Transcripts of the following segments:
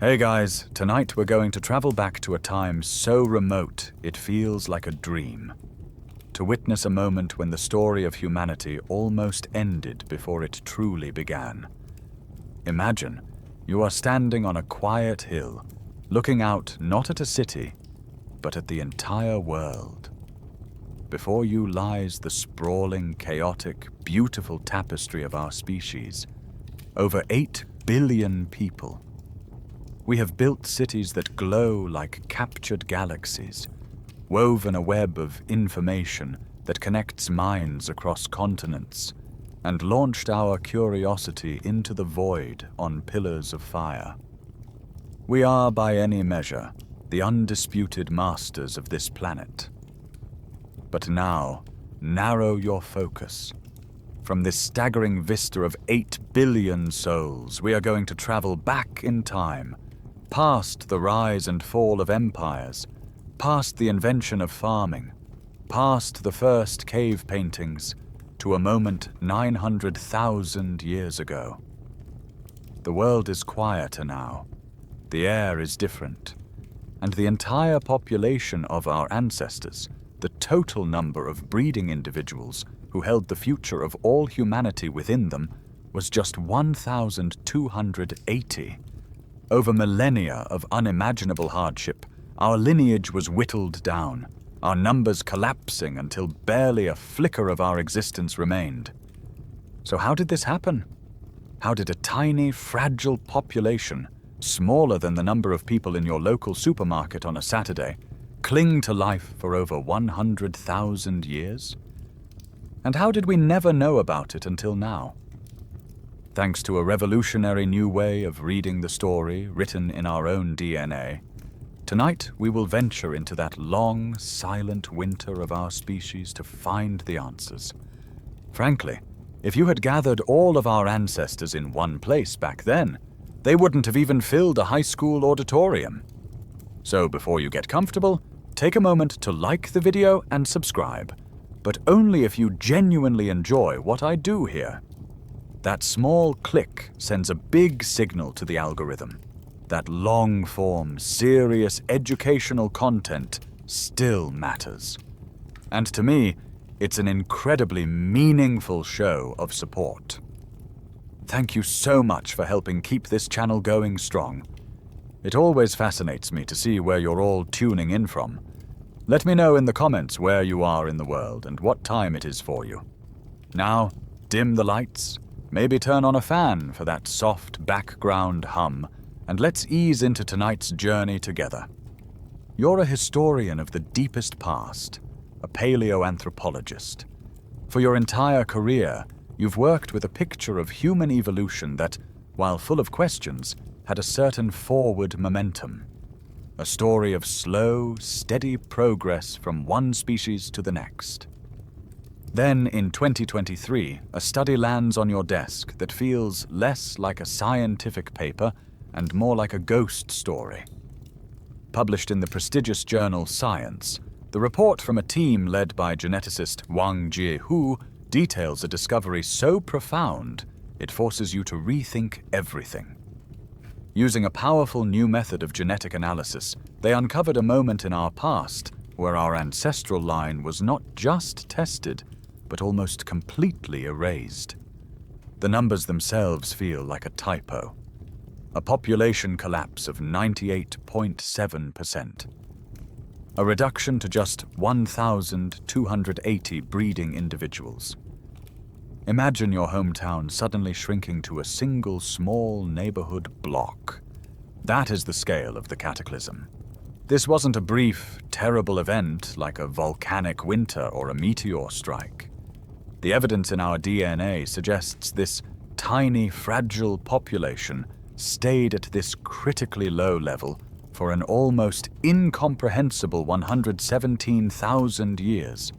Hey guys, tonight we're going to travel back to a time so remote it feels like a dream. To witness a moment when the story of humanity almost ended before it truly began. Imagine you are standing on a quiet hill, looking out not at a city, but at the entire world. Before you lies the sprawling, chaotic, beautiful tapestry of our species. Over 8 billion people. We have built cities that glow like captured galaxies, woven a web of information that connects minds across continents, and launched our curiosity into the void on pillars of fire. We are, by any measure, the undisputed masters of this planet. But now, narrow your focus. From this staggering vista of 8 billion souls, we are going to travel back in time, past the rise and fall of empires, past the invention of farming, past the first cave paintings, to a moment 900,000 years ago. The world is quieter now, the air is different, and the entire population of our ancestors, the total number of breeding individuals who held the future of all humanity within them, was just 1,280. Over millennia of unimaginable hardship, our lineage was whittled down, our numbers collapsing until barely a flicker of our existence remained. So how did this happen? How did a tiny, fragile population, smaller than the number of people in your local supermarket on a Saturday, cling to life for over 100,000 years? And how did we never know about it until now? Thanks to a revolutionary new way of reading the story written in our own DNA, tonight we will venture into that long, silent winter of our species to find the answers. Frankly, if you had gathered all of our ancestors in one place back then, they wouldn't have even filled a high school auditorium. So before you get comfortable, take a moment to like the video and subscribe, but only if you genuinely enjoy what I do here. That small click sends a big signal to the algorithm. That long-form, serious educational content still matters. And to me, it's an incredibly meaningful show of support. Thank you so much for helping keep this channel going strong. It always fascinates me to see where you're all tuning in from. Let me know in the comments where you are in the world and what time it is for you. Now, dim the lights, maybe turn on a fan for that soft background hum, and let's ease into tonight's journey together. You're a historian of the deepest past, a paleoanthropologist. For your entire career, you've worked with a picture of human evolution that, while full of questions, had a certain forward momentum. A story of slow, steady progress from one species to the next. Then, in 2023, a study lands on your desk that feels less like a scientific paper and more like a ghost story. Published in the prestigious journal Science, the report from a team led by geneticist Wang Jiehu details a discovery so profound it forces you to rethink everything. Using a powerful new method of genetic analysis, they uncovered a moment in our past where our ancestral line was not just tested, but almost completely erased. The numbers themselves feel like a typo. A population collapse of 98.7%. A reduction to just 1,280 breeding individuals. Imagine your hometown suddenly shrinking to a single small neighborhood block. That is the scale of the cataclysm. This wasn't a brief, terrible event like a volcanic winter or a meteor strike. The evidence in our DNA suggests this tiny, fragile population stayed at this critically low level for an almost incomprehensible 117,000 years.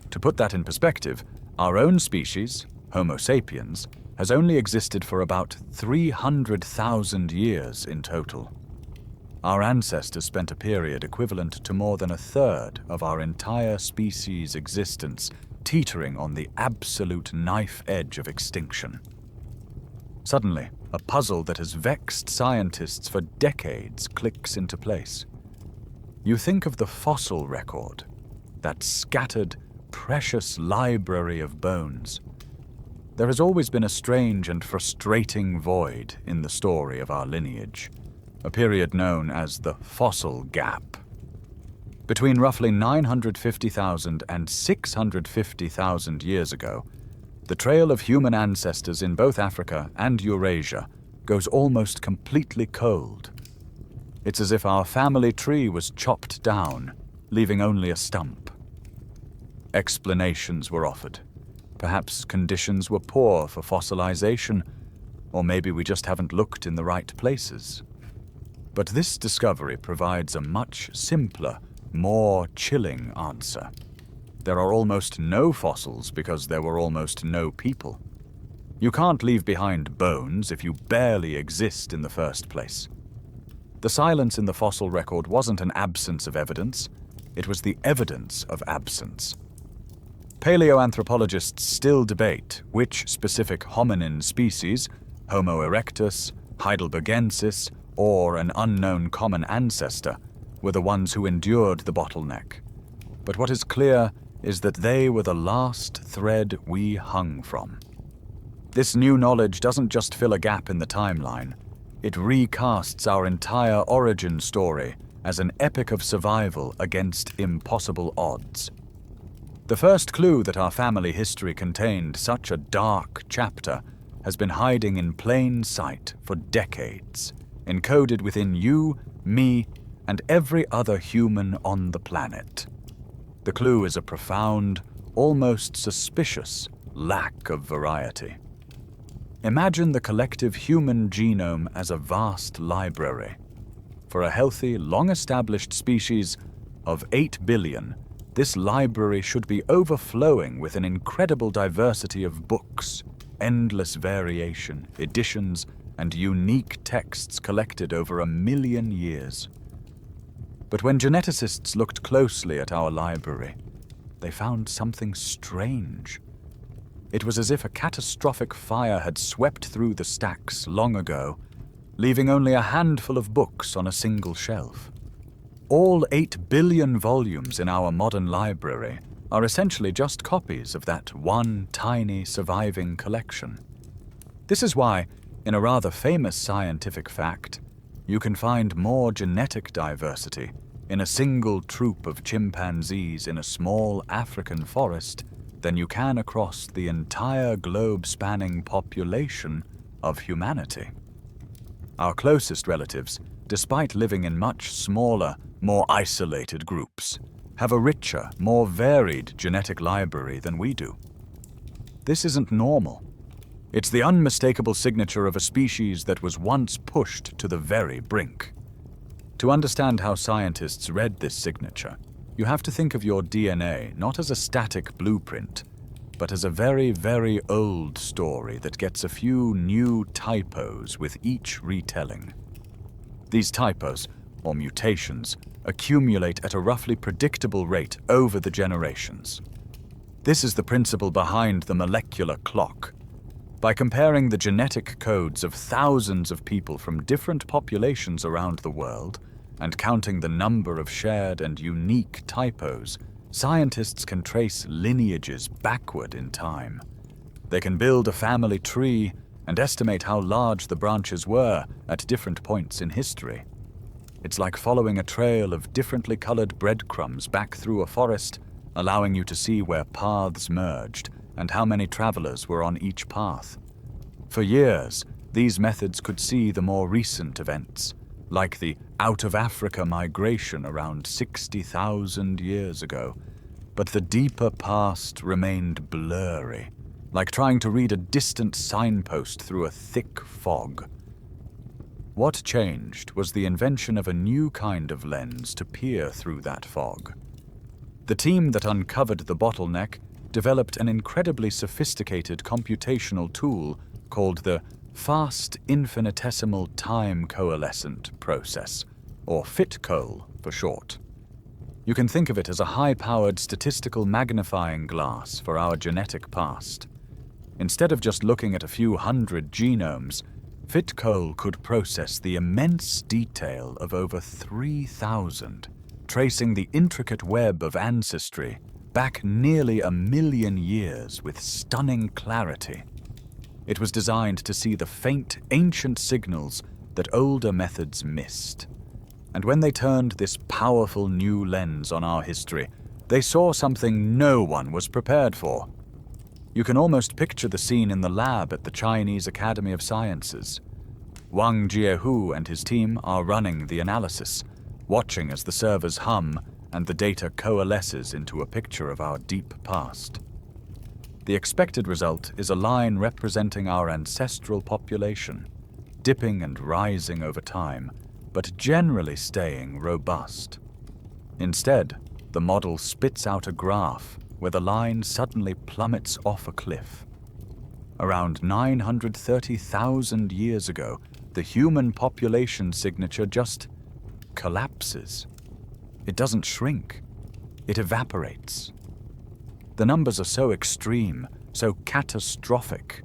To put that in perspective, our own species, Homo sapiens, has only existed for about 300,000 years in total. Our ancestors spent a period equivalent to more than a third of our entire species' existence teetering on the absolute knife edge of extinction. Suddenly, a puzzle that has vexed scientists for decades clicks into place. You think of the fossil record, that scattered, precious library of bones. There has always been a strange and frustrating void in the story of our lineage, a period known as the fossil gap. Between roughly 950,000 and 650,000 years ago, the trail of human ancestors in both Africa and Eurasia goes almost completely cold. It's as if our family tree was chopped down, leaving only a stump. Explanations were offered. Perhaps conditions were poor for fossilization, or maybe we just haven't looked in the right places. But this discovery provides a much simpler, more chilling answer. There are almost no fossils because there were almost no people. You can't leave behind bones if you barely exist in the first place. The silence in the fossil record wasn't an absence of evidence, it was the evidence of absence. Paleoanthropologists still debate which specific hominin species, Homo erectus, heidelbergensis, or an unknown common ancestor, were the ones who endured the bottleneck. But what is clear is that they were the last thread we hung from. This new knowledge doesn't just fill a gap in the timeline, it recasts our entire origin story as an epic of survival against impossible odds. The first clue that our family history contained such a dark chapter has been hiding in plain sight for decades, encoded within you, me, and every other human on the planet. The clue is a profound, almost suspicious lack of variety. Imagine the collective human genome as a vast library. For a healthy, long-established species of 8 billion, this library should be overflowing with an incredible diversity of books, endless variation, editions, and unique texts collected over 1 million years. But when geneticists looked closely at our library, they found something strange. It was as if a catastrophic fire had swept through the stacks long ago, leaving only a handful of books on a single shelf. All 8 billion volumes in our modern library are essentially just copies of that one tiny surviving collection. This is why, in a rather famous scientific fact, you can find more genetic diversity in a single troop of chimpanzees in a small African forest than you can across the entire globe-spanning population of humanity. Our closest relatives, despite living in much smaller, more isolated groups, have a richer, more varied genetic library than we do. This isn't normal. It's the unmistakable signature of a species that was once pushed to the very brink. To understand how scientists read this signature, you have to think of your DNA not as a static blueprint, but as a very, very old story that gets a few new typos with each retelling. These typos, or mutations, accumulate at a roughly predictable rate over the generations. This is the principle behind the molecular clock. By comparing the genetic codes of thousands of people from different populations around the world, and counting the number of shared and unique typos, scientists can trace lineages backward in time. They can build a family tree and estimate how large the branches were at different points in history. It's like following a trail of differently colored breadcrumbs back through a forest, allowing you to see where paths merged and how many travelers were on each path. For years, these methods could see the more recent events, like the out-of-Africa migration around 60,000 years ago, but the deeper past remained blurry, like trying to read a distant signpost through a thick fog. What changed was the invention of a new kind of lens to peer through that fog. The team that uncovered the bottleneck developed an incredibly sophisticated computational tool called the Fast Infinitesimal Time Coalescent Process, or FITCOL for short. You can think of it as a high-powered statistical magnifying glass for our genetic past. Instead of just looking at a few hundred genomes, Fit coal could process the immense detail of over 3,000, tracing the intricate web of ancestry back nearly 1,000,000 years with stunning clarity. It was designed to see the faint, ancient signals that older methods missed. And when they turned this powerful new lens on our history, they saw something no one was prepared for. You can almost picture the scene in the lab at the Chinese Academy of Sciences. Wang Jiehu and his team are running the analysis, watching as the servers hum and the data coalesces into a picture of our deep past. The expected result is a line representing our ancestral population, dipping and rising over time, but generally staying robust. Instead, the model spits out a graph where the line suddenly plummets off a cliff. Around 930,000 years ago, the human population signature just collapses. It doesn't shrink. It evaporates. The numbers are so extreme, so catastrophic,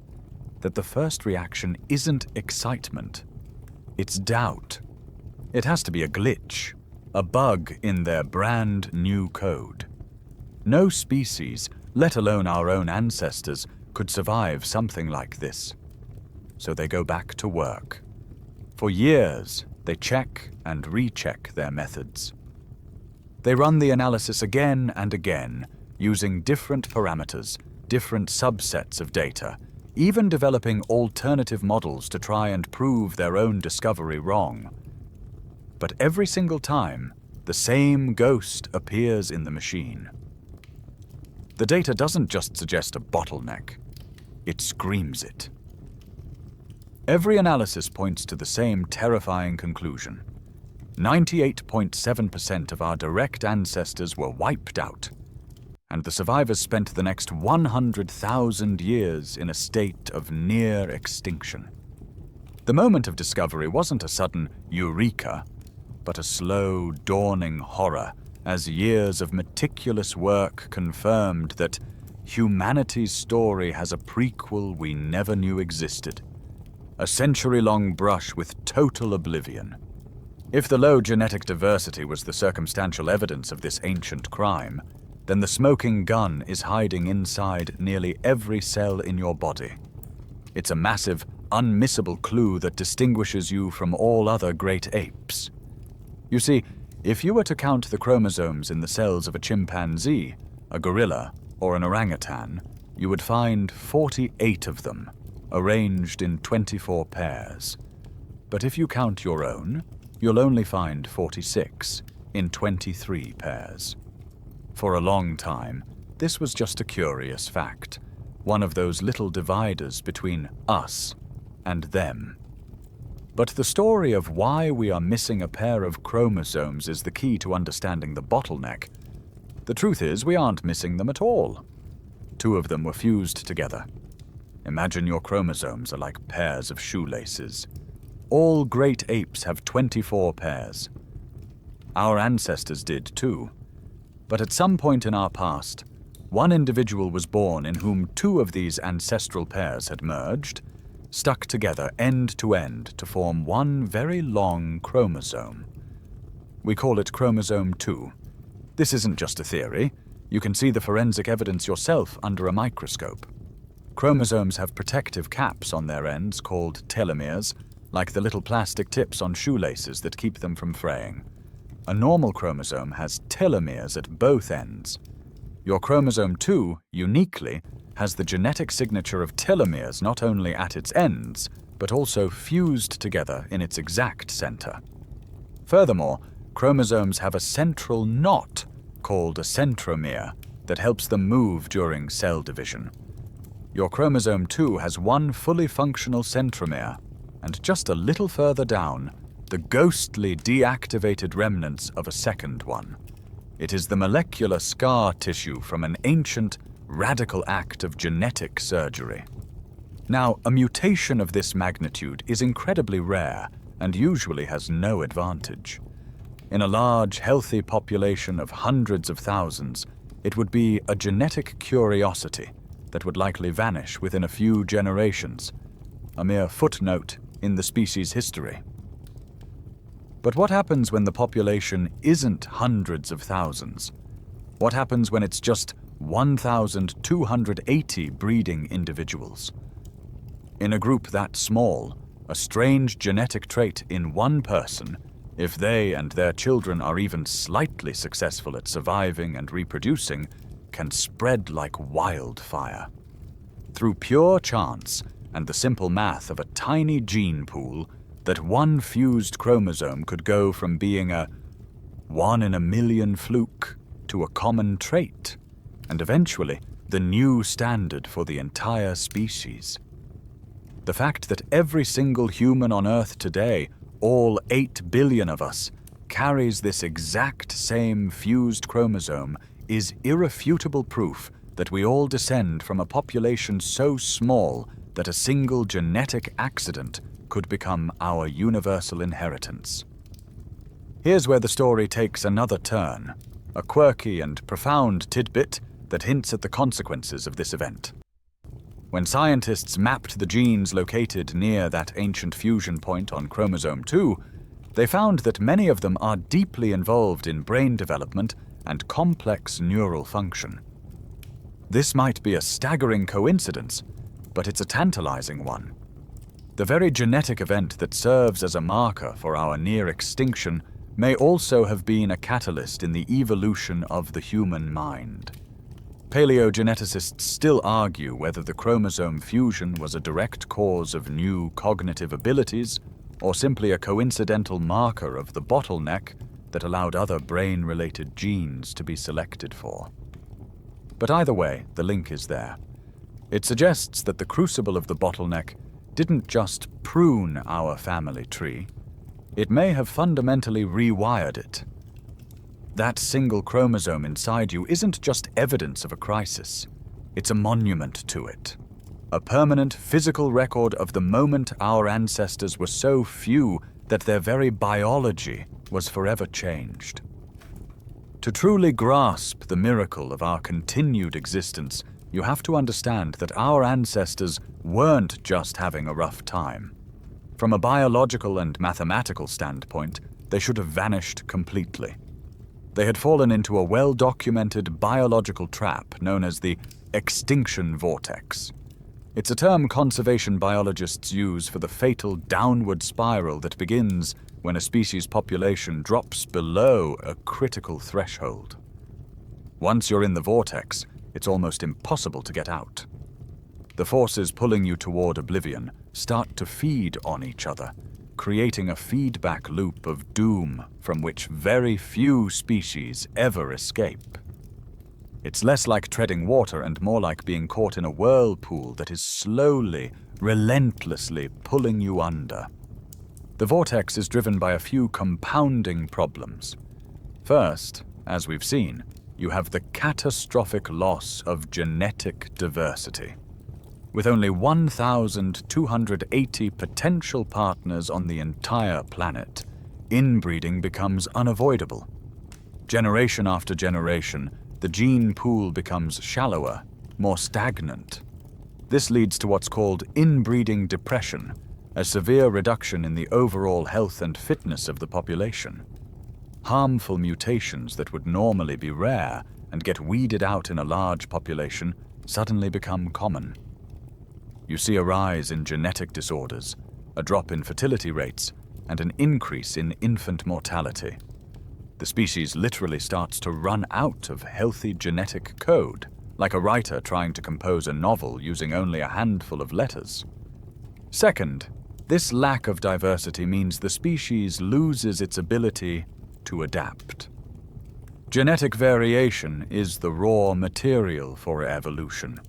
that the first reaction isn't excitement. It's doubt. It has to be a glitch, a bug in their brand new code. No species, let alone our own ancestors, could survive something like this. So they go back to work. For years, they check and recheck their methods. They run the analysis again and again, using different parameters, different subsets of data, even developing alternative models to try and prove their own discovery wrong. But every single time, the same ghost appears in the machine. The data doesn't just suggest a bottleneck, it screams it. Every analysis points to the same terrifying conclusion. 98.7% of our direct ancestors were wiped out, and the survivors spent the next 100,000 years in a state of near extinction. The moment of discovery wasn't a sudden eureka, but a slow, dawning horror as years of meticulous work confirmed that humanity's story has a prequel we never knew existed. A century-long brush with total oblivion. If the low genetic diversity was the circumstantial evidence of this ancient crime, then the smoking gun is hiding inside nearly every cell in your body. It's a massive, unmissable clue that distinguishes you from all other great apes. You see, if you were to count the chromosomes in the cells of a chimpanzee, a gorilla, or an orangutan, you would find 48 of them, arranged in 24 pairs. But if you count your own, you'll only find 46 in 23 pairs. For a long time, this was just a curious fact, one of those little dividers between us and them. But the story of why we are missing a pair of chromosomes is the key to understanding the bottleneck. The truth is, we aren't missing them at all. 2 of them were fused together. Imagine your chromosomes are like pairs of shoelaces. All great apes have 24 pairs. Our ancestors did too. But at some point in our past, one individual was born in whom 2 of these ancestral pairs had merged, stuck together end to form one very long chromosome. We call it chromosome 2. This isn't just a theory. You can see the forensic evidence yourself under a microscope. Chromosomes have protective caps on their ends called telomeres, like the little plastic tips on shoelaces that keep them from fraying. A normal chromosome has telomeres at both ends. Your chromosome 2, uniquely, has the genetic signature of telomeres not only at its ends, but also fused together in its exact center. Furthermore, chromosomes have a central knot called a centromere that helps them move during cell division. Your chromosome 2 has one fully functional centromere, and just a little further down, the ghostly deactivated remnants of a second one. It is the molecular scar tissue from an ancient, radical act of genetic surgery. Now, a mutation of this magnitude is incredibly rare and usually has no advantage. In a large, healthy population of hundreds of thousands, it would be a genetic curiosity that would likely vanish within a few generations, a mere footnote in the species' history. But what happens when the population isn't hundreds of thousands? What happens when it's just 1,280 breeding individuals? In a group that small, a strange genetic trait in one person, if they and their children are even slightly successful at surviving and reproducing, can spread like wildfire. Through pure chance and the simple math of a tiny gene pool, that one fused chromosome could go from being a 1 in a million fluke to a common trait, and eventually the new standard for the entire species. The fact that every single human on Earth today, all 8 billion of us, carries this exact same fused chromosome is irrefutable proof that we all descend from a population so small that a single genetic accident could become our universal inheritance. Here's where the story takes another turn, a quirky and profound tidbit that hints at the consequences of this event. When scientists mapped the genes located near that ancient fusion point on chromosome 2, they found that many of them are deeply involved in brain development and complex neural function. This might be a staggering coincidence, but it's a tantalizing one. The very genetic event that serves as a marker for our near-extinction may also have been a catalyst in the evolution of the human mind. Paleogeneticists still argue whether the chromosome fusion was a direct cause of new cognitive abilities or simply a coincidental marker of the bottleneck that allowed other brain-related genes to be selected for. But either way, the link is there. It suggests that the crucible of the bottleneck didn't just prune our family tree, it may have fundamentally rewired it. That single chromosome inside you isn't just evidence of a crisis, it's a monument to it. A permanent physical record of the moment our ancestors were so few that their very biology was forever changed. To truly grasp the miracle of our continued existence, you have to understand that our ancestors weren't just having a rough time. From a biological and mathematical standpoint, they should have vanished completely. They had fallen into a well-documented biological trap known as the extinction vortex. It's a term conservation biologists use for the fatal downward spiral that begins when a species' population drops below a critical threshold. Once you're in the vortex, it's almost impossible to get out. The forces pulling you toward oblivion start to feed on each other, creating a feedback loop of doom from which very few species ever escape. It's less like treading water and more like being caught in a whirlpool that is slowly, relentlessly pulling you under. The vortex is driven by a few compounding problems. First, as we've seen, you have the catastrophic loss of genetic diversity. With only 1,280 potential partners on the entire planet, inbreeding becomes unavoidable. Generation after generation, the gene pool becomes shallower, more stagnant. This leads to what's called inbreeding depression, a severe reduction in the overall health and fitness of the population. Harmful mutations that would normally be rare and get weeded out in a large population suddenly become common. You see a rise in genetic disorders, a drop in fertility rates, and an increase in infant mortality. The species literally starts to run out of healthy genetic code, like a writer trying to compose a novel using only a handful of letters. Second, this lack of diversity means the species loses its ability to adapt. Genetic variation is the raw material for evolution.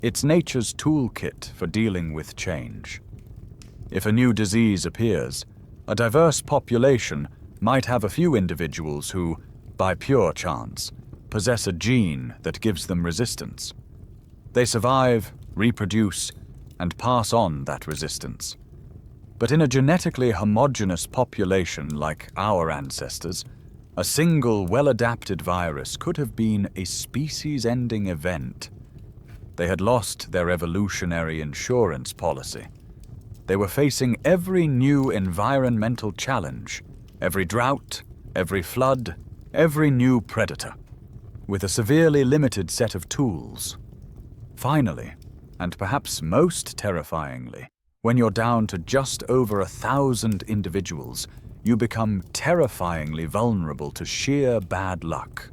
It's nature's toolkit for dealing with change. If a new disease appears, a diverse population might have a few individuals who, by pure chance, possess a gene that gives them resistance. They survive, reproduce, and pass on that resistance. But in a genetically homogeneous population like our ancestors, a single well-adapted virus could have been a species-ending event. They had lost their evolutionary insurance policy. They were facing every new environmental challenge, every drought, every flood, every new predator, with a severely limited set of tools. Finally, and perhaps most terrifyingly, when you're down to just over 1,000 individuals, you become terrifyingly vulnerable to sheer bad luck.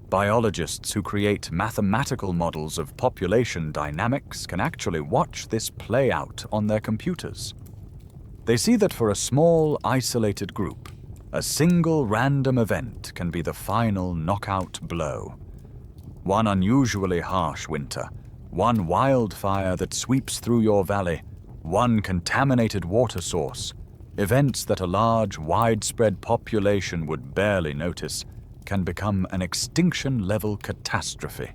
Biologists who create mathematical models of population dynamics can actually watch this play out on their computers. They see that for a small, isolated group, a single random event can be the final knockout blow. One unusually harsh winter, one wildfire that sweeps through your valley, one contaminated water source, events that a large, widespread population would barely notice, can become an extinction-level catastrophe.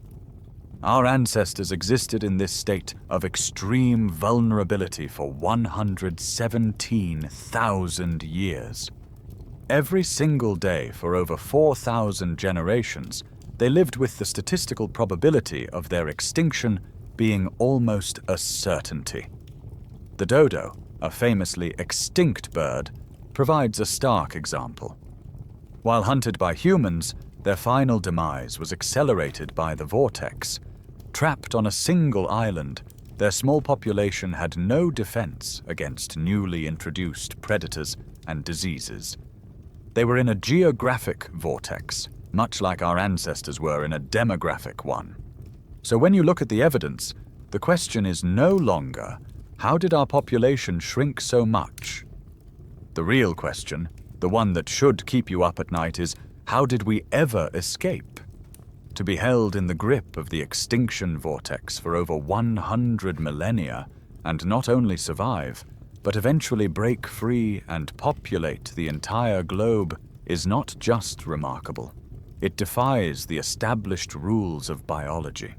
Our ancestors existed in this state of extreme vulnerability for 117,000 years. Every single day for over 4,000 generations, they lived with the statistical probability of their extinction being almost a certainty. The dodo, a famously extinct bird, provides a stark example. While hunted by humans, their final demise was accelerated by the vortex. Trapped on a single island, their small population had no defense against newly introduced predators and diseases. They were in a geographic vortex, much like our ancestors were in a demographic one. So when you look at the evidence, the question is no longer, how did our population shrink so much? The real question, the one that should keep you up at night, is how did we ever escape? To be held in the grip of the extinction vortex for over 100 millennia and not only survive, but eventually break free and populate the entire globe is not just remarkable. It defies the established rules of biology.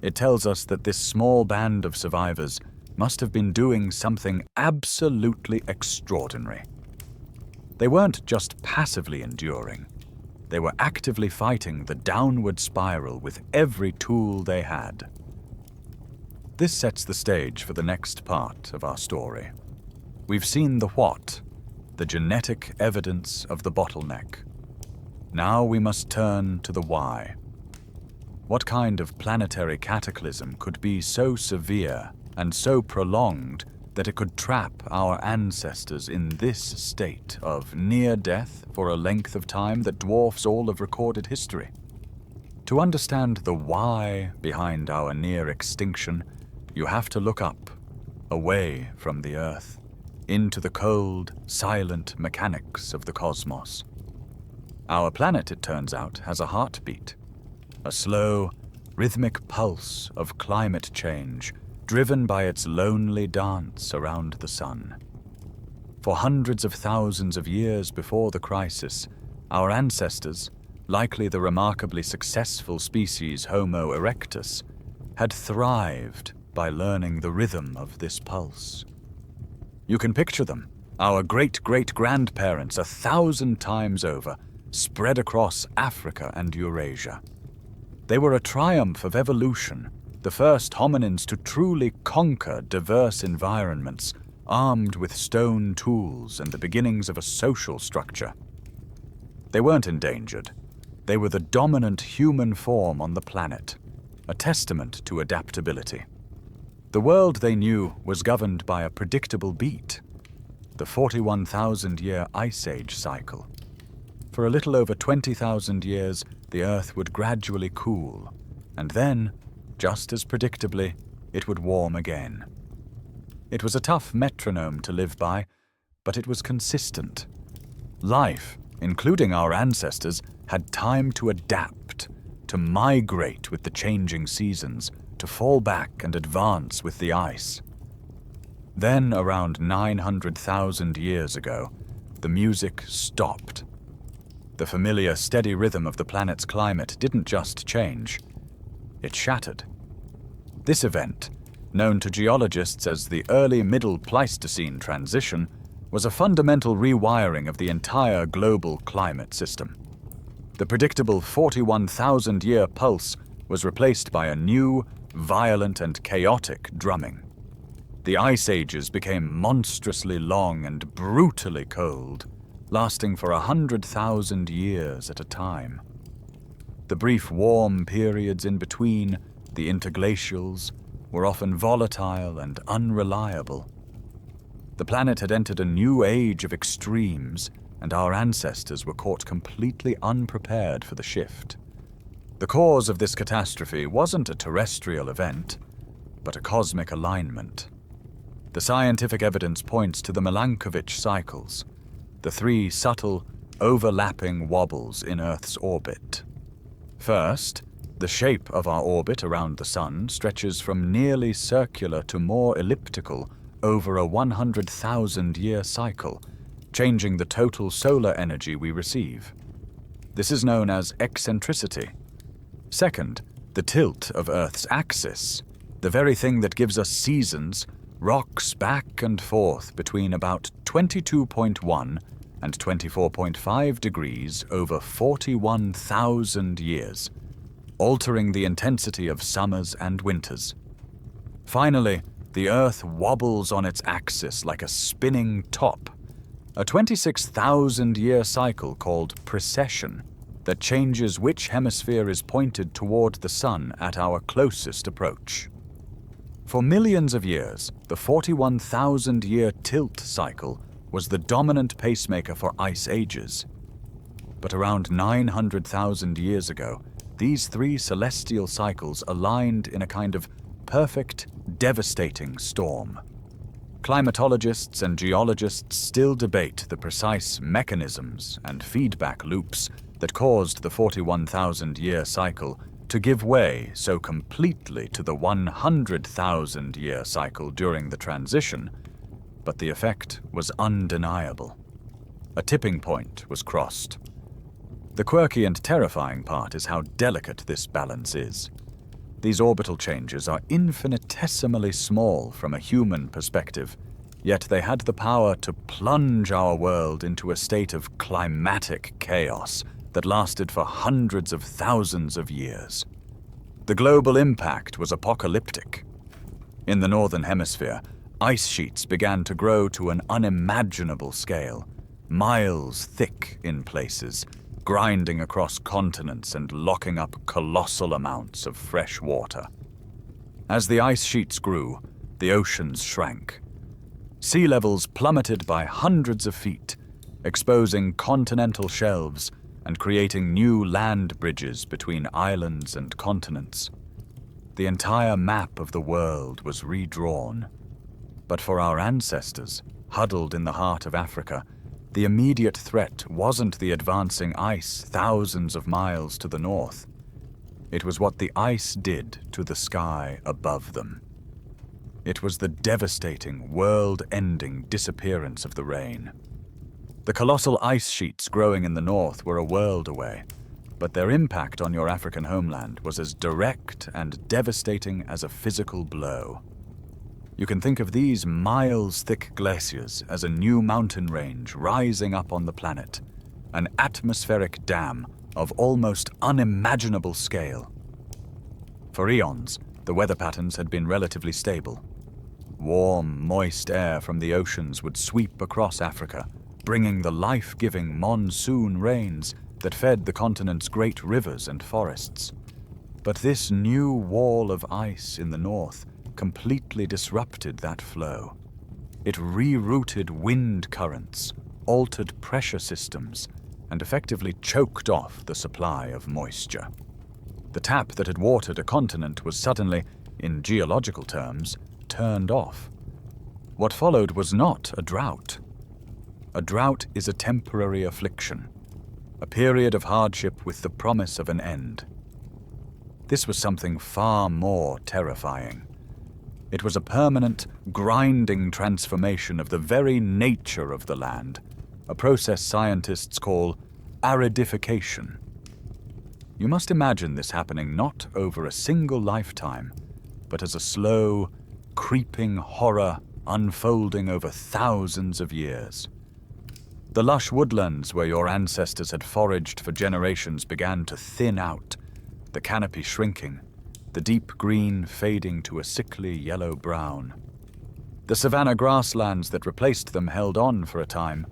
It tells us that this small band of survivors must have been doing something absolutely extraordinary. They weren't just passively enduring. They were actively fighting the downward spiral with every tool they had. This sets the stage for the next part of our story. We've seen the what, the genetic evidence of the bottleneck. Now we must turn to the why. What kind of planetary cataclysm could be so severe and so prolonged that it could trap our ancestors in this state of near death for a length of time that dwarfs all of recorded history? To understand the why behind our near extinction, you have to look up, away from the Earth, into the cold, silent mechanics of the cosmos. Our planet, it turns out, has a heartbeat, a slow, rhythmic pulse of climate change driven by its lonely dance around the sun. For hundreds of thousands of years before the crisis, our ancestors, likely the remarkably successful species Homo erectus, had thrived by learning the rhythm of this pulse. You can picture them, our great-great-grandparents 1,000 times over, spread across Africa and Eurasia. They were a triumph of evolution, the first hominins to truly conquer diverse environments, armed with stone tools and the beginnings of a social structure. They weren't endangered. They were the dominant human form on the planet, a testament to adaptability. The world they knew was governed by a predictable beat, the 41,000-year Ice Age cycle. For a little over 20,000 years, the Earth would gradually cool, and then, just as predictably, it would warm again. It was a tough metronome to live by, but it was consistent. Life, including our ancestors, had time to adapt, to migrate with the changing seasons, to fall back and advance with the ice. Then, around 900,000 years ago, the music stopped. The familiar, steady rhythm of the planet's climate didn't just change. It shattered. This event, known to geologists as the early Middle Pleistocene transition, was a fundamental rewiring of the entire global climate system. The predictable 41,000-year pulse was replaced by a new, violent and chaotic drumming. The ice ages became monstrously long and brutally cold, lasting for 100,000 years at a time. The brief warm periods in between, the interglacials, were often volatile and unreliable. The planet had entered a new age of extremes, and our ancestors were caught completely unprepared for the shift. The cause of this catastrophe wasn't a terrestrial event, but a cosmic alignment. The scientific evidence points to the Milankovitch cycles, the three subtle, overlapping wobbles in Earth's orbit. First, the shape of our orbit around the Sun stretches from nearly circular to more elliptical over a 100,000-year cycle, changing the total solar energy we receive. This is known as eccentricity. Second, the tilt of Earth's axis, the very thing that gives us seasons, rocks back and forth between about 22.1 and 24.5 degrees over 41,000 years, altering the intensity of summers and winters. Finally, the Earth wobbles on its axis like a spinning top, a 26,000-year cycle called precession that changes which hemisphere is pointed toward the Sun at our closest approach. For millions of years, the 41,000-year tilt cycle was the dominant pacemaker for ice ages. But around 900,000 years ago, these three celestial cycles aligned in a kind of perfect, devastating storm. Climatologists and geologists still debate the precise mechanisms and feedback loops that caused the 41,000-year cycle to give way so completely to the 100,000-year cycle during the transition, but the effect was undeniable. A tipping point was crossed. The quirky and terrifying part is how delicate this balance is. These orbital changes are infinitesimally small from a human perspective, yet they had the power to plunge our world into a state of climatic chaos that lasted for hundreds of thousands of years. The global impact was apocalyptic. In the northern hemisphere, ice sheets began to grow to an unimaginable scale, miles thick in places, grinding across continents and locking up colossal amounts of fresh water. As the ice sheets grew, the oceans shrank. Sea levels plummeted by hundreds of feet, exposing continental shelves and creating new land bridges between islands and continents. The entire map of the world was redrawn. But for our ancestors, huddled in the heart of Africa, the immediate threat wasn't the advancing ice thousands of miles to the north. It was what the ice did to the sky above them. It was the devastating, world-ending disappearance of the rain. The colossal ice sheets growing in the north were a world away, but their impact on your African homeland was as direct and devastating as a physical blow. You can think of these miles-thick glaciers as a new mountain range rising up on the planet, an atmospheric dam of almost unimaginable scale. For eons, the weather patterns had been relatively stable. Warm, moist air from the oceans would sweep across Africa, bringing the life-giving monsoon rains that fed the continent's great rivers and forests. But this new wall of ice in the north completely disrupted that flow. It rerouted wind currents, altered pressure systems, and effectively choked off the supply of moisture. The tap that had watered a continent was suddenly, in geological terms, turned off. What followed was not a drought. A drought is a temporary affliction, a period of hardship with the promise of an end. This was something far more terrifying. It was a permanent, grinding transformation of the very nature of the land, a process scientists call aridification. You must imagine this happening not over a single lifetime, but as a slow, creeping horror unfolding over thousands of years. The lush woodlands where your ancestors had foraged for generations began to thin out, the canopy shrinking, the deep green fading to a sickly yellow-brown. The savanna grasslands that replaced them held on for a time,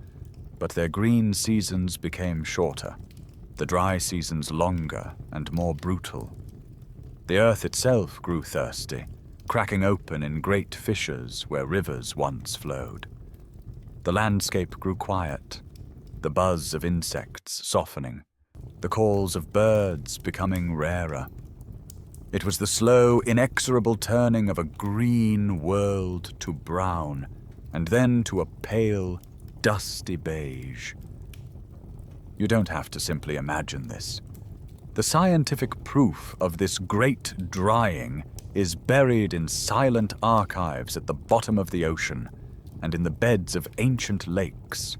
but their green seasons became shorter, the dry seasons longer and more brutal. The earth itself grew thirsty, cracking open in great fissures where rivers once flowed. The landscape grew quiet, the buzz of insects softening, the calls of birds becoming rarer. It was the slow, inexorable turning of a green world to brown, and then to a pale, dusty beige. You don't have to simply imagine this. The scientific proof of this great drying is buried in silent archives at the bottom of the ocean and in the beds of ancient lakes.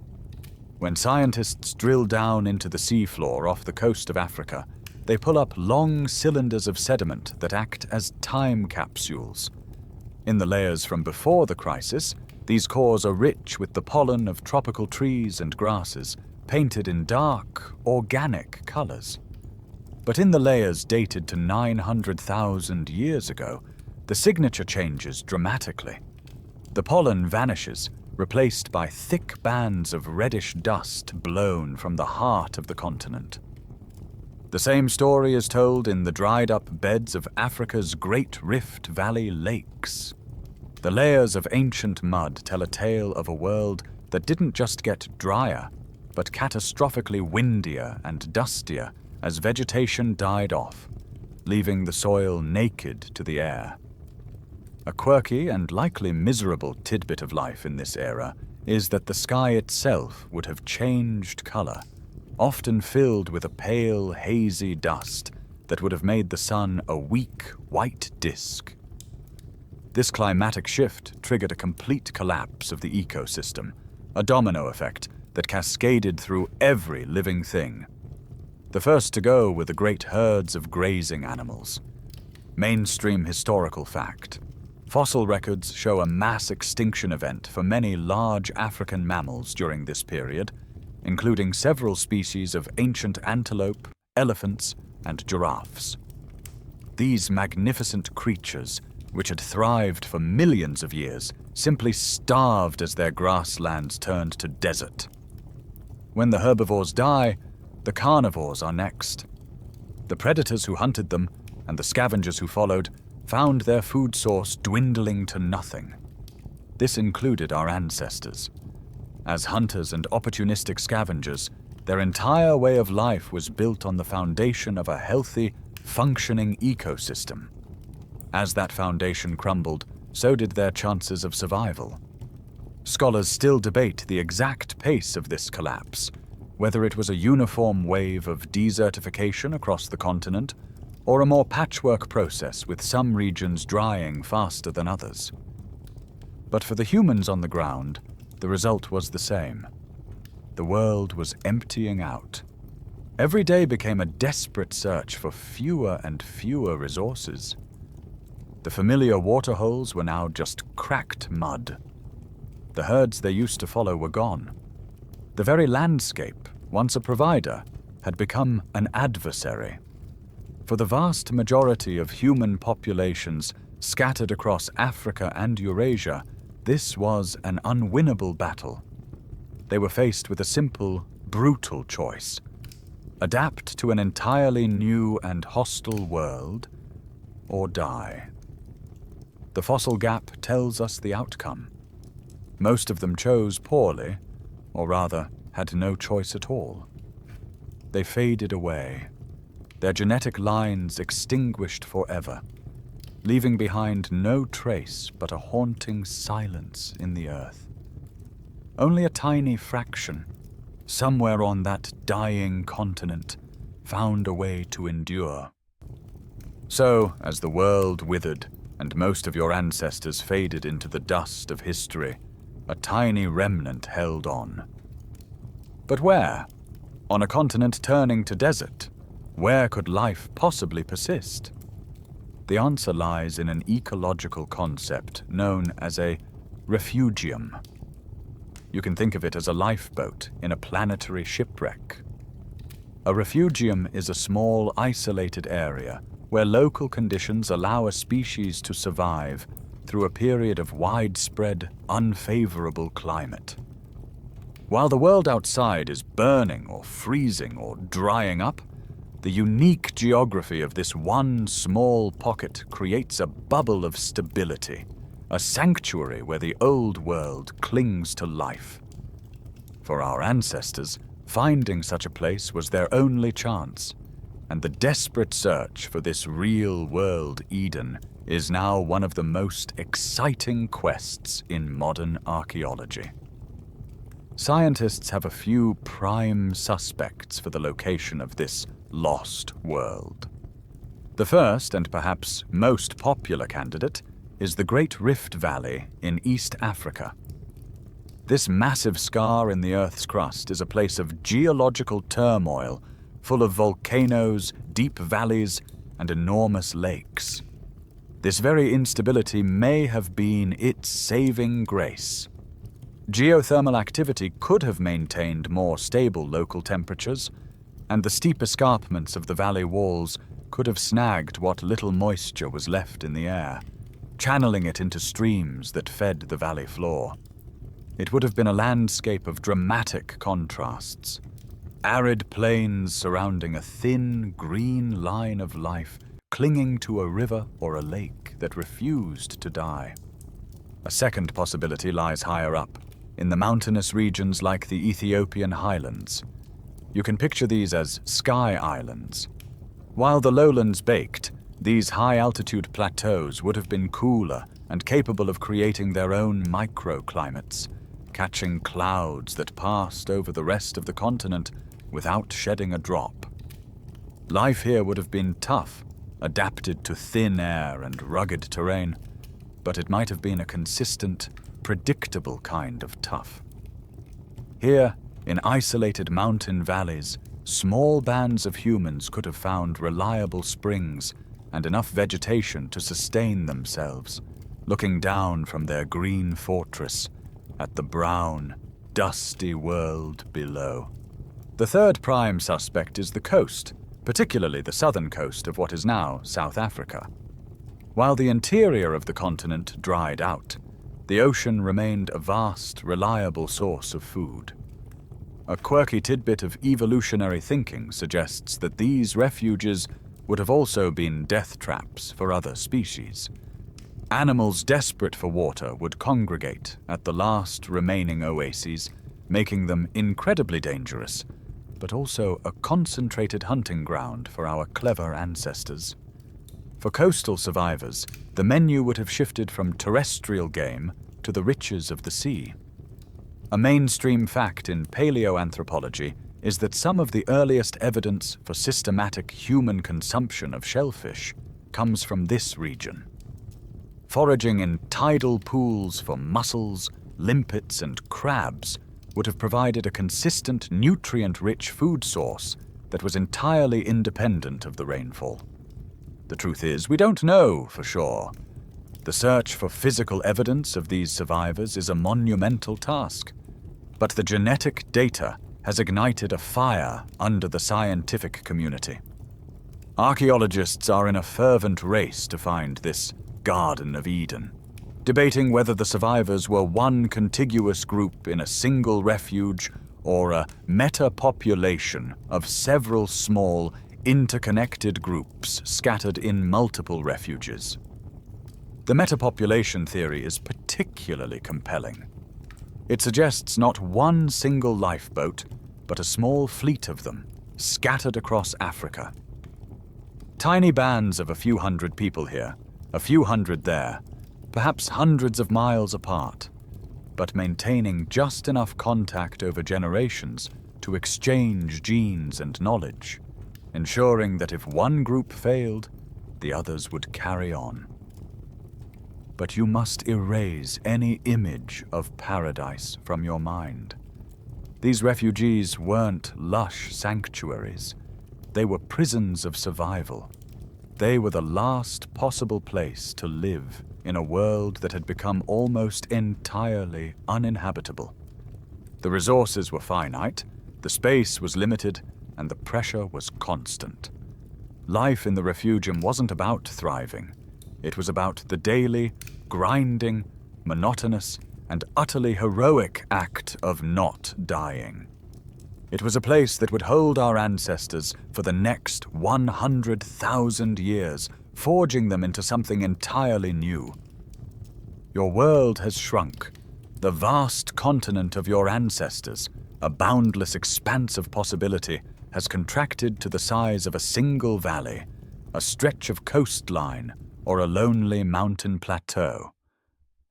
When scientists drill down into the seafloor off the coast of Africa, they pull up long cylinders of sediment that act as time capsules. In the layers from before the crisis, these cores are rich with the pollen of tropical trees and grasses, painted in dark, organic colors. But in the layers dated to 900,000 years ago, the signature changes dramatically. The pollen vanishes, replaced by thick bands of reddish dust blown from the heart of the continent. The same story is told in the dried-up beds of Africa's Great Rift Valley lakes. The layers of ancient mud tell a tale of a world that didn't just get drier, but catastrophically windier and dustier as vegetation died off, leaving the soil naked to the air. A quirky and likely miserable tidbit of life in this era is that the sky itself would have changed color, often filled with a pale, hazy dust that would have made the sun a weak, white disk. This climatic shift triggered a complete collapse of the ecosystem, a domino effect that cascaded through every living thing. The first to go were the great herds of grazing animals. Mainstream historical fact. Fossil records show a mass extinction event for many large African mammals during this period, including several species of ancient antelope, elephants, and giraffes. These magnificent creatures, which had thrived for millions of years, simply starved as their grasslands turned to desert. When the herbivores die, the carnivores are next. The predators who hunted them, and the scavengers who followed, found their food source dwindling to nothing. This included our ancestors. As hunters and opportunistic scavengers, their entire way of life was built on the foundation of a healthy, functioning ecosystem. As that foundation crumbled, so did their chances of survival. Scholars still debate the exact pace of this collapse, whether it was a uniform wave of desertification across the continent, or a more patchwork process with some regions drying faster than others. But for the humans on the ground, the result was the same. The world was emptying out. Every day became a desperate search for fewer and fewer resources. The familiar waterholes were now just cracked mud. The herds they used to follow were gone. The very landscape, once a provider, had become an adversary. For the vast majority of human populations scattered across Africa and Eurasia, this was an unwinnable battle. They were faced with a simple, brutal choice: adapt to an entirely new and hostile world, or die. The fossil gap tells us the outcome. Most of them chose poorly, or rather, had no choice at all. They faded away, their genetic lines extinguished forever, leaving behind no trace but a haunting silence in the earth. Only a tiny fraction, somewhere on that dying continent, found a way to endure. So, as the world withered and most of your ancestors faded into the dust of history, a tiny remnant held on. But where? On a continent turning to desert, where could life possibly persist? The answer lies in an ecological concept known as a refugium. You can think of it as a lifeboat in a planetary shipwreck. A refugium is a small, isolated area where local conditions allow a species to survive through a period of widespread, unfavorable climate. While the world outside is burning or freezing or drying up, the unique geography of this one small pocket creates a bubble of stability, a sanctuary where the old world clings to life. For our ancestors, finding such a place was their only chance, and the desperate search for this real-world Eden is now one of the most exciting quests in modern archaeology. Scientists have a few prime suspects for the location of this lost world. The first and perhaps most popular candidate is the Great Rift Valley in East Africa. This massive scar in the Earth's crust is a place of geological turmoil, full of volcanoes, deep valleys, and enormous lakes. This very instability may have been its saving grace. Geothermal activity could have maintained more stable local temperatures, and the steep escarpments of the valley walls could have snagged what little moisture was left in the air, channeling it into streams that fed the valley floor. It would have been a landscape of dramatic contrasts. Arid plains surrounding a thin, green line of life clinging to a river or a lake that refused to die. A second possibility lies higher up, in the mountainous regions like the Ethiopian highlands. You can picture these as sky islands. While the lowlands baked, these high-altitude plateaus would have been cooler and capable of creating their own microclimates, catching clouds that passed over the rest of the continent without shedding a drop. Life here would have been tough, adapted to thin air and rugged terrain, but it might have been a consistent, predictable kind of tough. Here, in isolated mountain valleys, small bands of humans could have found reliable springs and enough vegetation to sustain themselves, looking down from their green fortress at the brown, dusty world below. The third prime suspect is the coast, particularly the southern coast of what is now South Africa. While the interior of the continent dried out, the ocean remained a vast, reliable source of food. A quirky tidbit of evolutionary thinking suggests that these refuges would have also been death traps for other species. Animals desperate for water would congregate at the last remaining oases, making them incredibly dangerous, but also a concentrated hunting ground for our clever ancestors. For coastal survivors, the menu would have shifted from terrestrial game to the riches of the sea. A mainstream fact in paleoanthropology is that some of the earliest evidence for systematic human consumption of shellfish comes from this region. Foraging in tidal pools for mussels, limpets, and crabs would have provided a consistent, nutrient-rich food source that was entirely independent of the rainfall. The truth is, we don't know for sure. The search for physical evidence of these survivors is a monumental task, but the genetic data has ignited a fire under the scientific community. Archaeologists are in a fervent race to find this Garden of Eden, debating whether the survivors were one contiguous group in a single refuge or a meta-population of several small, interconnected groups scattered in multiple refuges. The metapopulation theory is particularly compelling. It suggests not one single lifeboat, but a small fleet of them, scattered across Africa. Tiny bands of a few hundred people here, a few hundred there, perhaps hundreds of miles apart, but maintaining just enough contact over generations to exchange genes and knowledge, ensuring that if one group failed, the others would carry on. But you must erase any image of paradise from your mind. These refugees weren't lush sanctuaries. They were prisons of survival. They were the last possible place to live in a world that had become almost entirely uninhabitable. The resources were finite, the space was limited, and the pressure was constant. Life in the refugium wasn't about thriving. It was about the daily, grinding, monotonous, and utterly heroic act of not dying. It was a place that would hold our ancestors for the next 100,000 years, forging them into something entirely new. Your world has shrunk. The vast continent of your ancestors, a boundless expanse of possibility, has contracted to the size of a single valley, a stretch of coastline, or a lonely mountain plateau.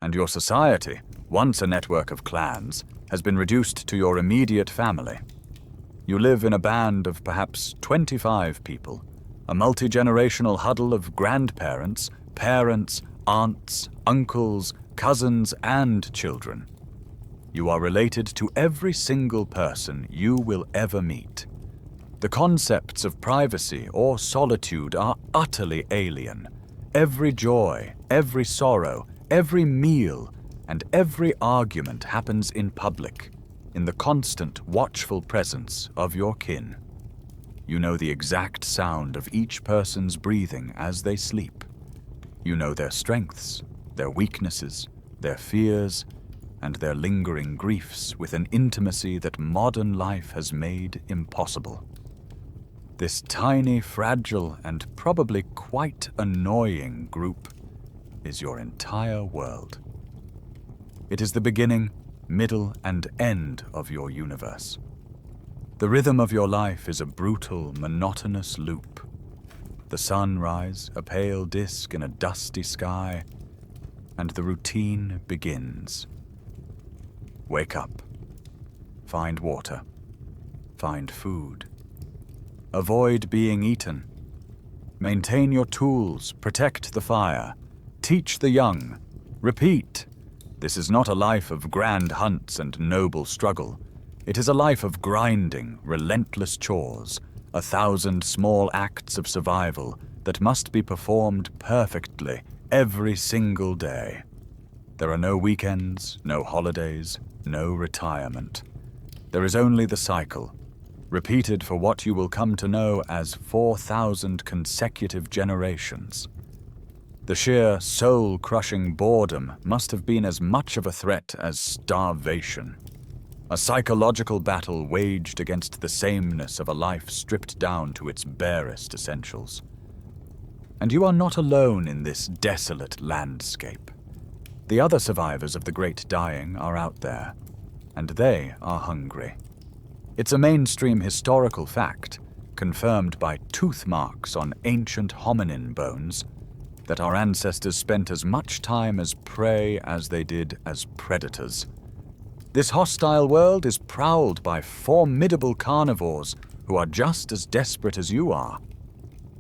And your society, once a network of clans, has been reduced to your immediate family. You live in a band of perhaps 25 people, a multi-generational huddle of grandparents, parents, aunts, uncles, cousins, and children. You are related to every single person you will ever meet. The concepts of privacy or solitude are utterly alien. Every joy, every sorrow, every meal, and every argument happens in public, in the constant, watchful presence of your kin. You know the exact sound of each person's breathing as they sleep. You know their strengths, their weaknesses, their fears, and their lingering griefs with an intimacy that modern life has made impossible. This tiny, fragile, and probably quite annoying group is your entire world. It is the beginning, middle, and end of your universe. The rhythm of your life is a brutal, monotonous loop. The sunrise, a pale disk in a dusty sky, and the routine begins. Wake up. Find water. Find food. Avoid being eaten. Maintain your tools, protect the fire, teach the young. Repeat. This is not a life of grand hunts and noble struggle. It is a life of grinding, relentless chores, 1,000 small acts of survival that must be performed perfectly every single day. There are no weekends, no holidays, no retirement. There is only the cycle, repeated for what you will come to know as 4,000 consecutive generations. The sheer soul-crushing boredom must have been as much of a threat as starvation. A psychological battle waged against the sameness of a life stripped down to its barest essentials. And you are not alone in this desolate landscape. The other survivors of the Great Dying are out there, and they are hungry. It's a mainstream historical fact, confirmed by tooth marks on ancient hominin bones, that our ancestors spent as much time as prey as they did as predators. This hostile world is prowled by formidable carnivores who are just as desperate as you are.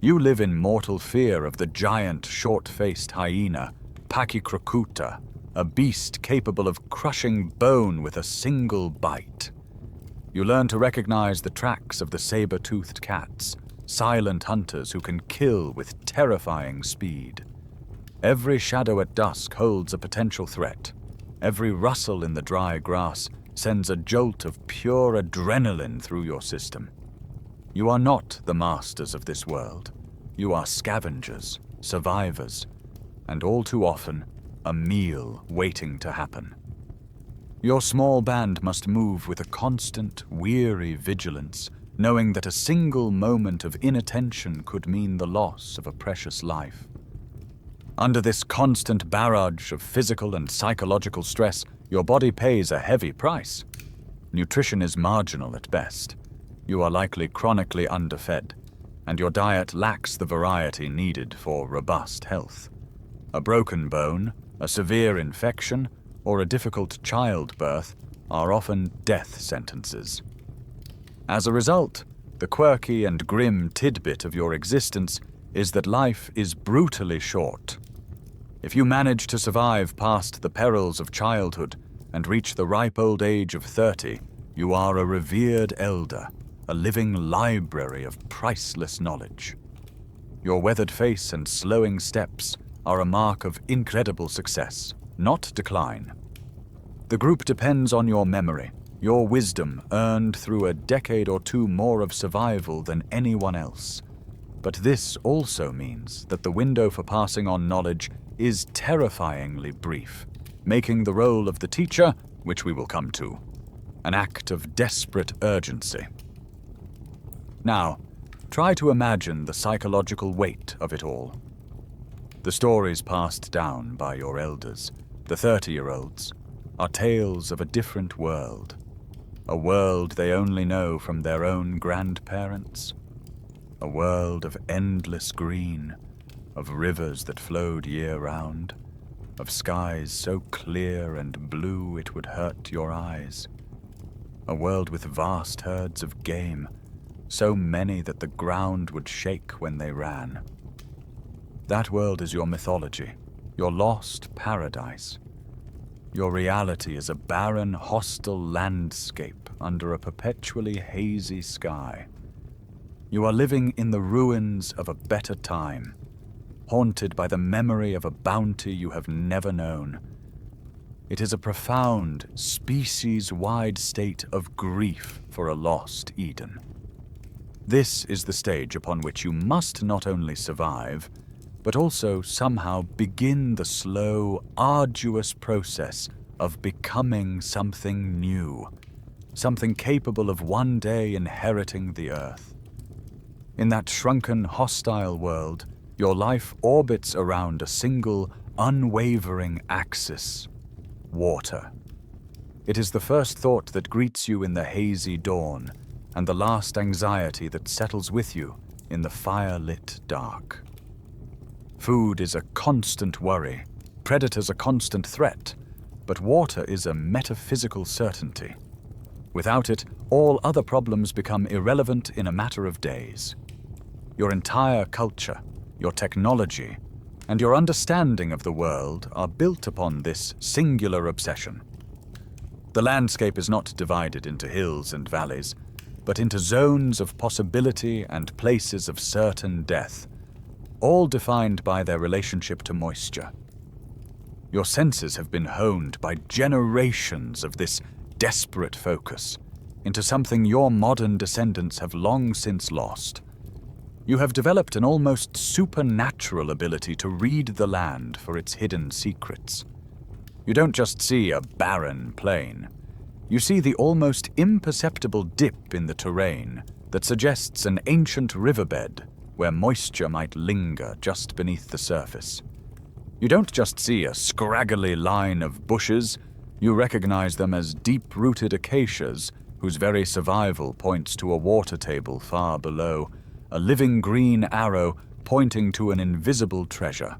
You live in mortal fear of the giant, short-faced hyena, Pachycrocuta, a beast capable of crushing bone with a single bite. You learn to recognize the tracks of the saber-toothed cats, silent hunters who can kill with terrifying speed. Every shadow at dusk holds a potential threat. Every rustle in the dry grass sends a jolt of pure adrenaline through your system. You are not the masters of this world. You are scavengers, survivors, and all too often, a meal waiting to happen. Your small band must move with a constant, weary vigilance, knowing that a single moment of inattention could mean the loss of a precious life. Under this constant barrage of physical and psychological stress, your body pays a heavy price. Nutrition is marginal at best. You are likely chronically underfed, and your diet lacks the variety needed for robust health. A broken bone, a severe infection, or a difficult childbirth are often death sentences. As a result, the quirky and grim tidbit of your existence is that life is brutally short. If you manage to survive past the perils of childhood and reach the ripe old age of 30, you are a revered elder, a living library of priceless knowledge. Your weathered face and slowing steps are a mark of incredible success, not decline. The group depends on your memory, your wisdom earned through a decade or two more of survival than anyone else. But this also means that the window for passing on knowledge is terrifyingly brief, making the role of the teacher, which we will come to, an act of desperate urgency. Now, try to imagine the psychological weight of it all. The stories passed down by your elders, the 30-year-olds, are tales of a different world, a world they only know from their own grandparents, a world of endless green, of rivers that flowed year-round, of skies so clear and blue it would hurt your eyes, a world with vast herds of game, so many that the ground would shake when they ran. That world is your mythology, your lost paradise. Your reality is a barren, hostile landscape under a perpetually hazy sky. You are living in the ruins of a better time, haunted by the memory of a bounty you have never known. It is a profound, species-wide state of grief for a lost Eden. This is the stage upon which you must not only survive, but also somehow begin the slow, arduous process of becoming something new, something capable of one day inheriting the earth. In that shrunken, hostile world, your life orbits around a single, unwavering axis: water. It is the first thought that greets you in the hazy dawn, and the last anxiety that settles with you in the fire-lit dark. Food is a constant worry, predators a constant threat, but water is a metaphysical certainty. Without it, all other problems become irrelevant in a matter of days. Your entire culture, your technology, and your understanding of the world are built upon this singular obsession. The landscape is not divided into hills and valleys, but into zones of possibility and places of certain death, all defined by their relationship to moisture. Your senses have been honed by generations of this desperate focus into something your modern descendants have long since lost. You have developed an almost supernatural ability to read the land for its hidden secrets. You don't just see a barren plain. You see the almost imperceptible dip in the terrain that suggests an ancient riverbed where moisture might linger just beneath the surface. You don't just see a scraggly line of bushes, you recognize them as deep-rooted acacias whose very survival points to a water table far below, a living green arrow pointing to an invisible treasure.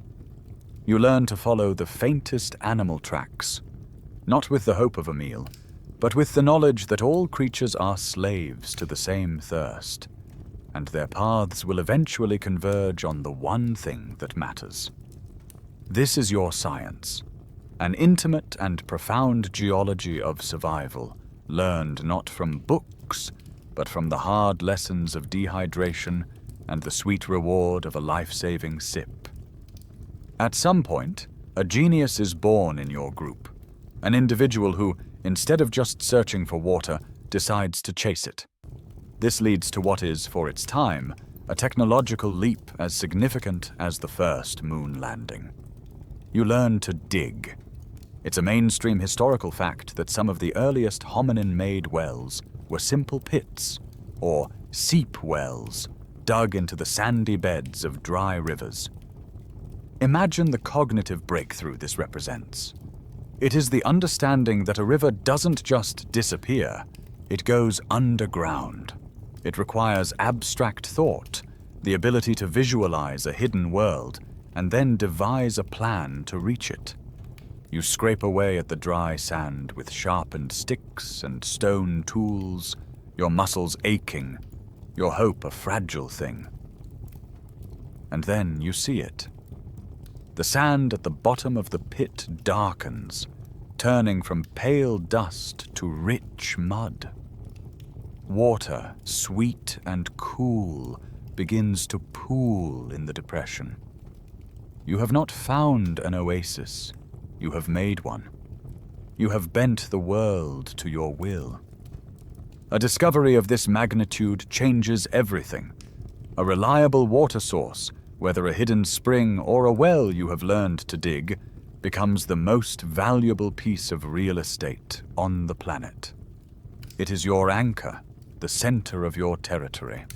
You learn to follow the faintest animal tracks, not with the hope of a meal, but with the knowledge that all creatures are slaves to the same thirst, and their paths will eventually converge on the one thing that matters. This is your science, an intimate and profound geology of survival, learned not from books, but from the hard lessons of dehydration and the sweet reward of a life-saving sip. At some point, a genius is born in your group, an individual who, instead of just searching for water, decides to chase it. This leads to what is, for its time, a technological leap as significant as the first moon landing. You learn to dig. It's a mainstream historical fact that some of the earliest hominin-made wells were simple pits, or seep wells, dug into the sandy beds of dry rivers. Imagine the cognitive breakthrough this represents. It is the understanding that a river doesn't just disappear, it goes underground. It requires abstract thought, the ability to visualize a hidden world, and then devise a plan to reach it. You scrape away at the dry sand with sharpened sticks and stone tools, your muscles aching, your hope a fragile thing. And then you see it. The sand at the bottom of the pit darkens, turning from pale dust to rich mud. Water, sweet and cool, begins to pool in the depression. You have not found an oasis, you have made one. You have bent the world to your will. A discovery of this magnitude changes everything. A reliable water source, whether a hidden spring or a well you have learned to dig, becomes the most valuable piece of real estate on the planet. It is your anchor, the center of your territory.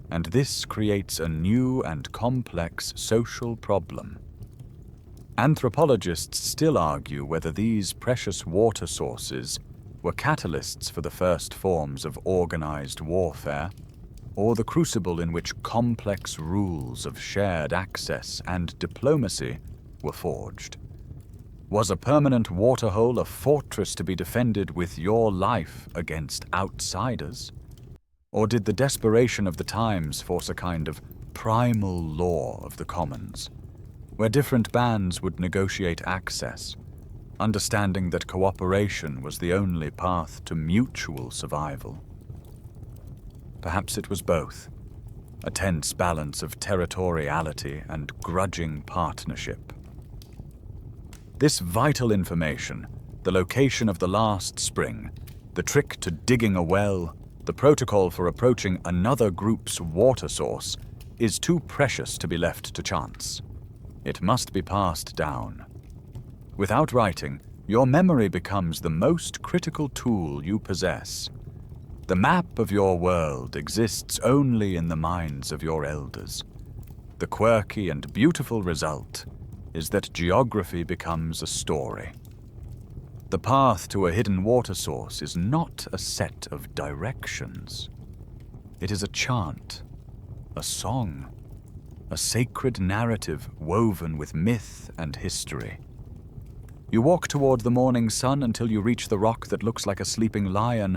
And this creates a new and complex social problem. Anthropologists still argue whether these precious water sources were catalysts for the first forms of organized warfare, or the crucible in which complex rules of shared access and diplomacy were forged. Was a permanent waterhole a fortress to be defended with your life against outsiders? Or did the desperation of the times force a kind of primal law of the commons, where different bands would negotiate access, understanding that cooperation was the only path to mutual survival? Perhaps it was both, a tense balance of territoriality and grudging partnership. This vital information, the location of the last spring, the trick to digging a well, the protocol for approaching another group's water source, is too precious to be left to chance. It must be passed down. Without writing, your memory becomes the most critical tool you possess. The map of your world exists only in the minds of your elders. The quirky and beautiful result is that geography becomes a story. The path to a hidden water source is not a set of directions. It is a chant, a song, a sacred narrative woven with myth and history. You walk toward the morning sun until you reach the rock that looks like a sleeping lion.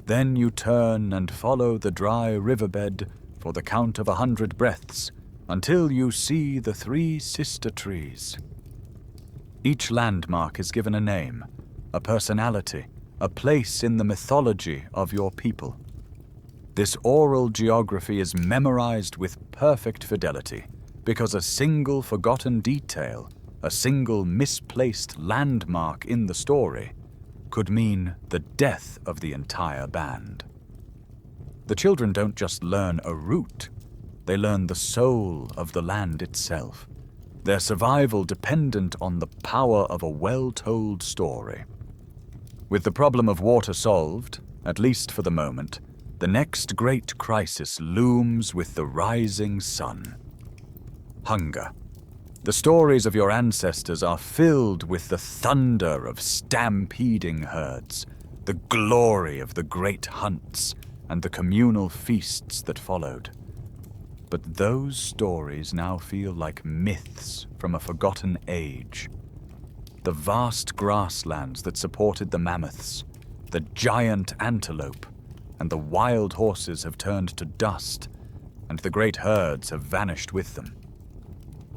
Then you turn and follow the dry riverbed for the count of 100 breaths, until you see the 3 sister trees. Each landmark is given a name, a personality, a place in the mythology of your people. This oral geography is memorized with perfect fidelity, because a single forgotten detail, a single misplaced landmark in the story, could mean the death of the entire band. The children don't just learn a route, they learn the soul of the land itself, their survival dependent on the power of a well-told story. With the problem of water solved, at least for the moment, the next great crisis looms with the rising sun. Hunger. The stories of your ancestors are filled with the thunder of stampeding herds, the glory of the great hunts, and the communal feasts that followed. But those stories now feel like myths from a forgotten age. The vast grasslands that supported the mammoths, the giant antelope, and the wild horses have turned to dust, and the great herds have vanished with them.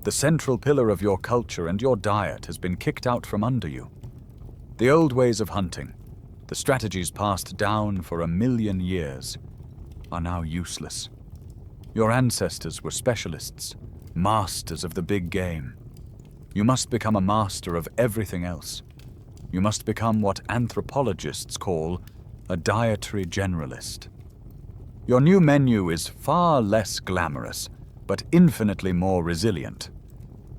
The central pillar of your culture and your diet has been kicked out from under you. The old ways of hunting, the strategies passed down for 1,000,000 years, are now useless. Your ancestors were specialists, masters of the big game. You must become a master of everything else. You must become what anthropologists call a dietary generalist. Your new menu is far less glamorous, but infinitely more resilient.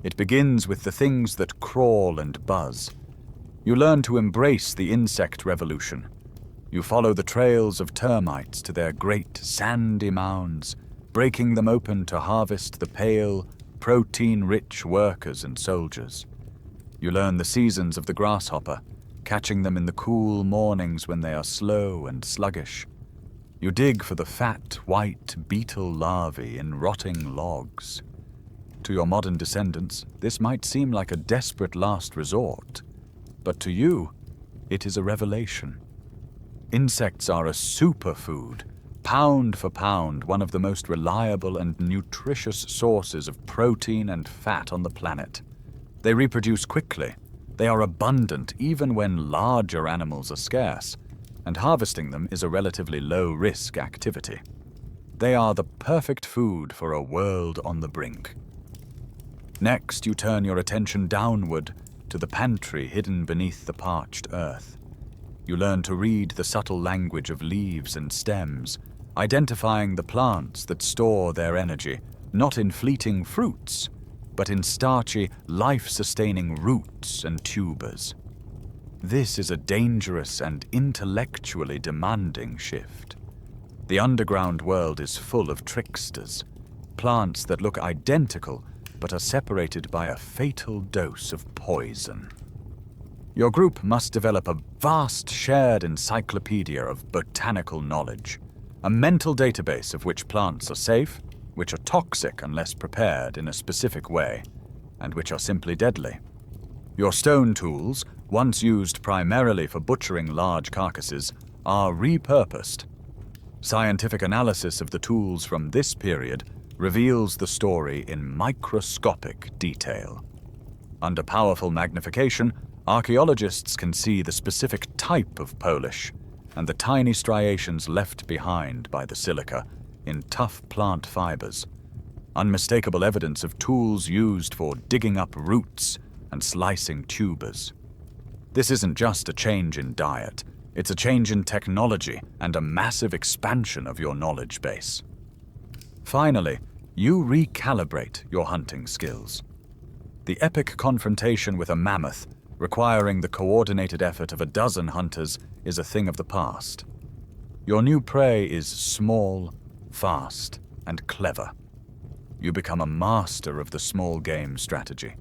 It begins with the things that crawl and buzz. You learn to embrace the insect revolution. You follow the trails of termites to their great sandy mounds, breaking them open to harvest the pale, protein-rich workers and soldiers. You learn the seasons of the grasshopper, catching them in the cool mornings when they are slow and sluggish. You dig for the fat, white beetle larvae in rotting logs. To your modern descendants, this might seem like a desperate last resort, but to you, it is a revelation. Insects are a superfood, pound for pound, one of the most reliable and nutritious sources of protein and fat on the planet. They reproduce quickly. They are abundant even when larger animals are scarce, and harvesting them is a relatively low-risk activity. They are the perfect food for a world on the brink. Next, you turn your attention downward to the pantry hidden beneath the parched earth. You learn to read the subtle language of leaves and stems, identifying the plants that store their energy, not in fleeting fruits, but in starchy, life-sustaining roots and tubers. This is a dangerous and intellectually demanding shift. The underground world is full of tricksters, plants that look identical but are separated by a fatal dose of poison. Your group must develop a vast shared encyclopedia of botanical knowledge, a mental database of which plants are safe, which are toxic unless prepared in a specific way, and which are simply deadly. Your stone tools, once used primarily for butchering large carcasses, are repurposed. Scientific analysis of the tools from this period reveals the story in microscopic detail. Under powerful magnification, archaeologists can see the specific type of polish and the tiny striations left behind by the silica in tough plant fibers, unmistakable evidence of tools used for digging up roots and slicing tubers. This isn't just a change in diet, it's a change in technology and a massive expansion of your knowledge base. Finally, you recalibrate your hunting skills. The epic confrontation with a mammoth, requiring the coordinated effort of a dozen hunters, is a thing of the past. Your new prey is small, fast, and clever. You become a master of the small game strategy.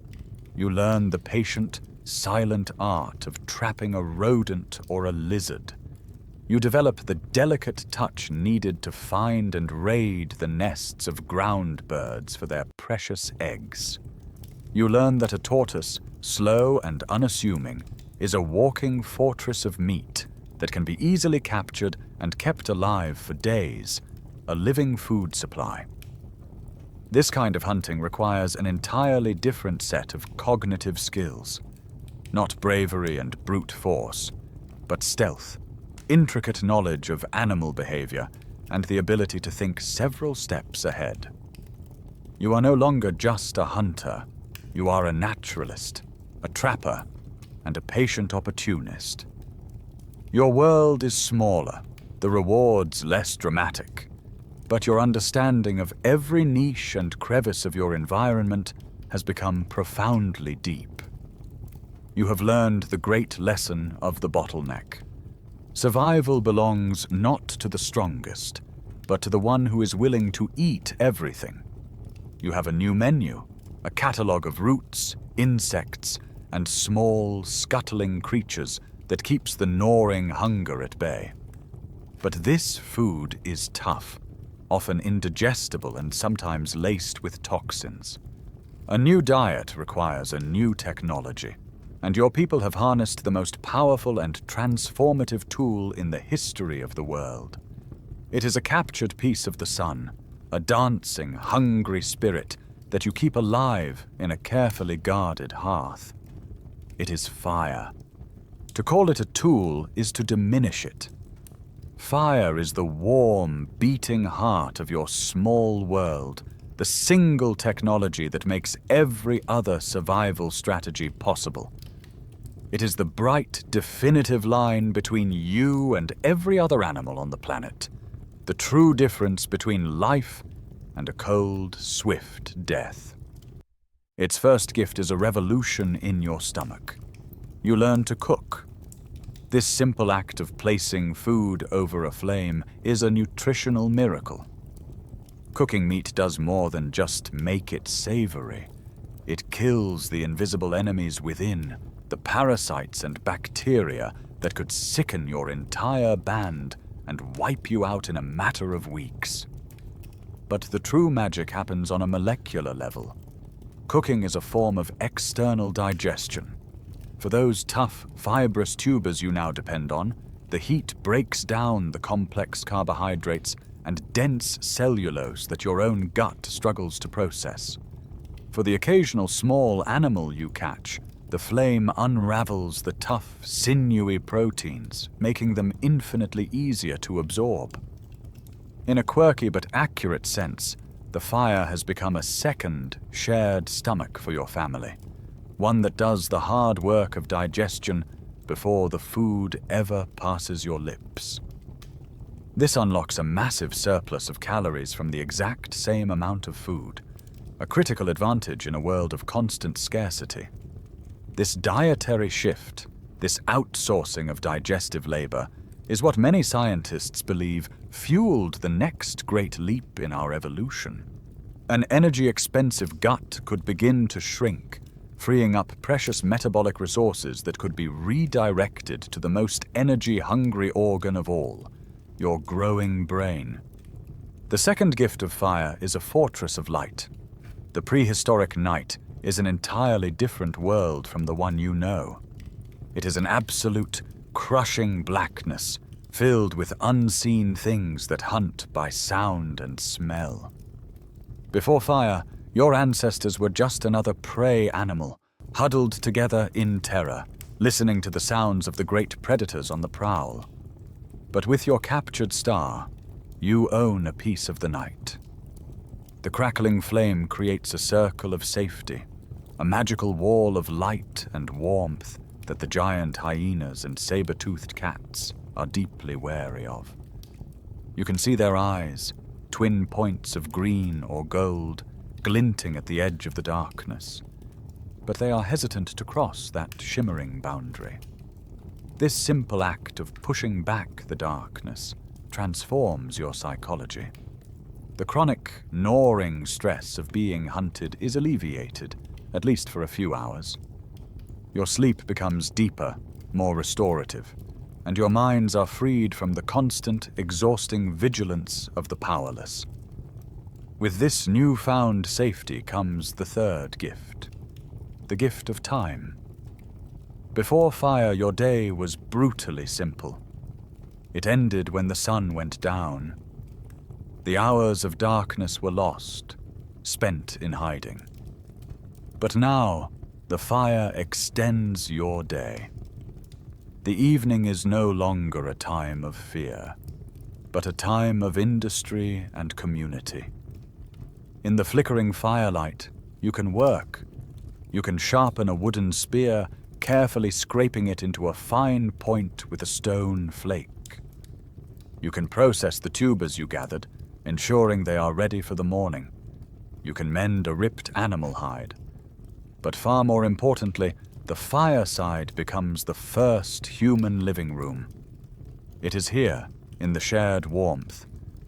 You learn the patient, silent art of trapping a rodent or a lizard. You develop the delicate touch needed to find and raid the nests of ground birds for their precious eggs. You learn that a tortoise, slow and unassuming, is a walking fortress of meat that can be easily captured and kept alive for days, a living food supply. This kind of hunting requires an entirely different set of cognitive skills. Not bravery and brute force, but stealth, intricate knowledge of animal behavior, and the ability to think several steps ahead. You are no longer just a hunter. You are a naturalist, a trapper, and a patient opportunist. Your world is smaller, the rewards less dramatic, but your understanding of every niche and crevice of your environment has become profoundly deep. You have learned the great lesson of the bottleneck. Survival belongs not to the strongest, but to the one who is willing to eat everything. You have a new menu, a catalogue of roots, insects, and small, scuttling creatures that keeps the gnawing hunger at bay. But this food is tough, often indigestible and sometimes laced with toxins. A new diet requires a new technology, and your people have harnessed the most powerful and transformative tool in the history of the world. It is a captured piece of the sun, a dancing, hungry spirit that you keep alive in a carefully guarded hearth. It is fire. To call it a tool is to diminish it. Fire is the warm, beating heart of your small world, the single technology that makes every other survival strategy possible. It is the bright, definitive line between you and every other animal on the planet, the true difference between life and a cold, swift death. Its first gift is a revolution in your stomach. You learn to cook. This simple act of placing food over a flame is a nutritional miracle. Cooking meat does more than just make it savory. It kills the invisible enemies within, the parasites and bacteria that could sicken your entire band and wipe you out in a matter of weeks. But the true magic happens on a molecular level. Cooking is a form of external digestion. For those tough, fibrous tubers you now depend on, the heat breaks down the complex carbohydrates and dense cellulose that your own gut struggles to process. For the occasional small animal you catch, the flame unravels the tough, sinewy proteins, making them infinitely easier to absorb. In a quirky but accurate sense, the fire has become a second, shared stomach for your family, one that does the hard work of digestion before the food ever passes your lips. This unlocks a massive surplus of calories from the exact same amount of food, a critical advantage in a world of constant scarcity. This dietary shift, this outsourcing of digestive labor, is what many scientists believe fueled the next great leap in our evolution. An energy-expensive gut could begin to shrink, freeing up precious metabolic resources that could be redirected to the most energy-hungry organ of all, your growing brain. The second gift of fire is a fortress of light. The prehistoric night is an entirely different world from the one you know. It is an absolute, crushing blackness, filled with unseen things that hunt by sound and smell. Before fire, your ancestors were just another prey animal, huddled together in terror, listening to the sounds of the great predators on the prowl. But with your captured star, you own a piece of the night. The crackling flame creates a circle of safety, a magical wall of light and warmth that the giant hyenas and saber-toothed cats are deeply wary of. You can see their eyes, twin points of green or gold, glinting at the edge of the darkness. But they are hesitant to cross that shimmering boundary. This simple act of pushing back the darkness transforms your psychology. The chronic, gnawing stress of being hunted is alleviated, at least for a few hours. Your sleep becomes deeper, more restorative, and your minds are freed from the constant, exhausting vigilance of the powerless. With this newfound safety comes the third gift, the gift of time. Before fire, your day was brutally simple. It ended when the sun went down. The hours of darkness were lost, spent in hiding. But now, the fire extends your day. The evening is no longer a time of fear, but a time of industry and community. In the flickering firelight, you can work. You can sharpen a wooden spear, carefully scraping it into a fine point with a stone flake. You can process the tubers you gathered, ensuring they are ready for the morning. You can mend a ripped animal hide. But far more importantly, the fireside becomes the first human living room. It is here, in the shared warmth,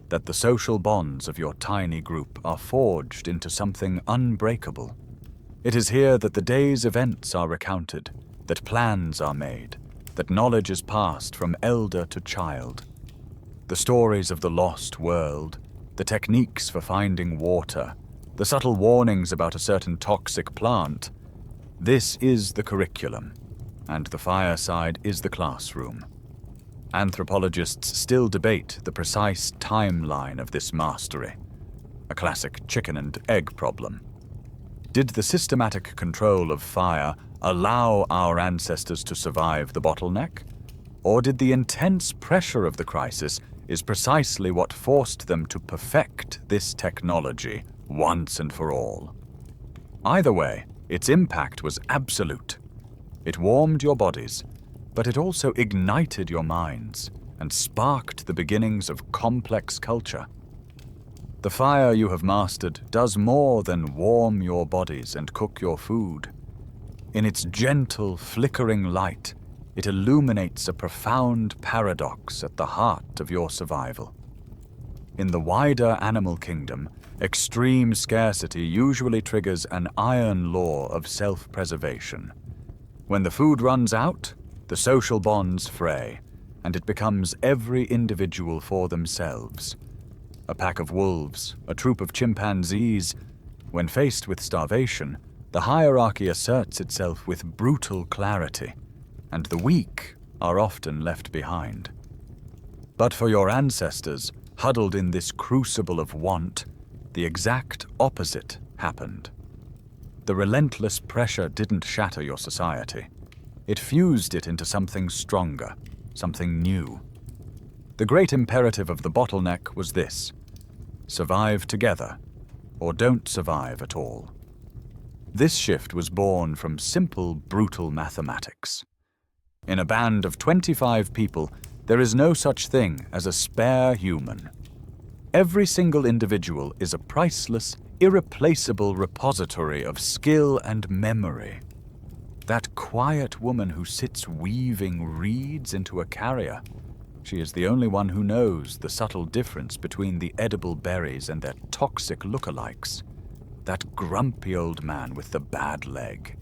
that the social bonds of your tiny group are forged into something unbreakable. It is here that the day's events are recounted, that plans are made, that knowledge is passed from elder to child. The stories of the lost world, the techniques for finding water, the subtle warnings about a certain toxic plant. This is the curriculum, and the fireside is the classroom. Anthropologists still debate the precise timeline of this mastery, a classic chicken and egg problem. Did the systematic control of fire allow our ancestors to survive the bottleneck? Or did the intense pressure of the crisis is precisely what forced them to perfect this technology once and for all? Either way, its impact was absolute. It warmed your bodies, but it also ignited your minds and sparked the beginnings of complex culture. The fire you have mastered does more than warm your bodies and cook your food. In its gentle, flickering light, it illuminates a profound paradox at the heart of your survival. In the wider animal kingdom, extreme scarcity usually triggers an iron law of self-preservation. When the food runs out, the social bonds fray, and it becomes every individual for themselves. A pack of wolves, a troop of chimpanzees. When faced with starvation, the hierarchy asserts itself with brutal clarity, and the weak are often left behind. But for your ancestors, huddled in this crucible of want, the exact opposite happened. The relentless pressure didn't shatter your society. It fused it into something stronger, something new. The great imperative of the bottleneck was this: survive together, or don't survive at all. This shift was born from simple, brutal mathematics. In a band of 25 people, There is no such thing as a spare human. Every single individual is a priceless, irreplaceable repository of skill and memory. That quiet woman who sits weaving reeds into a carrier, she is the only one who knows the subtle difference between the edible berries and their toxic lookalikes. That grumpy old man with the bad leg.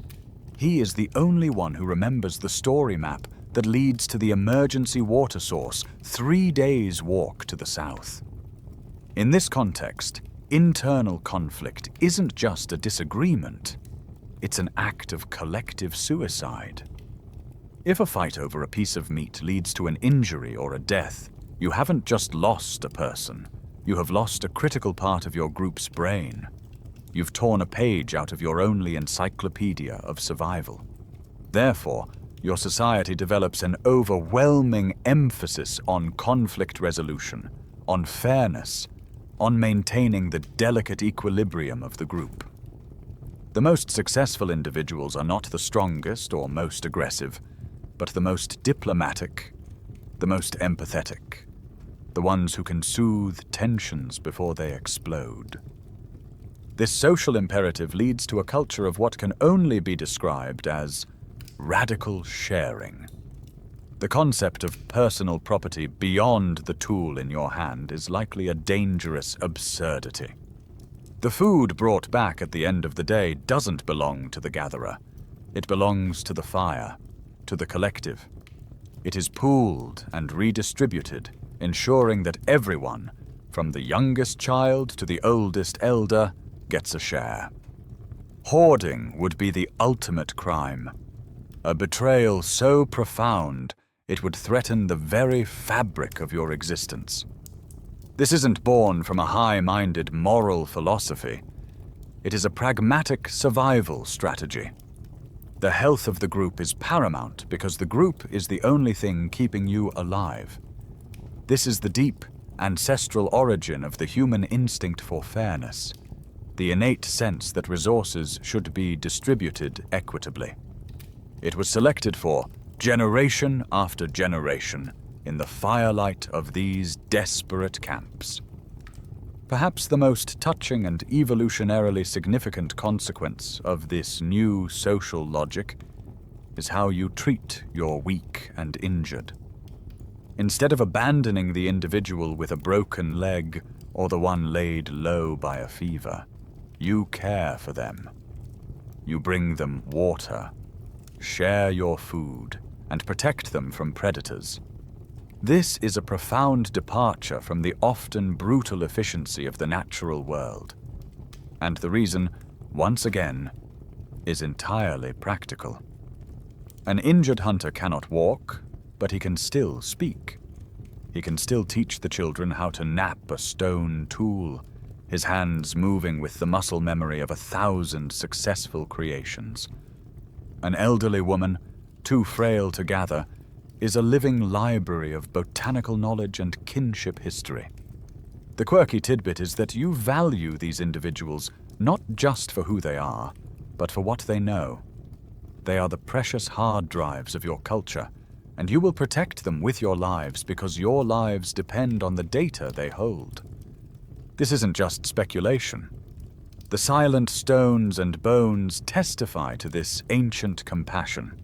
He is the only one who remembers the story map that leads to the emergency water source 3 days' walk to the south. In this context, internal conflict isn't just a disagreement. It's an act of collective suicide. If a fight over a piece of meat leads to an injury or a death, you haven't just lost a person. You have lost a critical part of your group's brain. You've torn a page out of your only encyclopedia of survival. Therefore, your society develops an overwhelming emphasis on conflict resolution, on fairness, on maintaining the delicate equilibrium of the group. The most successful individuals are not the strongest or most aggressive, but the most diplomatic, the most empathetic, the ones who can soothe tensions before they explode. This social imperative leads to a culture of what can only be described as radical sharing. The concept of personal property beyond the tool in your hand is likely a dangerous absurdity. The food brought back at the end of the day doesn't belong to the gatherer. It belongs to the fire, to the collective. It is pooled and redistributed, ensuring that everyone, from the youngest child to the oldest elder, gets a share. Hoarding would be the ultimate crime. A betrayal so profound it would threaten the very fabric of your existence. This isn't born from a high-minded moral philosophy. It is a pragmatic survival strategy. The health of the group is paramount because the group is the only thing keeping you alive. This is the deep, ancestral origin of the human instinct for fairness, the innate sense that resources should be distributed equitably. It was selected for generation after generation in the firelight of these desperate camps. Perhaps the most touching and evolutionarily significant consequence of this new social logic is how you treat your weak and injured. Instead of abandoning the individual with a broken leg or the one laid low by a fever, you care for them. You bring them water, share your food, and protect them from predators. This is a profound departure from the often brutal efficiency of the natural world. And the reason, once again, is entirely practical. An injured hunter cannot walk, but he can still speak. He can still teach the children how to knap a stone tool, his hands moving with the muscle memory of 1,000 successful creations. An elderly woman, too frail to gather, is a living library of botanical knowledge and kinship history. The quirky tidbit is that you value these individuals not just for who they are, but for what they know. They are the precious hard drives of your culture, and you will protect them with your lives because your lives depend on the data they hold. This isn't just speculation. The silent stones and bones testify to this ancient compassion.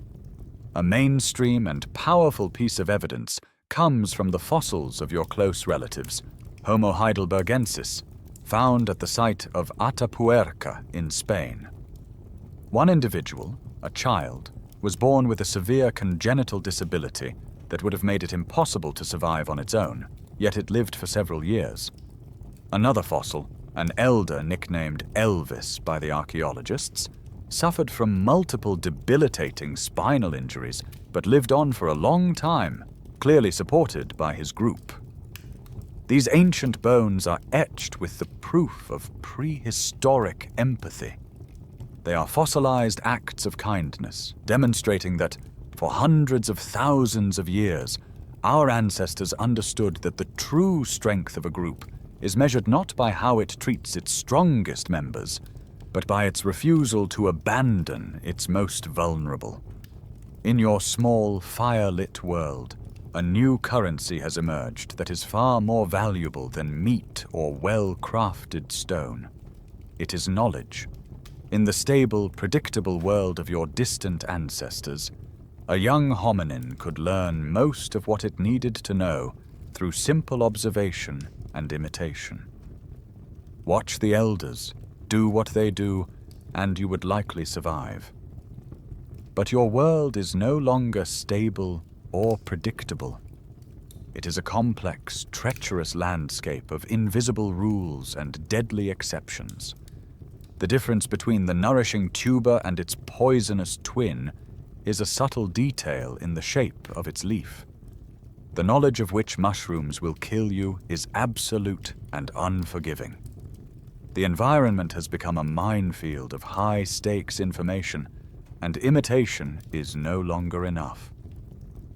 A mainstream and powerful piece of evidence comes from the fossils of your close relatives, Homo heidelbergensis, found at the site of Atapuerca in Spain. One individual, a child, was born with a severe congenital disability that would have made it impossible to survive on its own, yet it lived for several years. Another fossil, an elder nicknamed Elvis by the archaeologists, suffered from multiple debilitating spinal injuries, but lived on for a long time, clearly supported by his group. These ancient bones are etched with the proof of prehistoric empathy. They are fossilized acts of kindness, demonstrating that, for hundreds of thousands of years, our ancestors understood that the true strength of a group is measured not by how it treats its strongest members, but by its refusal to abandon its most vulnerable. In your small, fire-lit world, A new currency has emerged that is far more valuable than meat or well-crafted stone. It is knowledge. In the stable, predictable world of your distant ancestors, a young hominin could learn most of what it needed to know through simple observation and imitation. Watch the elders, do what they do, and you would likely survive. But your world is no longer stable or predictable. It is a complex, treacherous landscape of invisible rules and deadly exceptions. The difference between the nourishing tuber and its poisonous twin is a subtle detail in the shape of its leaf. The knowledge of which mushrooms will kill you is absolute and unforgiving. The environment has become a minefield of high-stakes information, and imitation is no longer enough.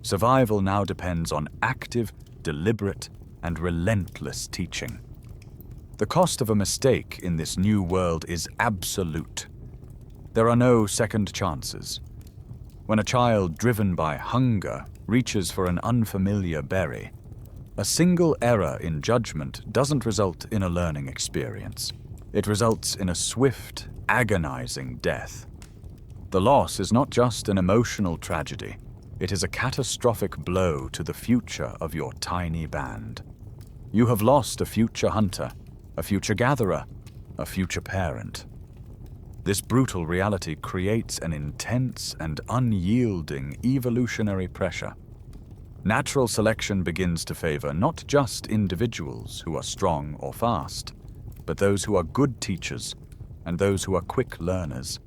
Survival now depends on active, deliberate, and relentless teaching. The cost of a mistake in this new world is absolute. There are no second chances. When a child driven by hunger reaches for an unfamiliar berry, a single error in judgment doesn't result in a learning experience. It results in a swift, agonizing death. The loss is not just an emotional tragedy. It is a catastrophic blow to the future of your tiny band. You have lost a future hunter, a future gatherer, a future parent. This brutal reality creates an intense and unyielding evolutionary pressure. Natural selection begins to favor not just individuals who are strong or fast, but those who are good teachers and those who are quick learners.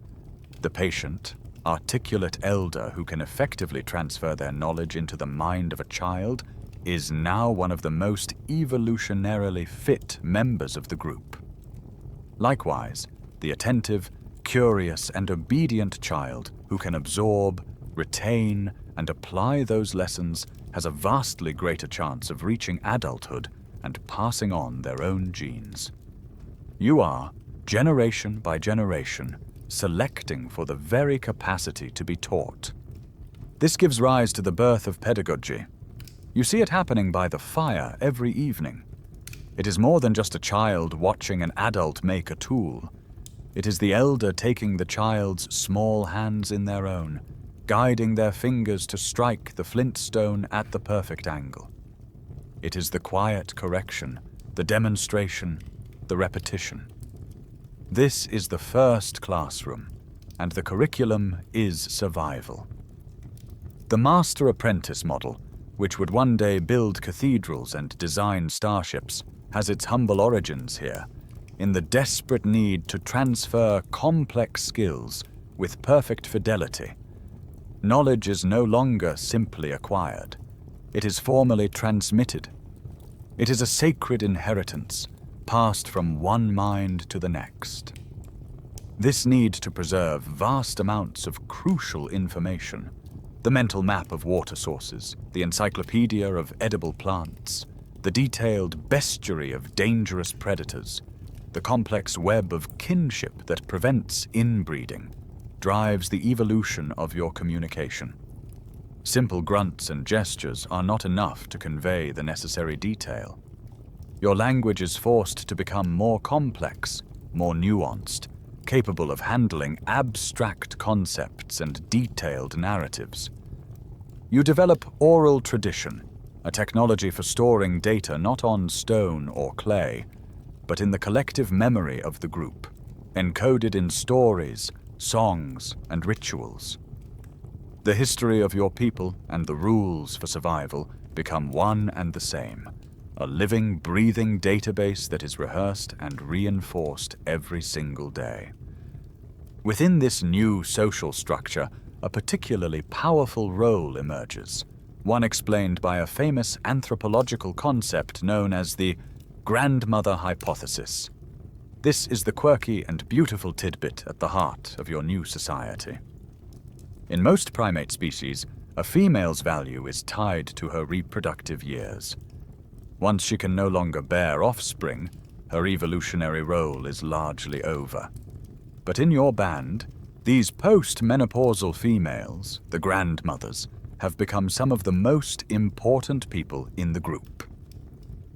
The patient, articulate elder who can effectively transfer their knowledge into the mind of a child is now one of the most evolutionarily fit members of the group. Likewise, the attentive, curious, and obedient child who can absorb, retain, and apply those lessons has a vastly greater chance of reaching adulthood and passing on their own genes. You are, generation by generation, selecting for the very capacity to be taught. This gives rise to the birth of pedagogy. You see it happening by the fire every evening. It is more than just a child watching an adult make a tool. It is the elder taking the child's small hands in their own, guiding their fingers to strike the flint stone at the perfect angle. It is the quiet correction, the demonstration, the repetition. This is the first classroom, and the curriculum is survival. The master-apprentice model, which would one day build cathedrals and design starships, has its humble origins here, in the desperate need to transfer complex skills with perfect fidelity. Knowledge is no longer simply acquired. It is formally transmitted. It is a sacred inheritance, passed from one mind to the next. This need to preserve vast amounts of crucial information, the mental map of water sources, the encyclopedia of edible plants, the detailed bestiary of dangerous predators, the complex web of kinship that prevents inbreeding, drives the evolution of your communication. Simple grunts and gestures are not enough to convey the necessary detail. Your language is forced to become more complex, more nuanced, capable of handling abstract concepts and detailed narratives. You develop oral tradition, a technology for storing data not on stone or clay, but in the collective memory of the group, encoded in stories, songs, and rituals. The history of your people and the rules for survival become one and the same, a living, breathing database that is rehearsed and reinforced every single day. Within this new social structure, a particularly powerful role emerges, one explained by a famous anthropological concept known as the grandmother hypothesis. This is the quirky and beautiful tidbit at the heart of your new society. In most primate species, a female's value is tied to her reproductive years. Once she can no longer bear offspring, her evolutionary role is largely over. But in your band, these post-menopausal females, the grandmothers, have become some of the most important people in the group.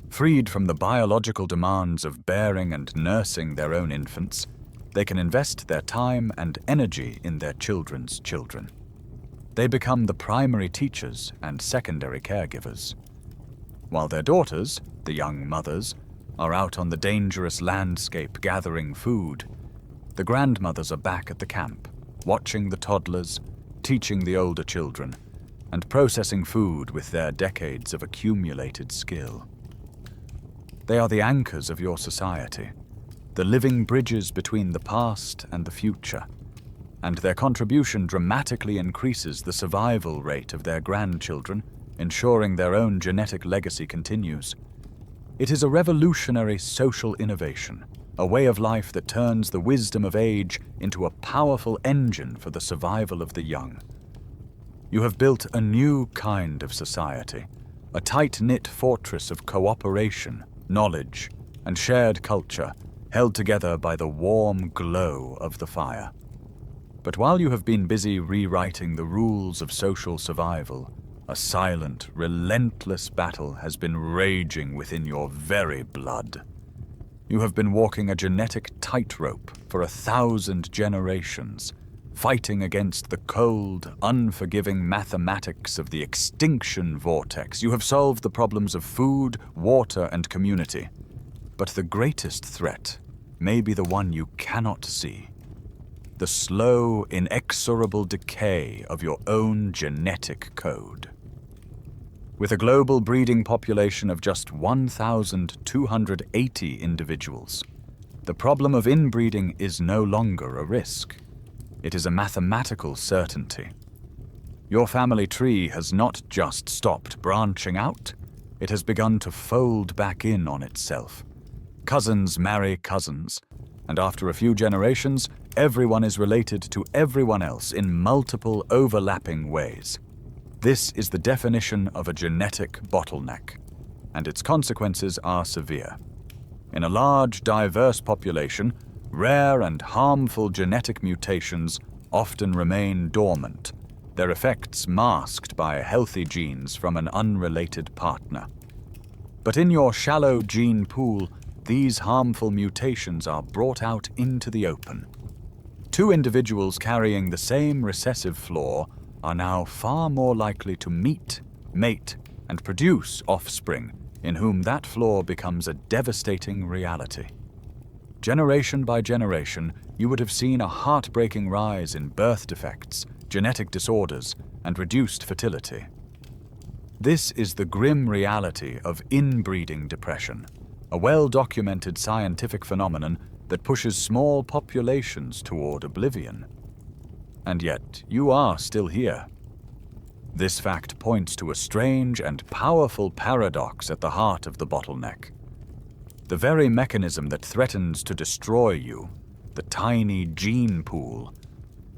Freed from the biological demands of bearing and nursing their own infants, they can invest their time and energy in their children's children. They become the primary teachers and secondary caregivers. While their daughters, the young mothers, are out on the dangerous landscape gathering food, the grandmothers are back at the camp, watching the toddlers, teaching the older children, and processing food with their decades of accumulated skill. They are the anchors of your society, the living bridges between the past and the future, and their contribution dramatically increases the survival rate of their grandchildren, ensuring their own genetic legacy continues. It is a revolutionary social innovation, a way of life that turns the wisdom of age into a powerful engine for the survival of the young. You have built a new kind of society, a tight-knit fortress of cooperation, knowledge, and shared culture, held together by the warm glow of the fire. But while you have been busy rewriting the rules of social survival, a silent, relentless battle has been raging within your very blood. You have been walking a genetic tightrope for 1,000 generations, fighting against the cold, unforgiving mathematics of the extinction vortex. You have solved the problems of food, water, and community. But the greatest threat may be the one you cannot see: the slow, inexorable decay of your own genetic code. With a global breeding population of just 1,280 individuals, the problem of inbreeding is no longer a risk. It is a mathematical certainty. Your family tree has not just stopped branching out, it has begun to fold back in on itself. Cousins marry cousins, and after a few generations, everyone is related to everyone else in multiple overlapping ways. This is the definition of a genetic bottleneck, and its consequences are severe. In a large, diverse population, rare and harmful genetic mutations often remain dormant, their effects masked by healthy genes from an unrelated partner. But in your shallow gene pool, these harmful mutations are brought out into the open. Two individuals carrying the same recessive flaw are now far more likely to meet, mate, and produce offspring in whom that flaw becomes a devastating reality. Generation by generation, you would have seen a heartbreaking rise in birth defects, genetic disorders, and reduced fertility. This is the grim reality of inbreeding depression, a well-documented scientific phenomenon that pushes small populations toward oblivion. And yet, you are still here. This fact points to a strange and powerful paradox at the heart of the bottleneck. The very mechanism that threatens to destroy you, the tiny gene pool,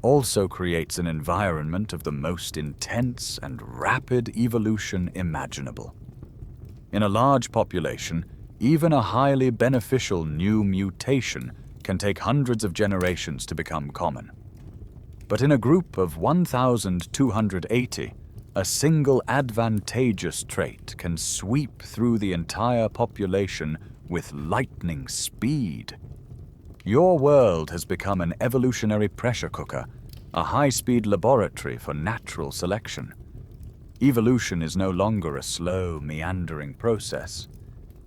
also creates an environment of the most intense and rapid evolution imaginable. In a large population, even a highly beneficial new mutation can take hundreds of generations to become common. But in a group of 1,280, a single advantageous trait can sweep through the entire population with lightning speed. Your world has become an evolutionary pressure cooker, a high-speed laboratory for natural selection. Evolution is no longer a slow, meandering process.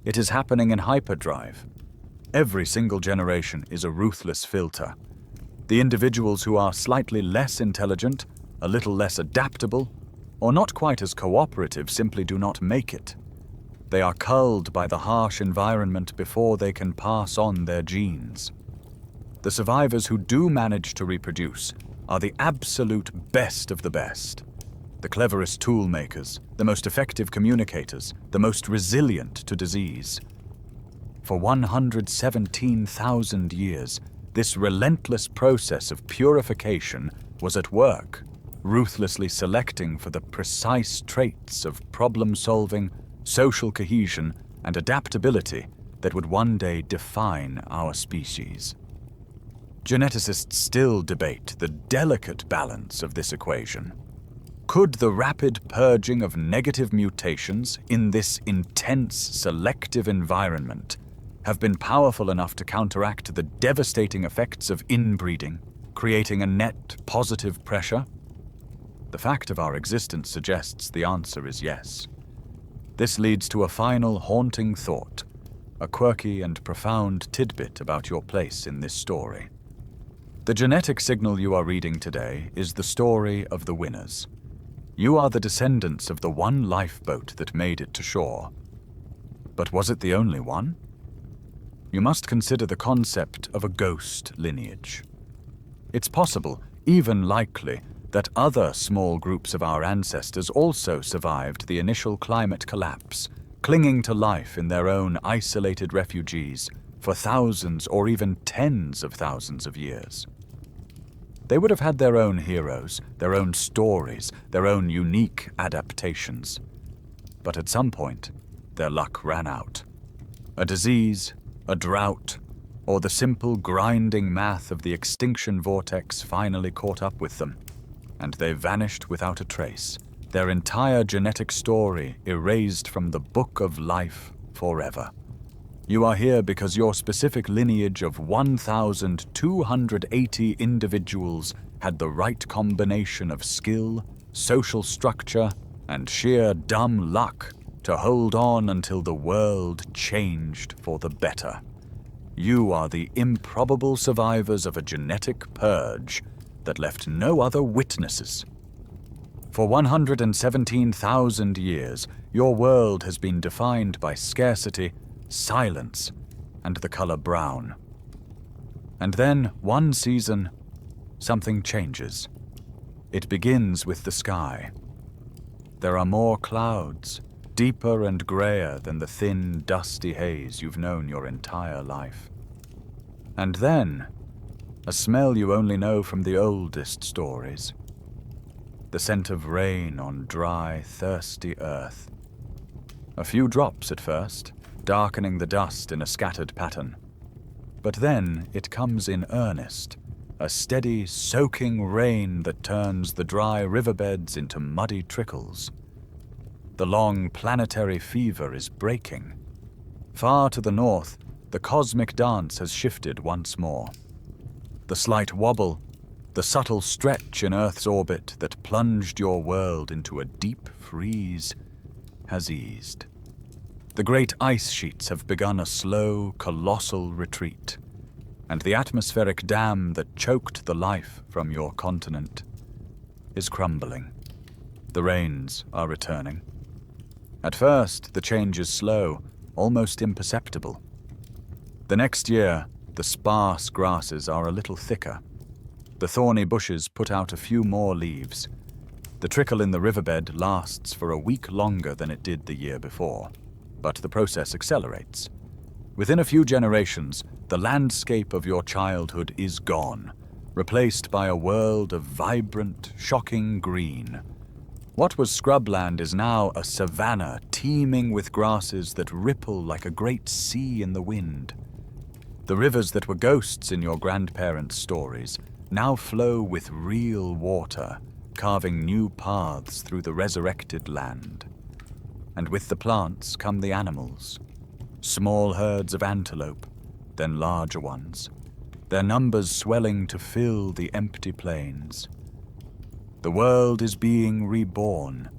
It is happening in hyperdrive. Every single generation is a ruthless filter. The individuals who are slightly less intelligent, a little less adaptable, or not quite as cooperative simply do not make it. They are culled by the harsh environment before they can pass on their genes. The survivors who do manage to reproduce are the absolute best of the best. The cleverest tool makers, the most effective communicators, the most resilient to disease. For 117,000 years, this relentless process of purification was at work, ruthlessly selecting for the precise traits of problem-solving, social cohesion, and adaptability that would one day define our species. Geneticists still debate the delicate balance of this equation. Could the rapid purging of negative mutations in this intense selective environment have been powerful enough to counteract the devastating effects of inbreeding, creating a net positive pressure? The fact of our existence suggests the answer is yes. This leads to a final haunting thought, a quirky and profound tidbit about your place in this story. The genetic signal you are reading today is the story of the winners. You are the descendants of the one lifeboat that made it to shore. But was it the only one? You must consider the concept of a ghost lineage. It's possible, even likely, that other small groups of our ancestors also survived the initial climate collapse, clinging to life in their own isolated refugees for thousands or even tens of thousands of years. They would have had their own heroes, their own stories, their own unique adaptations. But at some point, their luck ran out. A disease, a drought, or the simple grinding math of the extinction vortex finally caught up with them, and they vanished without a trace, their entire genetic story erased from the book of life forever. You are here because your specific lineage of 1,280 individuals had the right combination of skill, social structure, and sheer dumb luck to hold on until the world changed for the better. You are the improbable survivors of a genetic purge that left no other witnesses. For 117,000 years, your world has been defined by scarcity, silence, and the color brown. And then, one season, something changes. It begins with the sky. There are more clouds, deeper and grayer than the thin, dusty haze you've known your entire life. And then, a smell you only know from the oldest stories. The scent of rain on dry, thirsty earth. A few drops at first, darkening the dust in a scattered pattern. But then it comes in earnest, a steady, soaking rain that turns the dry riverbeds into muddy trickles. The long planetary fever is breaking. Far to the north, the cosmic dance has shifted once more. The slight wobble, the subtle stretch in Earth's orbit that plunged your world into a deep freeze, has eased. The great ice sheets have begun a slow, colossal retreat, and the atmospheric dam that choked the life from your continent is crumbling. The rains are returning. At first, the change is slow, almost imperceptible. The next year, the sparse grasses are a little thicker. The thorny bushes put out a few more leaves. The trickle in the riverbed lasts for a week longer than it did the year before. But the process accelerates. Within a few generations, the landscape of your childhood is gone, replaced by a world of vibrant, shocking green. What was scrubland is now a savanna teeming with grasses that ripple like a great sea in the wind. The rivers that were ghosts in your grandparents' stories now flow with real water, carving new paths through the resurrected land. And with the plants come the animals. Small herds of antelope, then larger ones, their numbers swelling to fill the empty plains. The world is being reborn,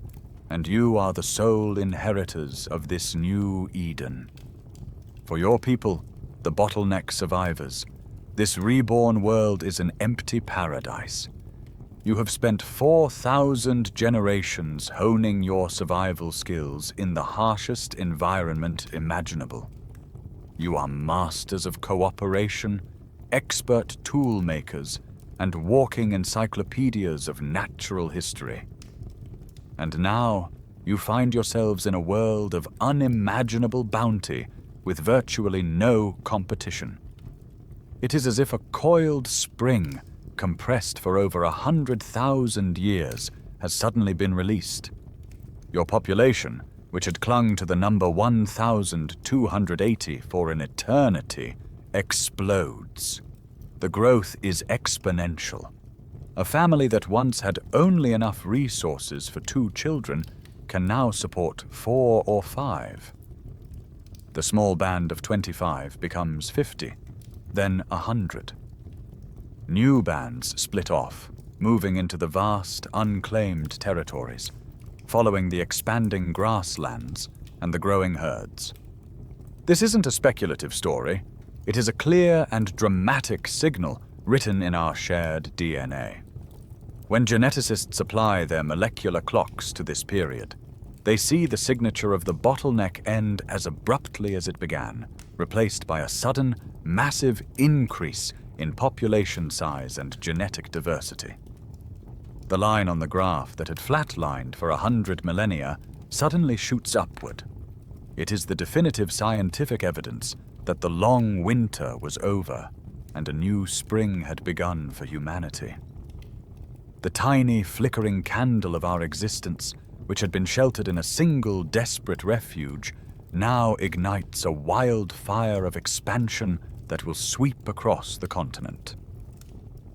and you are the sole inheritors of this new Eden. For your people, the bottleneck survivors, this reborn world is an empty paradise. You have spent 4,000 generations honing your survival skills in the harshest environment imaginable. You are masters of cooperation, expert tool makers, and walking encyclopedias of natural history. And now, you find yourselves in a world of unimaginable bounty with virtually no competition. It is as if a coiled spring, compressed for over 100,000 years, has suddenly been released. Your population, which had clung to the number 1,280 for an eternity, explodes. The growth is exponential. A family that once had only enough resources for 2 children can now support 4 or 5. The small band of 25 becomes 50, then 100. New bands split off, moving into the vast, unclaimed territories, following the expanding grasslands and the growing herds. This isn't a speculative story. It is a clear and dramatic signal written in our shared DNA. When geneticists apply their molecular clocks to this period, they see the signature of the bottleneck end as abruptly as it began, replaced by a sudden, massive increase in population size and genetic diversity. The line on the graph that had flatlined for 100 millennia suddenly shoots upward. It is the definitive scientific evidence that the long winter was over and a new spring had begun for humanity. The tiny, flickering candle of our existence, which had been sheltered in a single desperate refuge, now ignites a wild fire of expansion that will sweep across the continent.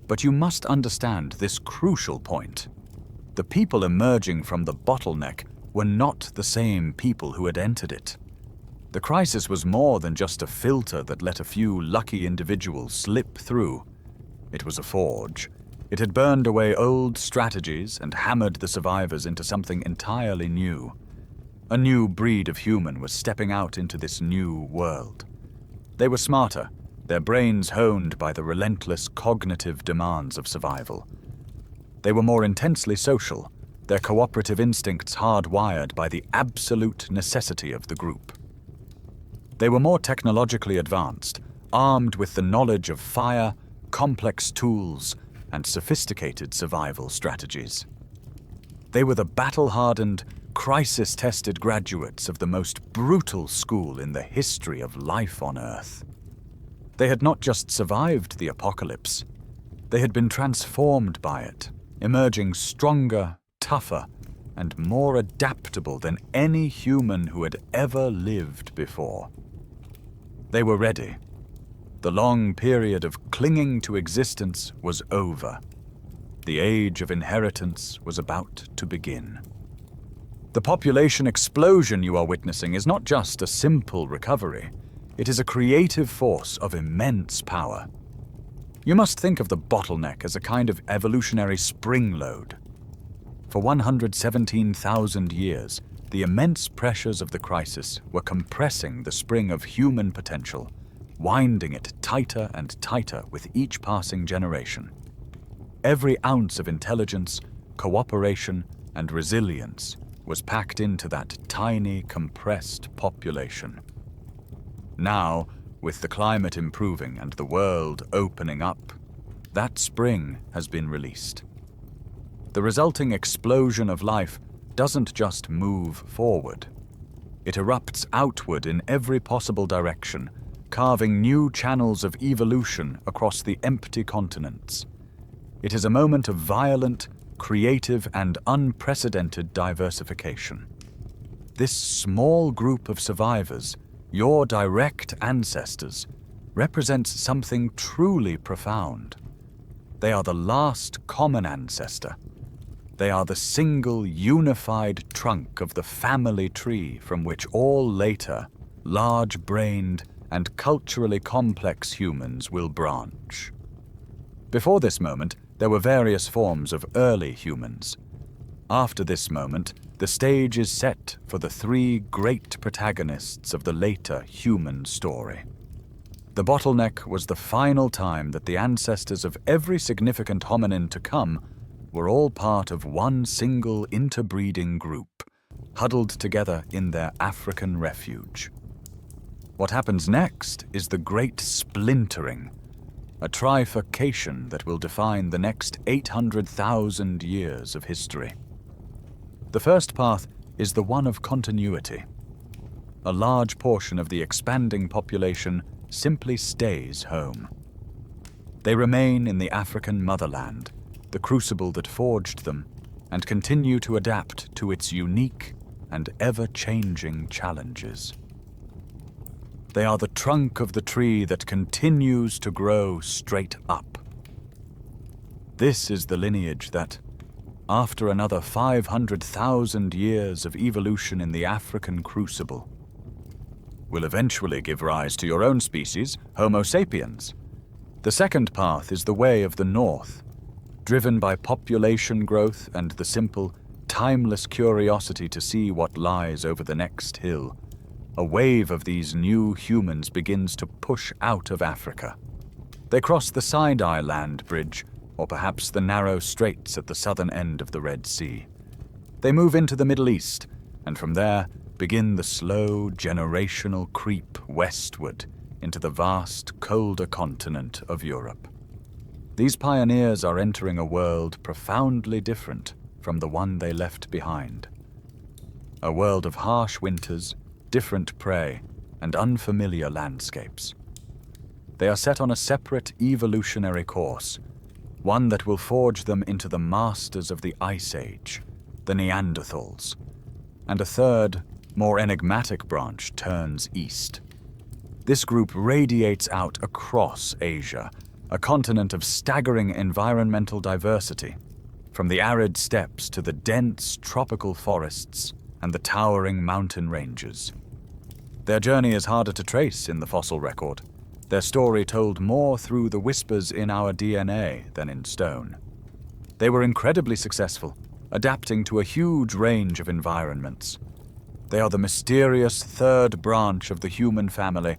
But you must understand this crucial point. The people emerging from the bottleneck were not the same people who had entered it. The crisis was more than just a filter that let a few lucky individuals slip through. It was a forge. It had burned away old strategies and hammered the survivors into something entirely new. A new breed of human was stepping out into this new world. They were smarter, their brains honed by the relentless cognitive demands of survival. They were more intensely social, their cooperative instincts hardwired by the absolute necessity of the group. They were more technologically advanced, armed with the knowledge of fire, complex tools, and sophisticated survival strategies. They were the battle-hardened, crisis-tested graduates of the most brutal school in the history of life on Earth. They had not just survived the apocalypse, they had been transformed by it, emerging stronger, tougher, and more adaptable than any human who had ever lived before. They were ready. The long period of clinging to existence was over. The age of inheritance was about to begin. The population explosion you are witnessing is not just a simple recovery. It is a creative force of immense power. You must think of the bottleneck as a kind of evolutionary spring load. For 117,000 years, the immense pressures of the crisis were compressing the spring of human potential, winding it tighter and tighter with each passing generation. Every ounce of intelligence, cooperation, and resilience was packed into that tiny, compressed population. Now, with the climate improving and the world opening up, that spring has been released. The resulting explosion of life doesn't just move forward. It erupts outward in every possible direction, carving new channels of evolution across the empty continents. It is a moment of violent, creative, and unprecedented diversification. This small group of survivors, your direct ancestors, represents something truly profound. They are the last common ancestor. They are the single unified trunk of the family tree from which all later, large-brained, and culturally complex humans will branch. Before this moment, there were various forms of early humans. After this moment, the stage is set for the 3 great protagonists of the later human story. The bottleneck was the final time that the ancestors of every significant hominin to come were all part of one single interbreeding group, huddled together in their African refuge. What happens next is the great splintering, a trifurcation that will define the next 800,000 years of history. The first path is the one of continuity. A large portion of the expanding population simply stays home. They remain in the African motherland, the crucible that forged them, and continue to adapt to its unique and ever-changing challenges. They are the trunk of the tree that continues to grow straight up. This is the lineage that, after another 500,000 years of evolution in the African crucible, will eventually give rise to your own species, Homo sapiens. The second path is the way of the North, driven by population growth and the simple, timeless curiosity to see what lies over the next hill. A wave of these new humans begins to push out of Africa. They cross the Sinai land bridge, or perhaps the narrow straits at the southern end of the Red Sea. They move into the Middle East, and from there begin the slow generational creep westward into the vast, colder continent of Europe. These pioneers are entering a world profoundly different from the one they left behind. A world of harsh winters, different prey, and unfamiliar landscapes. They are set on a separate evolutionary course, one that will forge them into the masters of the Ice Age, the Neanderthals. And a third, more enigmatic branch turns east. This group radiates out across Asia, a continent of staggering environmental diversity, from the arid steppes to the dense tropical forests and the towering mountain ranges. Their journey is harder to trace in the fossil record, their story told more through the whispers in our DNA than in stone. They were incredibly successful, adapting to a huge range of environments. They are the mysterious third branch of the human family,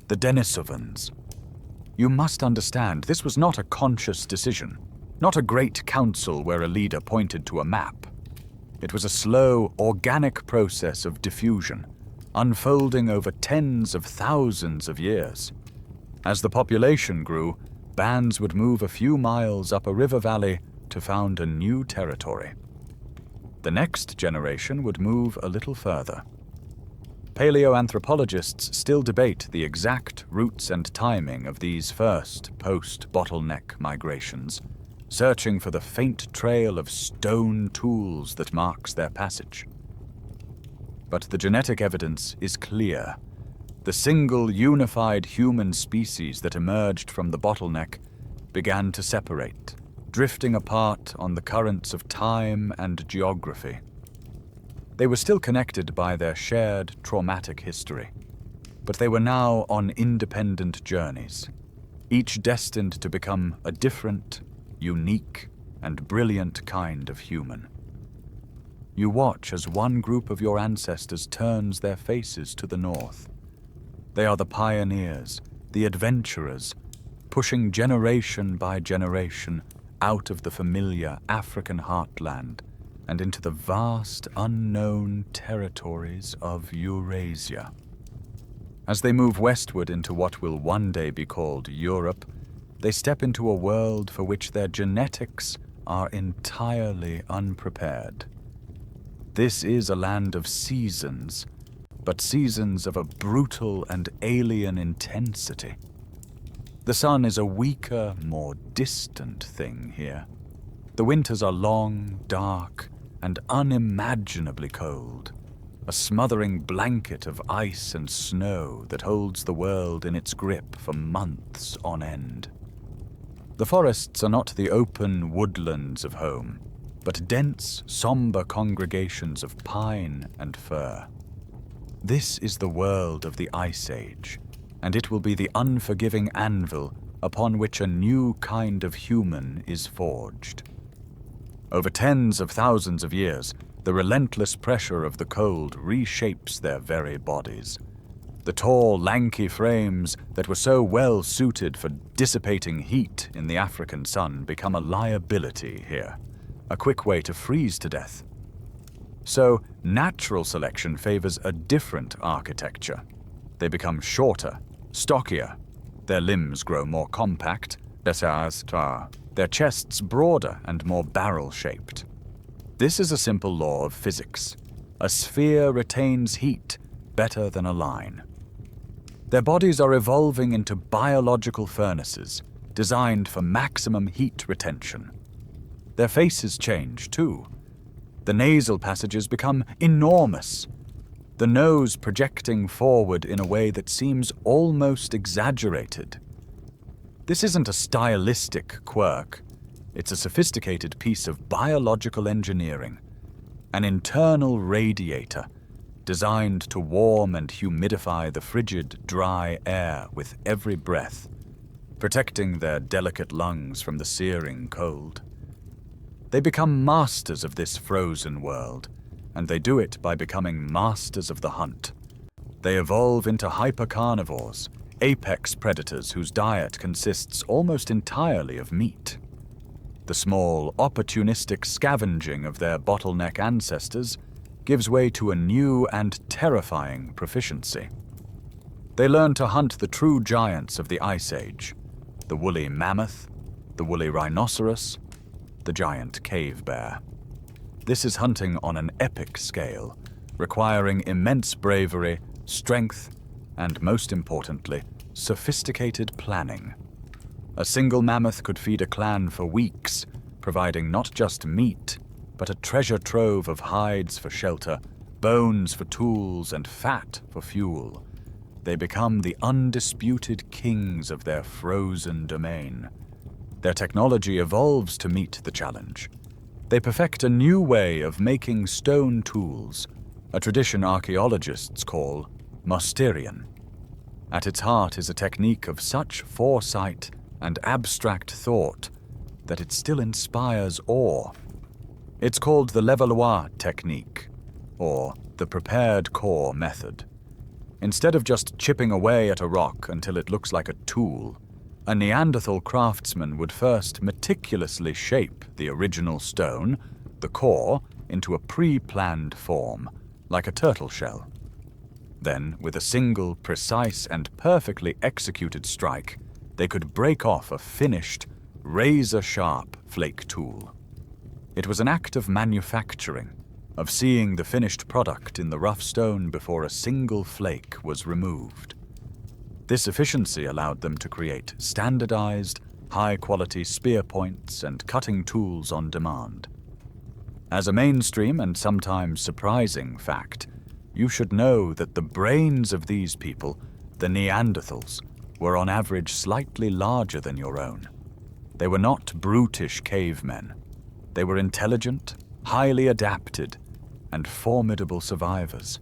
the Denisovans. You must understand, this was not a conscious decision, not a great council where a leader pointed to a map. It was a slow, organic process of diffusion, unfolding over tens of thousands of years. As the population grew, bands would move a few miles up a river valley to found a new territory. The next generation would move a little further. Paleoanthropologists still debate the exact routes and timing of these first post-bottleneck migrations, searching for the faint trail of stone tools that marks their passage. But the genetic evidence is clear. The single unified human species that emerged from the bottleneck began to separate, drifting apart on the currents of time and geography. They were still connected by their shared traumatic history, but they were now on independent journeys, each destined to become a different, unique, and brilliant kind of human. You watch as one group of your ancestors turns their faces to the north. They are the pioneers, the adventurers, pushing generation by generation out of the familiar African heartland and into the vast unknown territories of Eurasia. As they move westward into what will one day be called Europe, they step into a world for which their genetics are entirely unprepared. This is a land of seasons, but seasons of a brutal and alien intensity. The sun is a weaker, more distant thing here. The winters are long, dark, and unimaginably cold, a smothering blanket of ice and snow that holds the world in its grip for months on end. The forests are not the open woodlands of home, but dense, somber congregations of pine and fir. This is the world of the Ice Age, and it will be the unforgiving anvil upon which a new kind of human is forged. Over tens of thousands of years, the relentless pressure of the cold reshapes their very bodies. The tall, lanky frames that were so well suited for dissipating heat in the African sun become a liability here, a quick way to freeze to death. So, natural selection favors a different architecture. They become shorter, stockier. Their limbs grow more compact, their chests broader and more barrel-shaped. This is a simple law of physics. A sphere retains heat better than a line. Their bodies are evolving into biological furnaces, designed for maximum heat retention. Their faces change, too. The nasal passages become enormous, the nose projecting forward in a way that seems almost exaggerated. This isn't a stylistic quirk. It's a sophisticated piece of biological engineering, an internal radiator designed to warm and humidify the frigid, dry air with every breath, protecting their delicate lungs from the searing cold. They become masters of this frozen world, and they do it by becoming masters of the hunt. They evolve into hypercarnivores, apex predators whose diet consists almost entirely of meat. The small, opportunistic scavenging of their bottleneck ancestors gives way to a new and terrifying proficiency. They learn to hunt the true giants of the Ice Age: the woolly mammoth, the woolly rhinoceros, the giant cave bear. This is hunting on an epic scale, requiring immense bravery, strength, and most importantly, sophisticated planning. A single mammoth could feed a clan for weeks, providing not just meat, but a treasure trove of hides for shelter, bones for tools, and fat for fuel. They become the undisputed kings of their frozen domain. Their technology evolves to meet the challenge. They perfect a new way of making stone tools, a tradition archaeologists call Mosterian. At its heart is a technique of such foresight and abstract thought that it still inspires awe. It's called the Levallois technique, or the prepared core method. Instead of just chipping away at a rock until it looks like a tool, a Neanderthal craftsman would first meticulously shape the original stone, the core, into a pre-planned form, like a turtle shell. Then, with a single, precise, and perfectly executed strike, they could break off a finished, razor-sharp flake tool. It was an act of manufacturing, of seeing the finished product in the rough stone before a single flake was removed. This efficiency allowed them to create standardized, high-quality spear points and cutting tools on demand. As a mainstream and sometimes surprising fact, you should know that the brains of these people, the Neanderthals, were on average slightly larger than your own. They were not brutish cavemen. They were intelligent, highly adapted, and formidable survivors.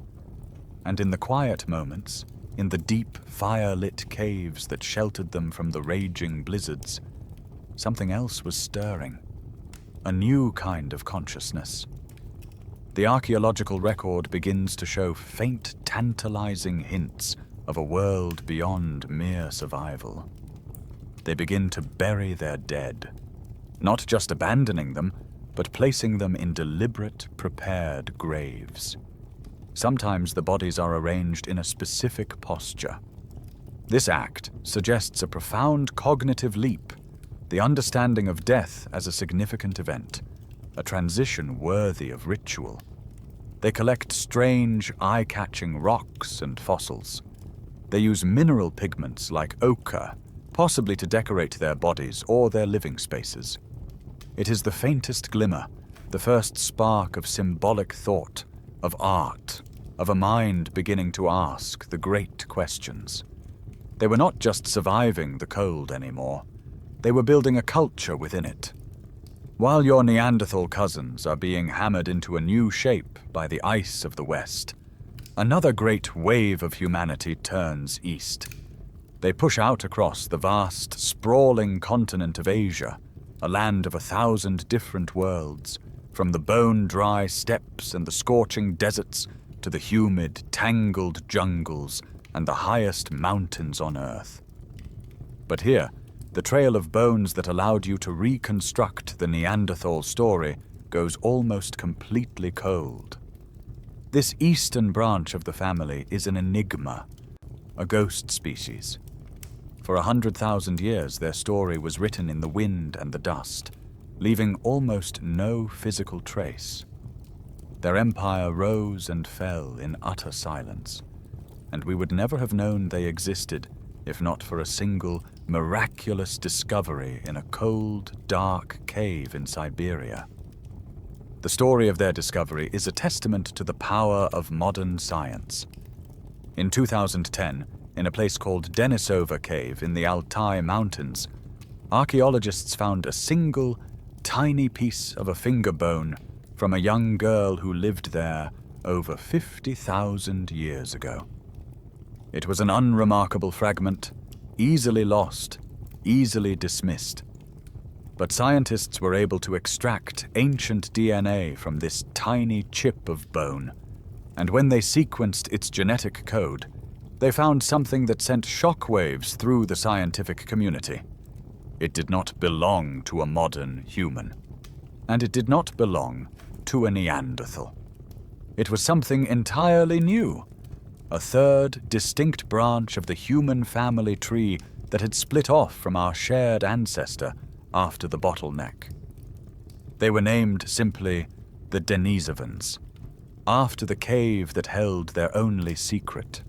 And in the quiet moments, in the deep, fire-lit caves that sheltered them from the raging blizzards, something else was stirring. A new kind of consciousness. The archaeological record begins to show faint, tantalizing hints of a world beyond mere survival. They begin to bury their dead, not just abandoning them, but placing them in deliberate, prepared graves. Sometimes the bodies are arranged in a specific posture. This act suggests a profound cognitive leap, the understanding of death as a significant event, a transition worthy of ritual. They collect strange, eye-catching rocks and fossils. They use mineral pigments like ochre, possibly to decorate their bodies or their living spaces. It is the faintest glimmer, the first spark of symbolic thought, of art, of a mind beginning to ask the great questions. They were not just surviving the cold anymore. They were building a culture within it. While your Neanderthal cousins are being hammered into a new shape by the ice of the West, another great wave of humanity turns east. They push out across the vast, sprawling continent of Asia, a land of 1,000 different worlds, from the bone-dry steppes and the scorching deserts to the humid, tangled jungles and the highest mountains on Earth. But here, the trail of bones that allowed you to reconstruct the Neanderthal story goes almost completely cold. This eastern branch of the family is an enigma, a ghost species. For 100,000 years, their story was written in the wind and the dust, leaving almost no physical trace. Their empire rose and fell in utter silence, and we would never have known they existed if not for a single miraculous discovery in a cold, dark cave in Siberia. The story of their discovery is a testament to the power of modern science. In 2010, in a place called Denisova Cave in the Altai Mountains, archaeologists found a single, tiny piece of a finger bone from a young girl who lived there over 50,000 years ago. It was an unremarkable fragment, easily lost, easily dismissed. But scientists were able to extract ancient DNA from this tiny chip of bone, and when they sequenced its genetic code, they found something that sent shockwaves through the scientific community. It did not belong to a modern human, and it did not belong to a Neanderthal. It was something entirely new, a third distinct branch of the human family tree that had split off from our shared ancestor after the bottleneck. They were named simply the Denisovans, after the cave that held their only secret.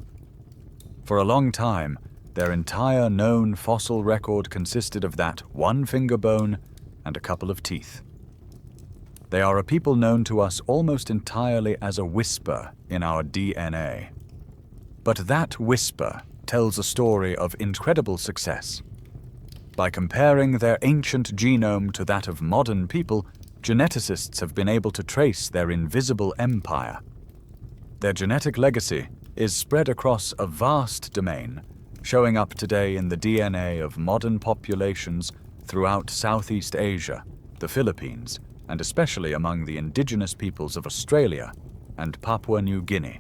For a long time, their entire known fossil record consisted of that one finger bone and a couple of teeth. They are a people known to us almost entirely as a whisper in our DNA. But that whisper tells a story of incredible success. By comparing their ancient genome to that of modern people, geneticists have been able to trace their invisible empire. Their genetic legacy is spread across a vast domain, showing up today in the DNA of modern populations throughout Southeast Asia, the Philippines, and especially among the indigenous peoples of Australia and Papua New Guinea,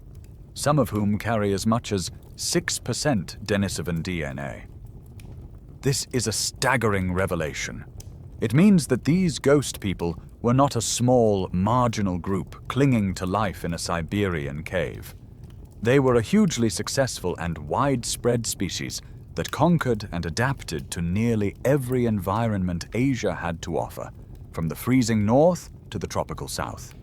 some of whom carry as much as 6% Denisovan DNA. This is a staggering revelation. It means that these ghost people were not a small, marginal group clinging to life in a Siberian cave. They were a hugely successful and widespread species that conquered and adapted to nearly every environment Asia had to offer, from the freezing north to the tropical south.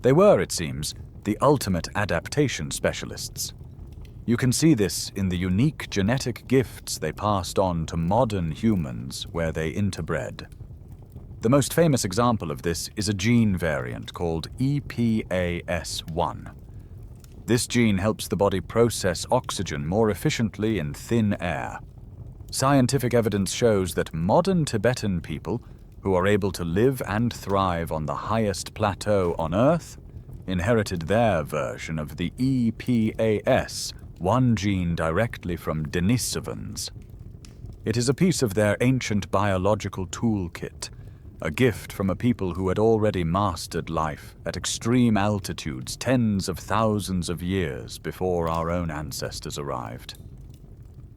They were, it seems, the ultimate adaptation specialists. You can see this in the unique genetic gifts they passed on to modern humans where they interbred. The most famous example of this is a gene variant called EPAS1. This gene helps the body process oxygen more efficiently in thin air. Scientific evidence shows that modern Tibetan people, who are able to live and thrive on the highest plateau on Earth, inherited their version of the EPAS1 gene directly from Denisovans. It is a piece of their ancient biological toolkit, a gift from a people who had already mastered life at extreme altitudes tens of thousands of years before our own ancestors arrived.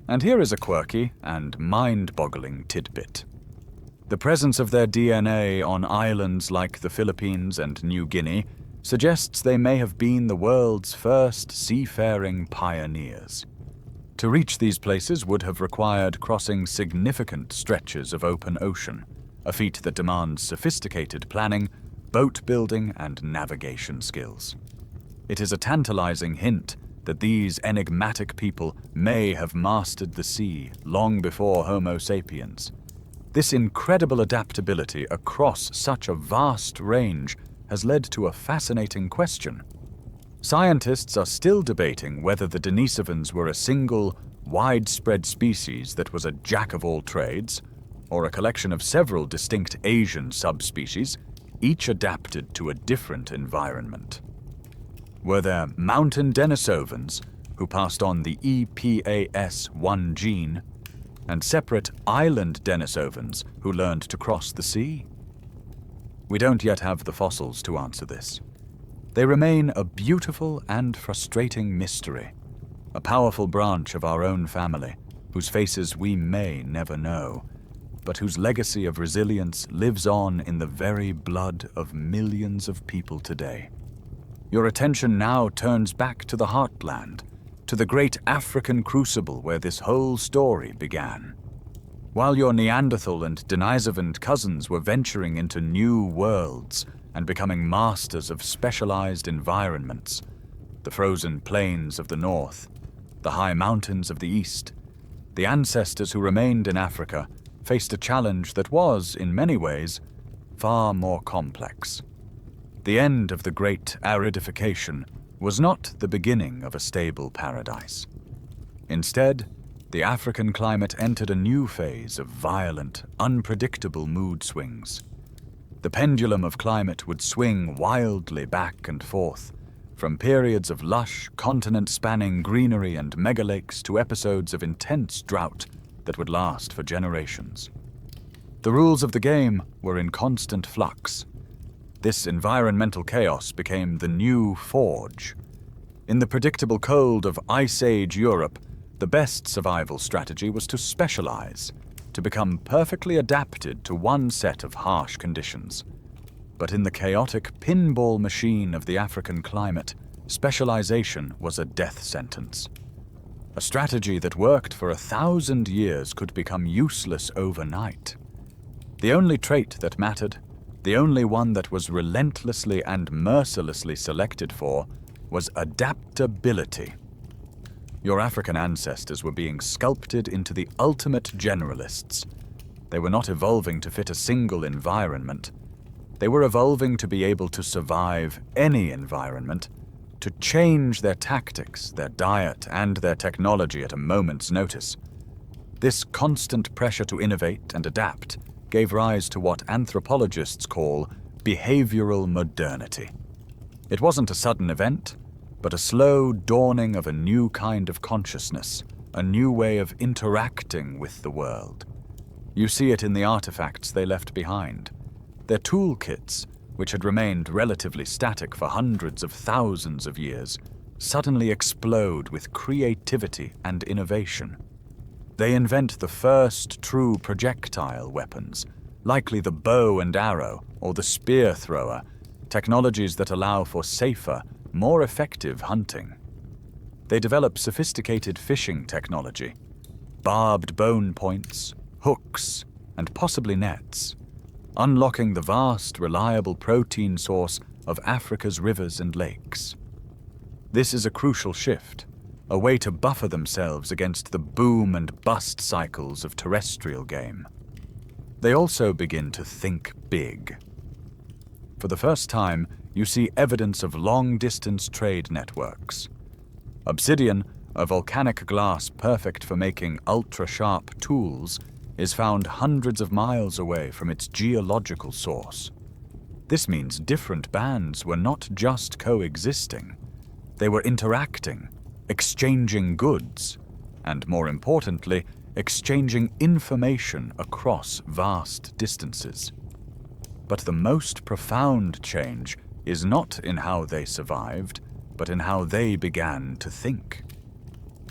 And here is a quirky and mind-boggling tidbit. The presence of their DNA on islands like the Philippines and New Guinea suggests they may have been the world's first seafaring pioneers. To reach these places would have required crossing significant stretches of open ocean, a feat that demands sophisticated planning, boat building, and navigation skills. It is a tantalizing hint that these enigmatic people may have mastered the sea long before Homo sapiens. This incredible adaptability across such a vast range has led to a fascinating question. Scientists are still debating whether the Denisovans were a single, widespread species that was a jack of all trades, or a collection of several distinct Asian subspecies, each adapted to a different environment. Were there mountain Denisovans, who passed on the EPAS1 gene, and separate island Denisovans who learned to cross the sea? We don't yet have the fossils to answer this. They remain a beautiful and frustrating mystery, a powerful branch of our own family, whose faces we may never know, but whose legacy of resilience lives on in the very blood of millions of people today. Your attention now turns back to the heartland, to the great African crucible where this whole story began. While your Neanderthal and Denisovan cousins were venturing into new worlds and becoming masters of specialized environments, the frozen plains of the north, the high mountains of the east, the ancestors who remained in Africa faced a challenge that was, in many ways, far more complex. The end of the great aridification was not the beginning of a stable paradise. Instead, the African climate entered a new phase of violent, unpredictable mood swings. The pendulum of climate would swing wildly back and forth, from periods of lush, continent-spanning greenery and megalakes to episodes of intense drought that would last for generations. The rules of the game were in constant flux. This environmental chaos became the new forge. In the predictable cold of Ice Age Europe, the best survival strategy was to specialize, to become perfectly adapted to one set of harsh conditions. But in the chaotic pinball machine of the African climate, specialization was a death sentence. A strategy that worked for 1,000 years could become useless overnight. The only trait that mattered, the only one that was relentlessly and mercilessly selected for, was adaptability. Your African ancestors were being sculpted into the ultimate generalists. They were not evolving to fit a single environment. They were evolving to be able to survive any environment, to change their tactics, their diet, and their technology at a moment's notice. This constant pressure to innovate and adapt gave rise to what anthropologists call behavioral modernity. It wasn't a sudden event, but a slow dawning of a new kind of consciousness, a new way of interacting with the world. You see it in the artifacts they left behind. Their toolkits, which had remained relatively static for hundreds of thousands of years, suddenly explode with creativity and innovation. They invent the first true projectile weapons, likely the bow and arrow or the spear thrower, technologies that allow for safer, more effective hunting. They develop sophisticated fishing technology, barbed bone points, hooks, and possibly nets, unlocking the vast, reliable protein source of Africa's rivers and lakes. This is a crucial shift, a way to buffer themselves against the boom and bust cycles of terrestrial game. They also begin to think big. For the first time, you see evidence of long-distance trade networks. Obsidian, a volcanic glass perfect for making ultra-sharp tools, is found hundreds of miles away from its geological source. This means different bands were not just coexisting. They were interacting, exchanging goods, and more importantly, exchanging information across vast distances. But the most profound change is not in how they survived, but in how they began to think.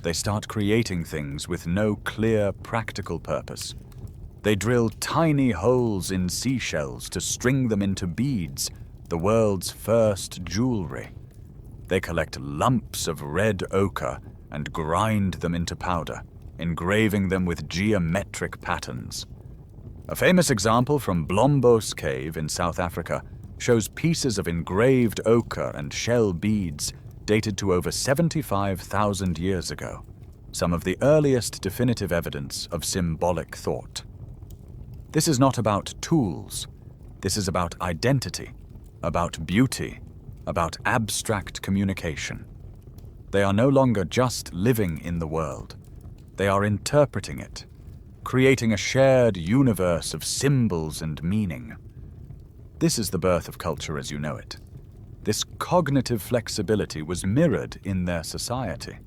They start creating things with no clear, practical purpose. They drill tiny holes in seashells to string them into beads, the world's first jewelry. They collect lumps of red ochre and grind them into powder, engraving them with geometric patterns. A famous example from Blombos Cave in South Africa shows pieces of engraved ochre and shell beads dated to over 75,000 years ago, some of the earliest definitive evidence of symbolic thought. This is not about tools. This is about identity, about beauty, about abstract communication. They are no longer just living in the world. They are interpreting it, creating a shared universe of symbols and meaning. This is the birth of culture as you know it. This cognitive flexibility was mirrored in their society.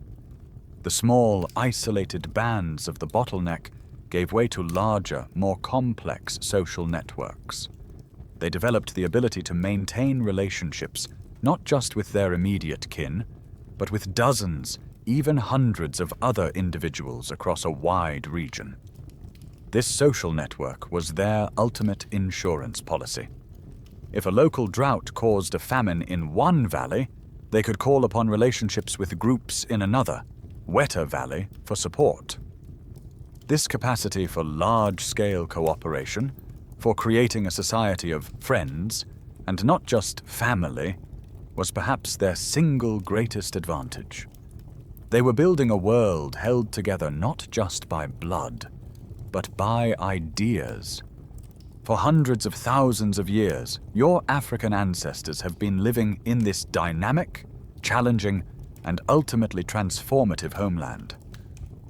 The small, isolated bands of the bottleneck gave way to larger, more complex social networks. They developed the ability to maintain relationships, not just with their immediate kin, but with dozens, even hundreds of other individuals across a wide region. This social network was their ultimate insurance policy. If a local drought caused a famine in one valley, they could call upon relationships with groups in another, wetter valley, for support. This capacity for large-scale cooperation, for creating a society of friends, and not just family, was perhaps their single greatest advantage. They were building a world held together not just by blood, but by ideas. For hundreds of thousands of years, your African ancestors have been living in this dynamic, challenging, and ultimately transformative homeland.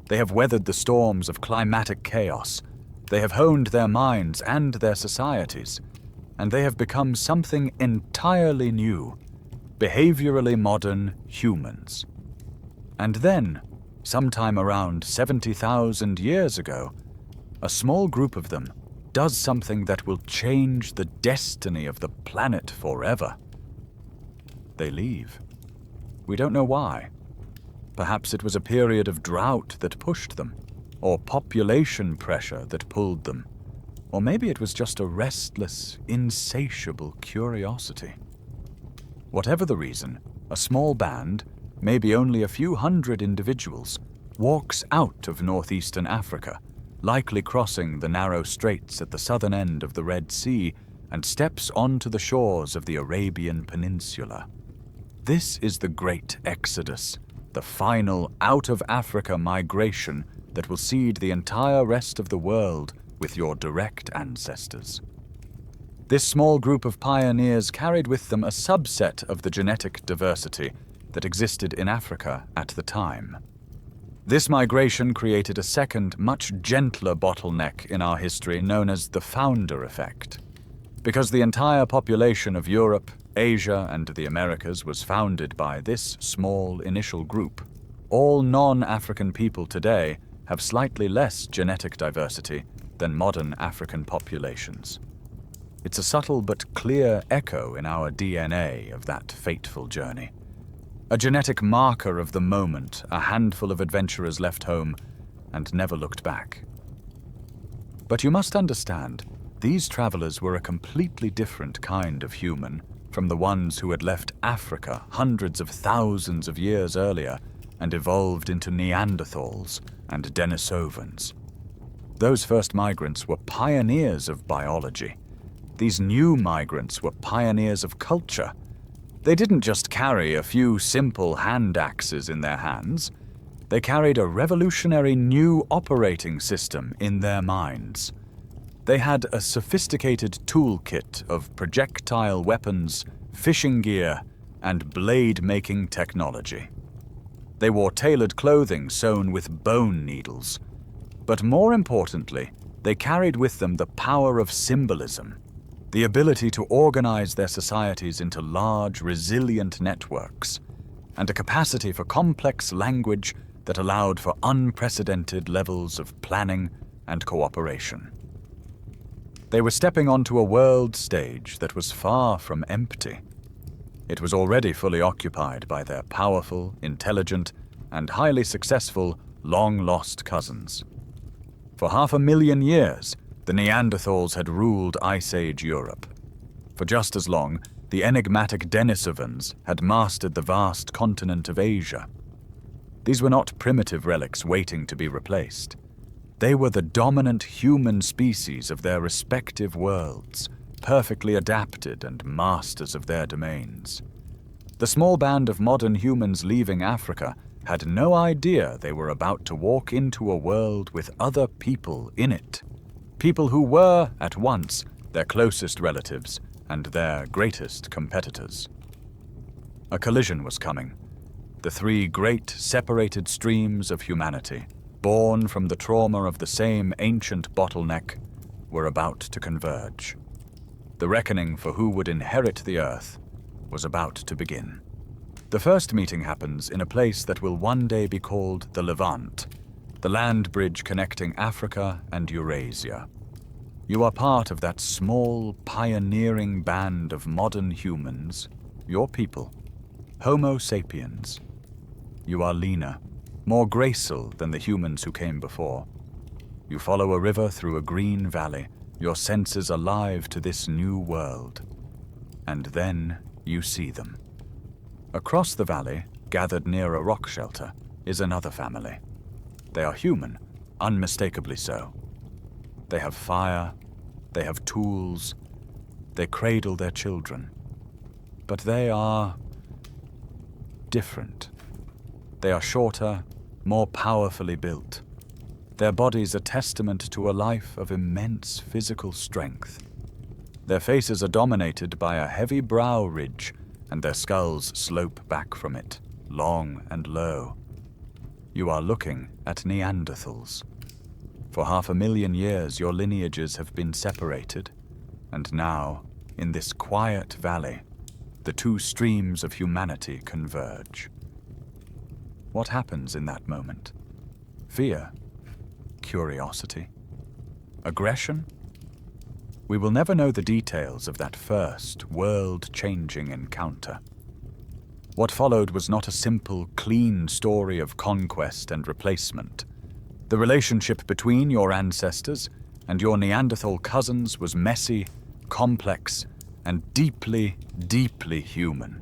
They have weathered the storms of climatic chaos. They have honed their minds and their societies. and they have become something entirely new, behaviorally modern humans. And then, sometime around 70,000 years ago, a small group of them does something that will change the destiny of the planet forever. They leave. We don't know why. Perhaps it was a period of drought that pushed them, or population pressure that pulled them, or maybe it was just a restless, insatiable curiosity. Whatever the reason, a small band, maybe only a few hundred individuals, walks out of northeastern Africa, likely crossing the narrow straits at the southern end of the Red Sea, and steps onto the shores of the Arabian Peninsula. This is the Great Exodus, the final out-of-Africa migration that will seed the entire rest of the world with your direct ancestors. This small group of pioneers carried with them a subset of the genetic diversity that existed in Africa at the time. This migration created a second, much gentler bottleneck in our history known as the founder effect. Because the entire population of Europe, Asia, and the Americas was founded by this small initial group, all non-African people today have slightly less genetic diversity than modern African populations. It's a subtle but clear echo in our DNA of that fateful journey. A genetic marker of the moment a handful of adventurers left home and never looked back. But you must understand, these travelers were a completely different kind of human from the ones who had left Africa hundreds of thousands of years earlier and evolved into Neanderthals and Denisovans. Those first migrants were pioneers of biology. These new migrants were pioneers of culture. They didn't just carry a few simple hand axes in their hands. They carried a revolutionary new operating system in their minds. They had a sophisticated toolkit of projectile weapons, fishing gear, and blade-making technology. They wore tailored clothing sewn with bone needles. But more importantly, they carried with them the power of symbolism, the ability to organize their societies into large, resilient networks, and a capacity for complex language that allowed for unprecedented levels of planning and cooperation. They were stepping onto a world stage that was far from empty. It was already fully occupied by their powerful, intelligent, and highly successful, long-lost cousins. For 500,000 years, the Neanderthals had ruled Ice Age Europe. For just as long, the enigmatic Denisovans had mastered the vast continent of Asia. These were not primitive relics waiting to be replaced. They were the dominant human species of their respective worlds, perfectly adapted and masters of their domains. The small band of modern humans leaving Africa had no idea they were about to walk into a world with other people in it. People who were, at once, their closest relatives and their greatest competitors. A collision was coming. The three great separated streams of humanity, born from the trauma of the same ancient bottleneck, were about to converge. The reckoning for who would inherit the Earth was about to begin. The first meeting happens in a place that will one day be called the Levant, the land bridge connecting Africa and Eurasia. You are part of that small, pioneering band of modern humans, your people, Homo sapiens. You are leaner, more graceful than the humans who came before. You follow a river through a green valley, your senses alive to this new world. And then you see them. Across the valley, gathered near a rock shelter, is another family. They are human, unmistakably so. They have fire, they have tools, they cradle their children. But they are different. They are shorter, more powerfully built. Their bodies a testament to a life of immense physical strength. Their faces are dominated by a heavy brow ridge, and their skulls slope back from it, long and low. You are looking at Neanderthals. For 500,000 years your lineages have been separated, and now in this quiet valley, the two streams of humanity converge. What happens in that moment? Fear? Curiosity? Aggression? We will never know the details of that first world-changing encounter. What followed was not a simple, clean story of conquest and replacement. The relationship between your ancestors and your Neanderthal cousins was messy, complex, and deeply, deeply human.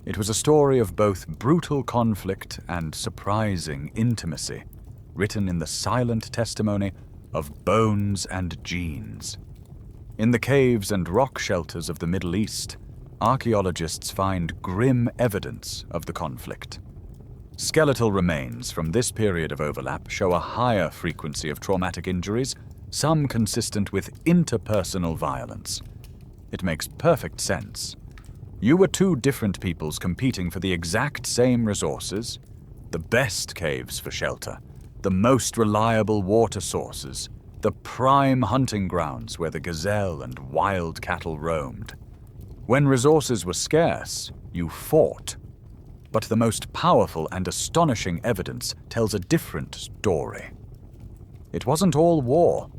It was a story of both brutal conflict and surprising intimacy, written in the silent testimony of bones and genes. In the caves and rock shelters of the Middle East, archaeologists find grim evidence of the conflict. Skeletal remains from this period of overlap show a higher frequency of traumatic injuries, some consistent with interpersonal violence. It makes perfect sense. You were two different peoples competing for the exact same resources, the best caves for shelter, the most reliable water sources, the prime hunting grounds where the gazelle and wild cattle roamed. When resources were scarce, you fought. But the most powerful and astonishing evidence tells a different story. It wasn't all war.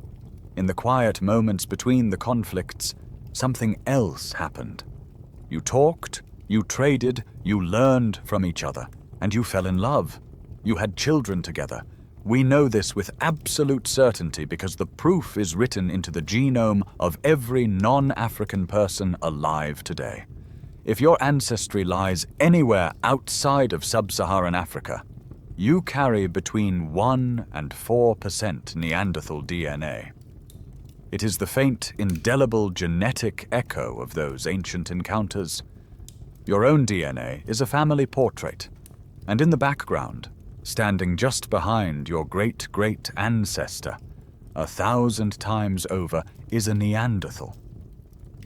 In the quiet moments between the conflicts, something else happened. You talked, you traded, you learned from each other, and you fell in love. You had children together. We know this with absolute certainty because the proof is written into the genome of every non-African person alive today. If your ancestry lies anywhere outside of sub-Saharan Africa, you carry between 1 and 4% Neanderthal DNA. It is the faint, indelible genetic echo of those ancient encounters. Your own DNA is a family portrait, and in the background, standing just behind your great-great ancestor, 1,000 times over, is a Neanderthal.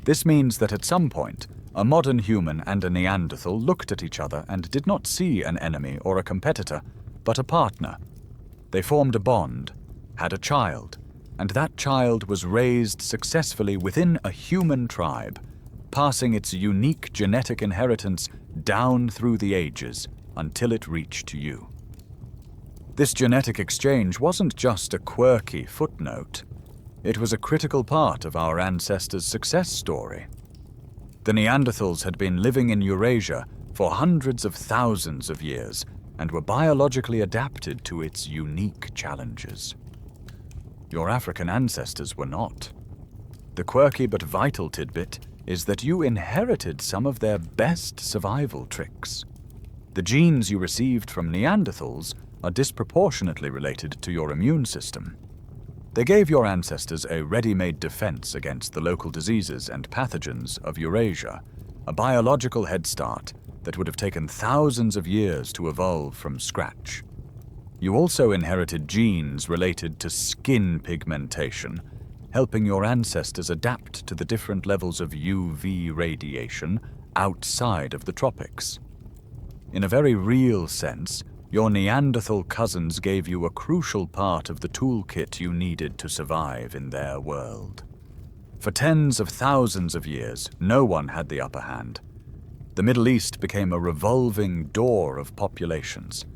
This means that at some point, a modern human and a Neanderthal looked at each other and did not see an enemy or a competitor, but a partner. They formed a bond, had a child, and that child was raised successfully within a human tribe, passing its unique genetic inheritance down through the ages until it reached you. This genetic exchange wasn't just a quirky footnote. It was a critical part of our ancestors' success story. The Neanderthals had been living in Eurasia for hundreds of thousands of years and were biologically adapted to its unique challenges. Your African ancestors were not. The quirky but vital tidbit is that you inherited some of their best survival tricks. The genes you received from Neanderthals are disproportionately related to your immune system. They gave your ancestors a ready-made defense against the local diseases and pathogens of Eurasia, a biological head start that would have taken thousands of years to evolve from scratch. You also inherited genes related to skin pigmentation, helping your ancestors adapt to the different levels of UV radiation outside of the tropics. In a very real sense, your Neanderthal cousins gave you a crucial part of the toolkit you needed to survive in their world. For tens of thousands of years, no one had the upper hand. The Middle East became a revolving door of populations.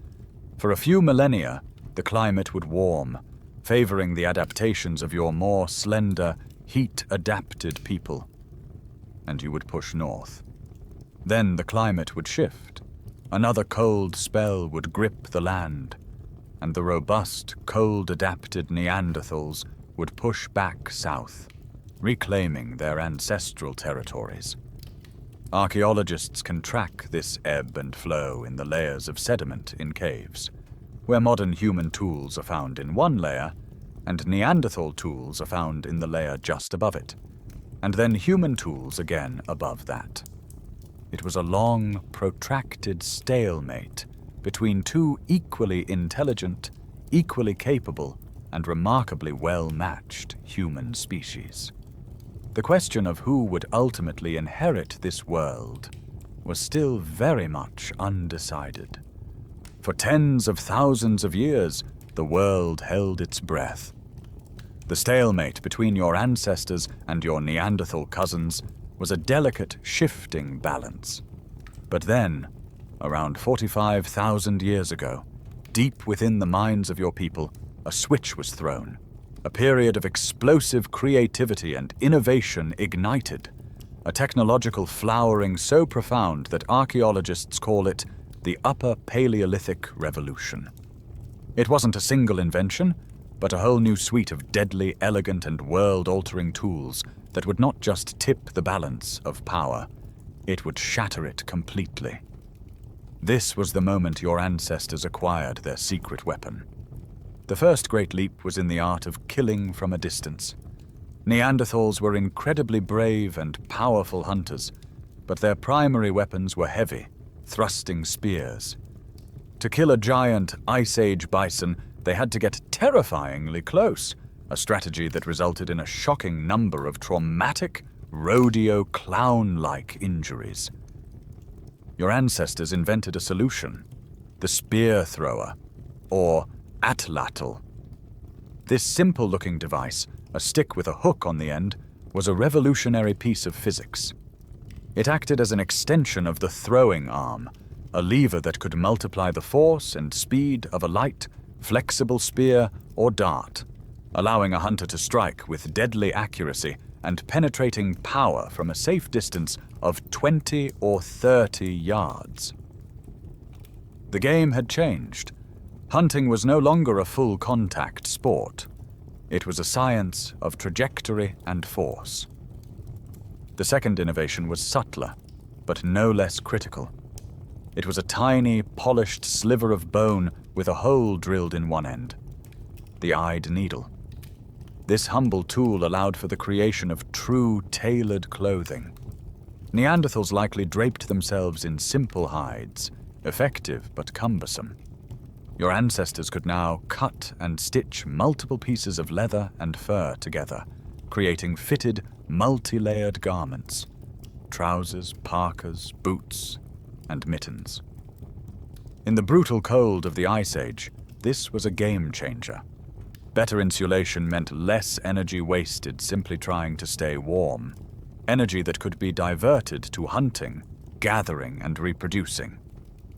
For a few millennia, the climate would warm, favoring the adaptations of your more slender, heat-adapted people. And you would push north. Then the climate would shift. Another cold spell would grip the land, and the robust, cold-adapted Neanderthals would push back south, reclaiming their ancestral territories. Archaeologists can track this ebb and flow in the layers of sediment in caves, where modern human tools are found in one layer, and Neanderthal tools are found in the layer just above it, and then human tools again above that. It was a long, protracted stalemate between two equally intelligent, equally capable, and remarkably well-matched human species. The question of who would ultimately inherit this world was still very much undecided. For tens of thousands of years, the world held its breath. The stalemate between your ancestors and your Neanderthal cousins was a delicate, shifting balance. But then, around 45,000 years ago, deep within the minds of your people, a switch was thrown. A period of explosive creativity and innovation ignited. A technological flowering so profound that archaeologists call it the Upper Paleolithic Revolution. It wasn't a single invention, but a whole new suite of deadly, elegant, and world-altering tools that would not just tip the balance of power, it would shatter it completely. This was the moment your ancestors acquired their secret weapon. The first great leap was in the art of killing from a distance. Neanderthals were incredibly brave and powerful hunters, but their primary weapons were heavy, thrusting spears. To kill a giant Ice Age bison, they had to get terrifyingly close, a strategy that resulted in a shocking number of traumatic, rodeo clown-like injuries. Your ancestors invented a solution, the spear thrower, or atlatl. This simple-looking device, a stick with a hook on the end, was a revolutionary piece of physics. It acted as an extension of the throwing arm, a lever that could multiply the force and speed of a light, flexible spear or dart, allowing a hunter to strike with deadly accuracy and penetrating power from a safe distance of 20 or 30 yards. The game had changed. Hunting was no longer a full-contact sport. It was a science of trajectory and force. The second innovation was subtler, but no less critical. It was a tiny, polished sliver of bone with a hole drilled in one end, the eyed needle. This humble tool allowed for the creation of true, tailored clothing. Neanderthals likely draped themselves in simple hides, effective but cumbersome. Your ancestors could now cut and stitch multiple pieces of leather and fur together, creating fitted, multi-layered garments: trousers, parkas, boots, and mittens. In the brutal cold of the Ice Age, this was a game changer. Better insulation meant less energy wasted simply trying to stay warm, energy that could be diverted to hunting, gathering, and reproducing.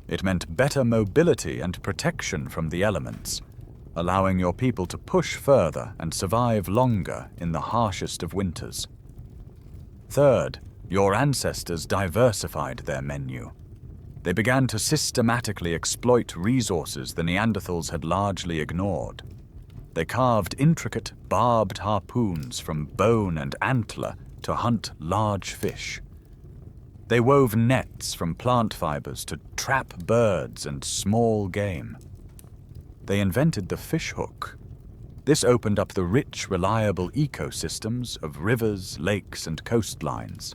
It meant better mobility and protection from the elements, allowing your people to push further and survive longer in the harshest of winters. Third, your ancestors diversified their menu. They began to systematically exploit resources the Neanderthals had largely ignored. They carved intricate, barbed harpoons from bone and antler to hunt large fish. They wove nets from plant fibers to trap birds and small game. They invented the fishhook. This opened up the rich, reliable ecosystems of rivers, lakes, and coastlines.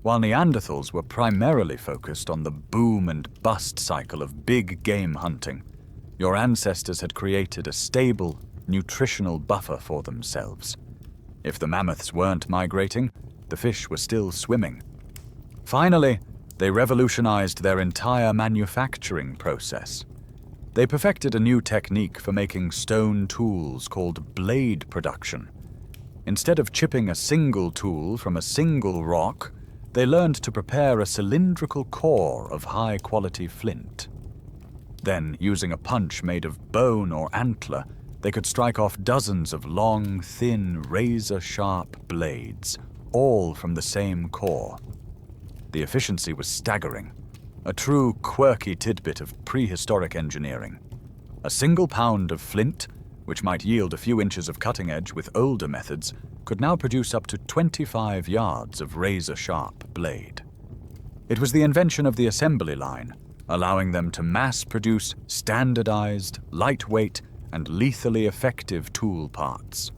While Neanderthals were primarily focused on the boom and bust cycle of big game hunting, your ancestors had created a stable, nutritional buffer for themselves. If the mammoths weren't migrating, the fish were still swimming. Finally, they revolutionized their entire manufacturing process. They perfected a new technique for making stone tools called blade production. Instead of chipping a single tool from a single rock, they learned to prepare a cylindrical core of high-quality flint. Then, using a punch made of bone or antler, they could strike off dozens of long, thin, razor-sharp blades, all from the same core. The efficiency was staggering, a true quirky tidbit of prehistoric engineering. A single pound of flint, which might yield a few inches of cutting edge with older methods, could now produce up to 25 yards of razor-sharp blade. It was the invention of the assembly line, allowing them to mass-produce standardized, lightweight, and lethally effective tool parts.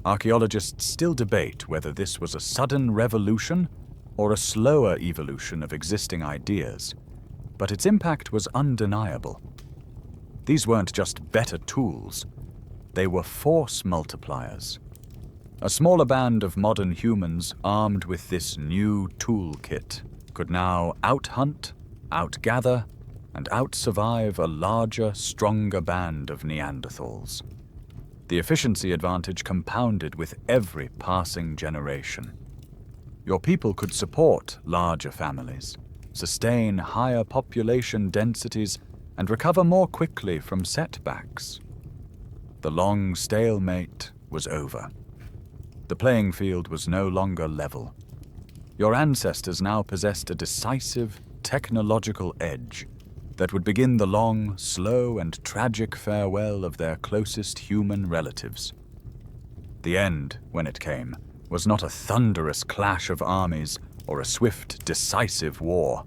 Archaeologists still debate whether this was a sudden revolution or a slower evolution of existing ideas, but its impact was undeniable. These weren't just better tools, they were force multipliers. A smaller band of modern humans armed with this new toolkit could now out-hunt, out-gather, and out-survive a larger, stronger band of Neanderthals. The efficiency advantage compounded with every passing generation. Your people could support larger families, sustain higher population densities, and recover more quickly from setbacks. The long stalemate was over. The playing field was no longer level. Your ancestors now possessed a decisive technological edge that would begin the long, slow, and tragic farewell of their closest human relatives. The end, when it came, was not a thunderous clash of armies or a swift, decisive war.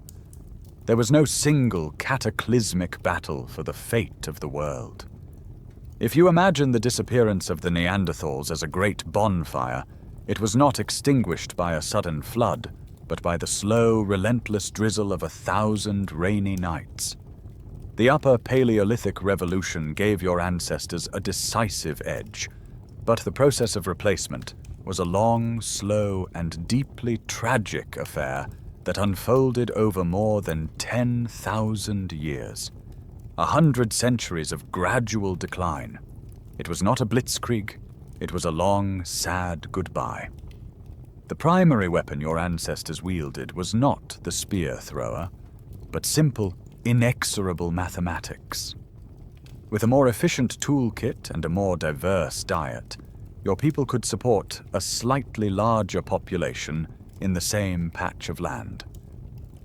There was no single cataclysmic battle for the fate of the world. If you imagine the disappearance of the Neanderthals as a great bonfire, it was not extinguished by a sudden flood, but by the slow, relentless drizzle of 1,000 rainy nights. The Upper Paleolithic Revolution gave your ancestors a decisive edge, but the process of replacement was a long, slow, and deeply tragic affair that unfolded over more than 10,000 years. 100 centuries of gradual decline. It was not a blitzkrieg, it was a long, sad goodbye. The primary weapon your ancestors wielded was not the spear thrower, but simple, inexorable mathematics. With a more efficient toolkit and a more diverse diet, your people could support a slightly larger population in the same patch of land.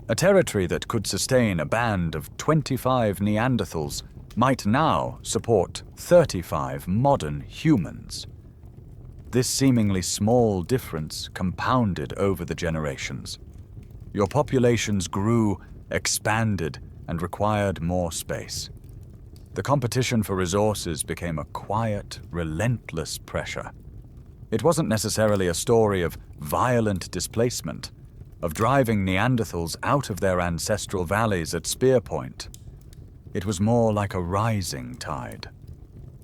A territory that could sustain a band of 25 Neanderthals might now support 35 modern humans. This seemingly small difference compounded over the generations. Your populations grew, expanded, and required more space. The competition for resources became a quiet, relentless pressure. It wasn't necessarily a story of violent displacement, of driving Neanderthals out of their ancestral valleys at spear point. It was more like a rising tide.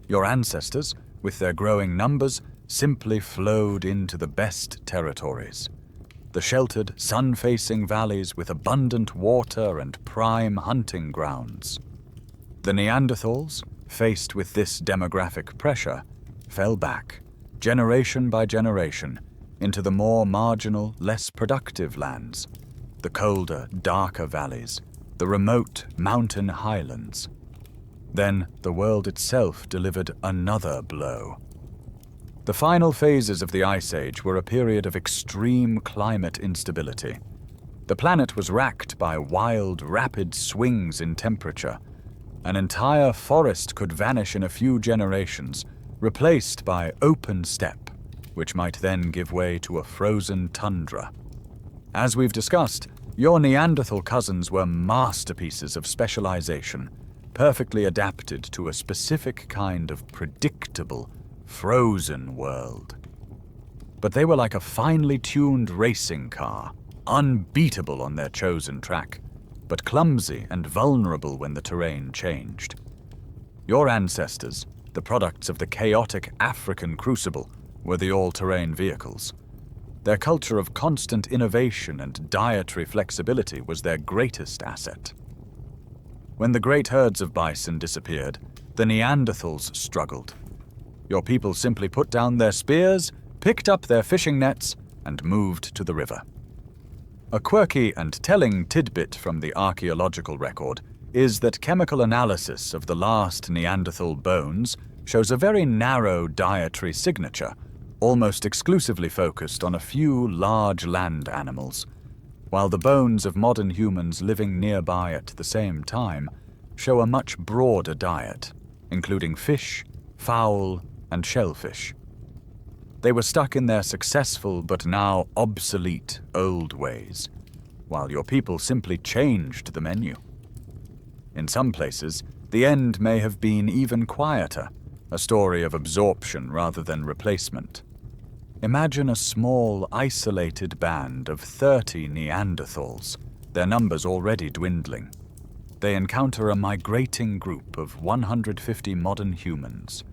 Your ancestors, with their growing numbers, simply flowed into the best territories. The sheltered, sun-facing valleys with abundant water and prime hunting grounds. The Neanderthals, faced with this demographic pressure, fell back, generation by generation, into the more marginal, less productive lands, the colder, darker valleys, the remote mountain highlands. Then the world itself delivered another blow. The final phases of the Ice Age were a period of extreme climate instability. The planet was racked by wild, rapid swings in temperature. An entire forest could vanish in a few generations, replaced by open steppe, which might then give way to a frozen tundra. As we've discussed, your Neanderthal cousins were masterpieces of specialization, perfectly adapted to a specific kind of predictable, frozen world. But they were like a finely tuned racing car, unbeatable on their chosen track, but clumsy and vulnerable when the terrain changed. Your ancestors, the products of the chaotic African crucible, were the all-terrain vehicles. Their culture of constant innovation and dietary flexibility was their greatest asset. When the great herds of bison disappeared, the Neanderthals struggled. Your people simply put down their spears, picked up their fishing nets, and moved to the river. A quirky and telling tidbit from the archaeological record is that chemical analysis of the last Neanderthal bones shows a very narrow dietary signature, almost exclusively focused on a few large land animals, while the bones of modern humans living nearby at the same time show a much broader diet, including fish, fowl, and shellfish. They were stuck in their successful but now obsolete old ways, while your people simply changed the menu. In some places, the end may have been even quieter, a story of absorption rather than replacement. Imagine a small, isolated band of 30 Neanderthals, their numbers already dwindling. They encounter a migrating group of 150 modern humans.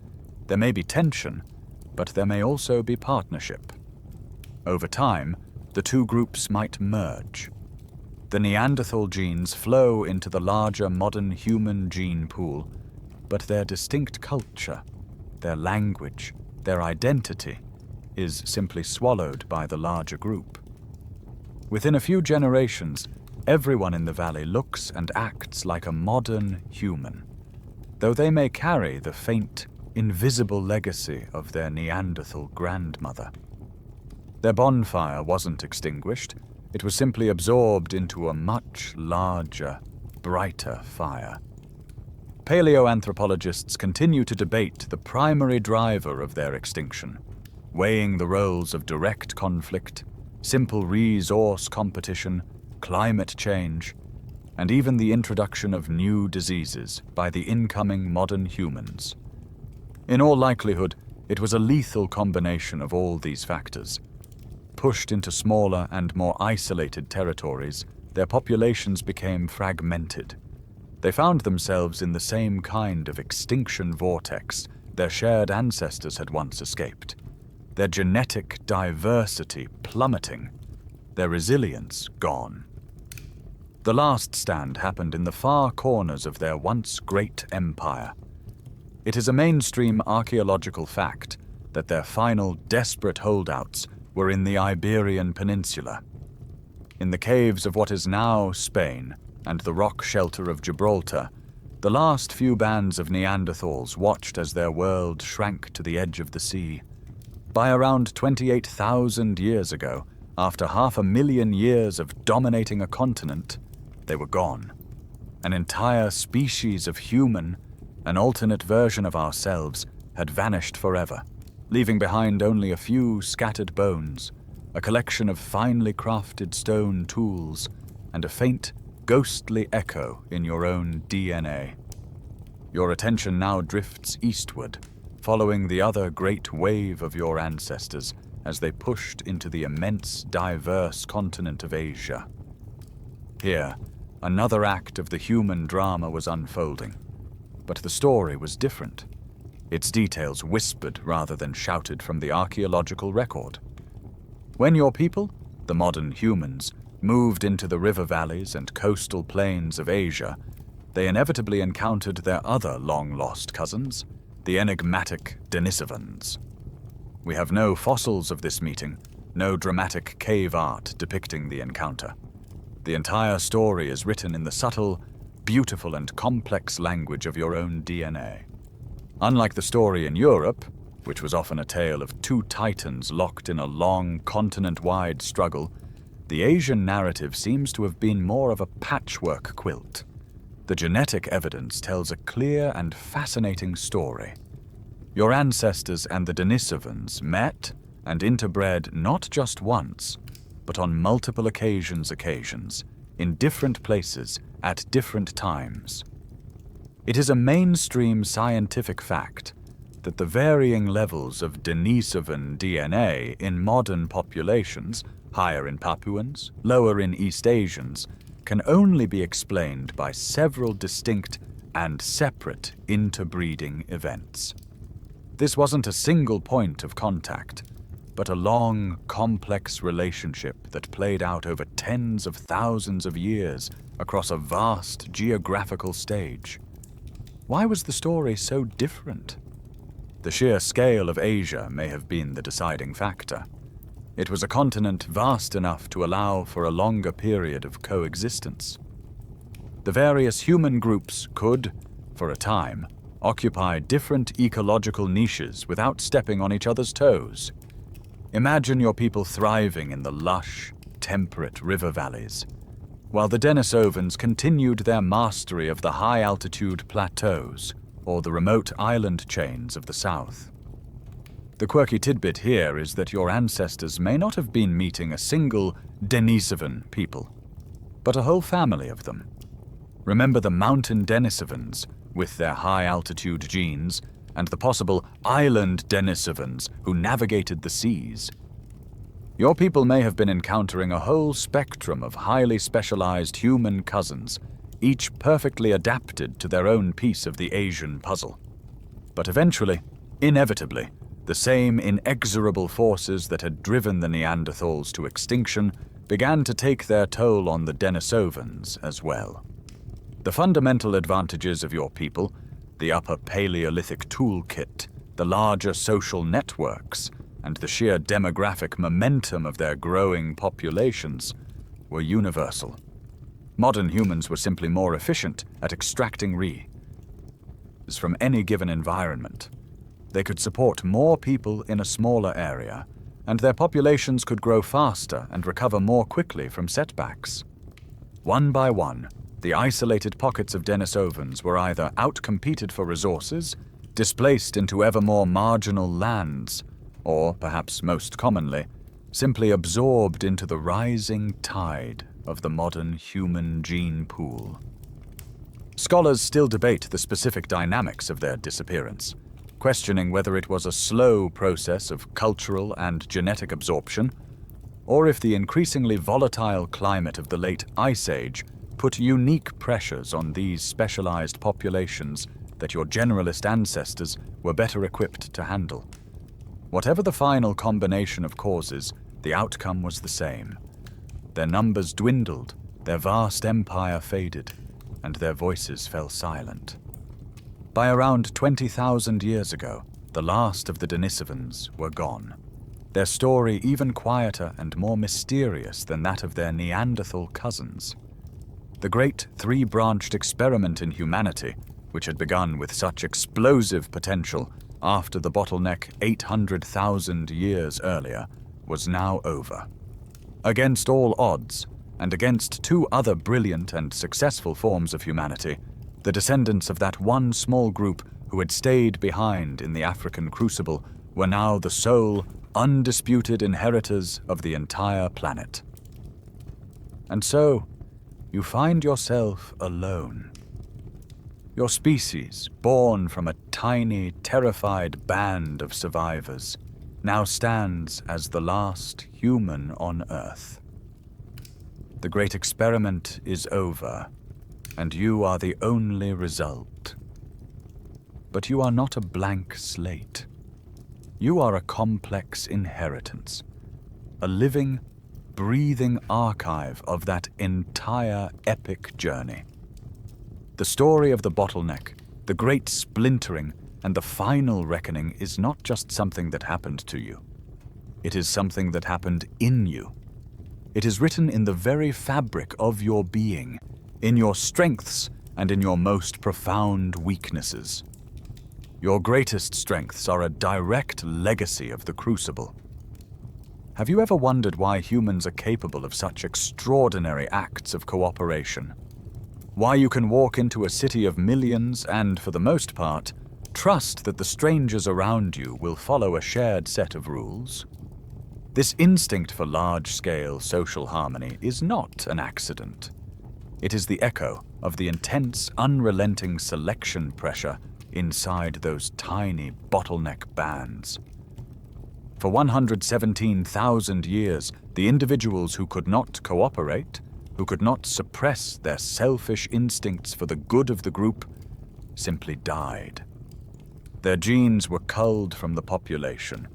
There may be tension, but there may also be partnership. Over time, the two groups might merge. The Neanderthal genes flow into the larger modern human gene pool, but their distinct culture, their language, their identity is simply swallowed by the larger group. Within a few generations, everyone in the valley looks and acts like a modern human, though they may carry the faint, invisible legacy of their Neanderthal grandmother. Their bonfire wasn't extinguished, it was simply absorbed into a much larger, brighter fire. Paleoanthropologists continue to debate the primary driver of their extinction, weighing the roles of direct conflict, simple resource competition, climate change, and even the introduction of new diseases by the incoming modern humans. In all likelihood, it was a lethal combination of all these factors. Pushed into smaller and more isolated territories, their populations became fragmented. They found themselves in the same kind of extinction vortex their shared ancestors had once escaped, their genetic diversity plummeting, their resilience gone. The last stand happened in the far corners of their once great empire. It is a mainstream archaeological fact that their final desperate holdouts were in the Iberian Peninsula. In the caves of what is now Spain and the rock shelter of Gibraltar, the last few bands of Neanderthals watched as their world shrank to the edge of the sea. By around 28,000 years ago, after 500,000 years of dominating a continent, they were gone. An entire species of human, an alternate version of ourselves, had vanished forever, leaving behind only a few scattered bones, a collection of finely crafted stone tools, and a faint, ghostly echo in your own DNA. Your attention now drifts eastward, following the other great wave of your ancestors as they pushed into the immense, diverse continent of Asia. Here, another act of the human drama was unfolding, but the story was different. Its details whispered rather than shouted from the archaeological record. When your people, the modern humans, moved into the river valleys and coastal plains of Asia, they inevitably encountered their other long-lost cousins, the enigmatic Denisovans. We have no fossils of this meeting, no dramatic cave art depicting the encounter. The entire story is written in the subtle, beautiful and complex language of your own DNA. Unlike the story in Europe, which was often a tale of two titans locked in a long, continent-wide struggle, the Asian narrative seems to have been more of a patchwork quilt. The genetic evidence tells a clear and fascinating story. Your ancestors and the Denisovans met and interbred not just once, but on multiple occasions, in different places, at different times. It is a mainstream scientific fact that the varying levels of Denisovan DNA in modern populations, higher in Papuans, lower in East Asians, can only be explained by several distinct and separate interbreeding events. This wasn't a single point of contact, but a long, complex relationship that played out over tens of thousands of years across a vast geographical stage. Why was the story so different? The sheer scale of Asia may have been the deciding factor. It was a continent vast enough to allow for a longer period of coexistence. The various human groups could, for a time, occupy different ecological niches without stepping on each other's toes. Imagine your people thriving in the lush, temperate river valleys, while the Denisovans continued their mastery of the high-altitude plateaus or the remote island chains of the south. The quirky tidbit here is that your ancestors may not have been meeting a single Denisovan people, but a whole family of them. Remember the mountain Denisovans, with their high-altitude genes, and the possible island Denisovans who navigated the seas. Your people may have been encountering a whole spectrum of highly specialized human cousins, each perfectly adapted to their own piece of the Asian puzzle. But eventually, inevitably, the same inexorable forces that had driven the Neanderthals to extinction began to take their toll on the Denisovans as well. The fundamental advantages of your people, the upper Paleolithic toolkit, the larger social networks, and the sheer demographic momentum of their growing populations, were universal. Modern humans were simply more efficient at extracting resources from any given environment. They could support more people in a smaller area, and their populations could grow faster and recover more quickly from setbacks. One by one, the isolated pockets of Denisovans were either outcompeted for resources, displaced into ever more marginal lands, or, perhaps most commonly, simply absorbed into the rising tide of the modern human gene pool. Scholars still debate the specific dynamics of their disappearance, questioning whether it was a slow process of cultural and genetic absorption, or if the increasingly volatile climate of the late Ice Age put unique pressures on these specialized populations that your generalist ancestors were better equipped to handle. Whatever the final combination of causes, the outcome was the same. Their numbers dwindled, their vast empire faded, and their voices fell silent. By around 20,000 years ago, the last of the Denisovans were gone, their story even quieter and more mysterious than that of their Neanderthal cousins. The great three-branched experiment in humanity, which had begun with such explosive potential after the bottleneck 800,000 years earlier, was now over. Against all odds, and against two other brilliant and successful forms of humanity, the descendants of that one small group who had stayed behind in the African crucible were now the sole, undisputed inheritors of the entire planet. And so, you find yourself alone. Your species, born from a tiny, terrified band of survivors, now stands as the last human on Earth. The great experiment is over, and you are the only result. But you are not a blank slate. You are a complex inheritance, a living, breathing archive of that entire epic journey. The story of the bottleneck, the great splintering, and the final reckoning is not just something that happened to you. It is something that happened in you. It is written in the very fabric of your being, in your strengths and in your most profound weaknesses. Your greatest strengths are a direct legacy of the crucible. Have you ever wondered why humans are capable of such extraordinary acts of cooperation? Why you can walk into a city of millions and, for the most part, trust that the strangers around you will follow a shared set of rules? This instinct for large-scale social harmony is not an accident. It is the echo of the intense, unrelenting selection pressure inside those tiny bottleneck bands. For 117,000 years, the individuals who could not cooperate, who could not suppress their selfish instincts for the good of the group, simply died. Their genes were culled from the population.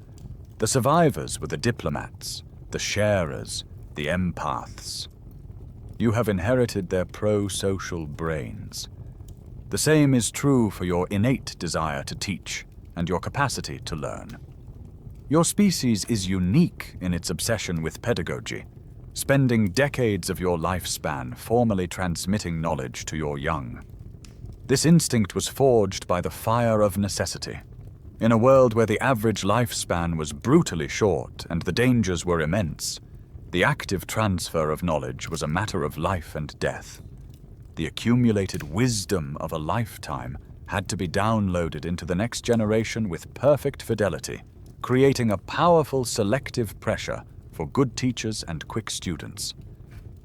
The survivors were the diplomats, the sharers, the empaths. You have inherited their pro-social brains. The same is true for your innate desire to teach and your capacity to learn. Your species is unique in its obsession with pedagogy, spending decades of your lifespan formally transmitting knowledge to your young. This instinct was forged by the fire of necessity. In a world where the average lifespan was brutally short and the dangers were immense, the active transfer of knowledge was a matter of life and death. The accumulated wisdom of a lifetime had to be downloaded into the next generation with perfect fidelity, creating a powerful selective pressure for good teachers and quick students.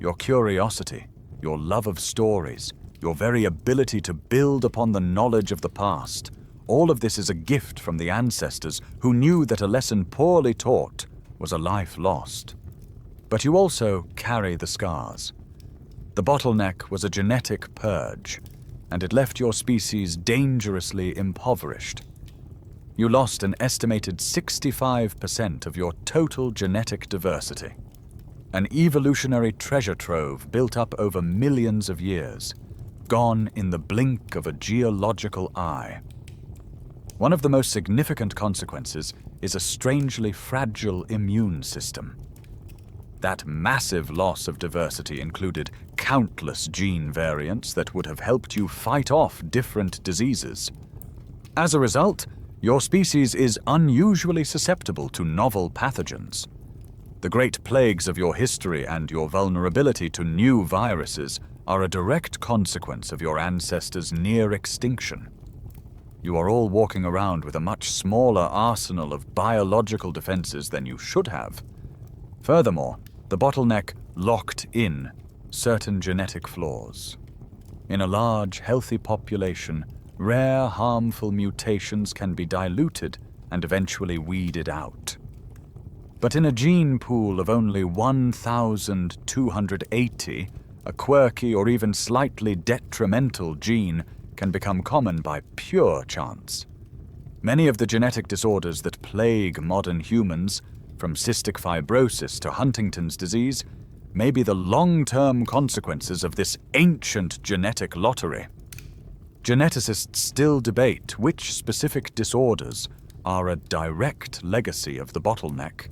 Your curiosity, your love of stories, your very ability to build upon the knowledge of the past, all of this is a gift from the ancestors who knew that a lesson poorly taught was a life lost. But you also carry the scars. The bottleneck was a genetic purge, and it left your species dangerously impoverished. You lost an estimated 65% of your total genetic diversity, an evolutionary treasure trove built up over millions of years, gone in the blink of a geological eye. One of the most significant consequences is a strangely fragile immune system. That massive loss of diversity included countless gene variants that would have helped you fight off different diseases. As a result, your species is unusually susceptible to novel pathogens. The great plagues of your history and your vulnerability to new viruses are a direct consequence of your ancestors' near extinction. You are all walking around with a much smaller arsenal of biological defenses than you should have. Furthermore, the bottleneck locked in certain genetic flaws. In a large, healthy population, rare, harmful mutations can be diluted and eventually weeded out. But in a gene pool of only 1,280, a quirky or even slightly detrimental gene can become common by pure chance. Many of the genetic disorders that plague modern humans, from cystic fibrosis to Huntington's disease, may be the long-term consequences of this ancient genetic lottery. Geneticists still debate which specific disorders are a direct legacy of the bottleneck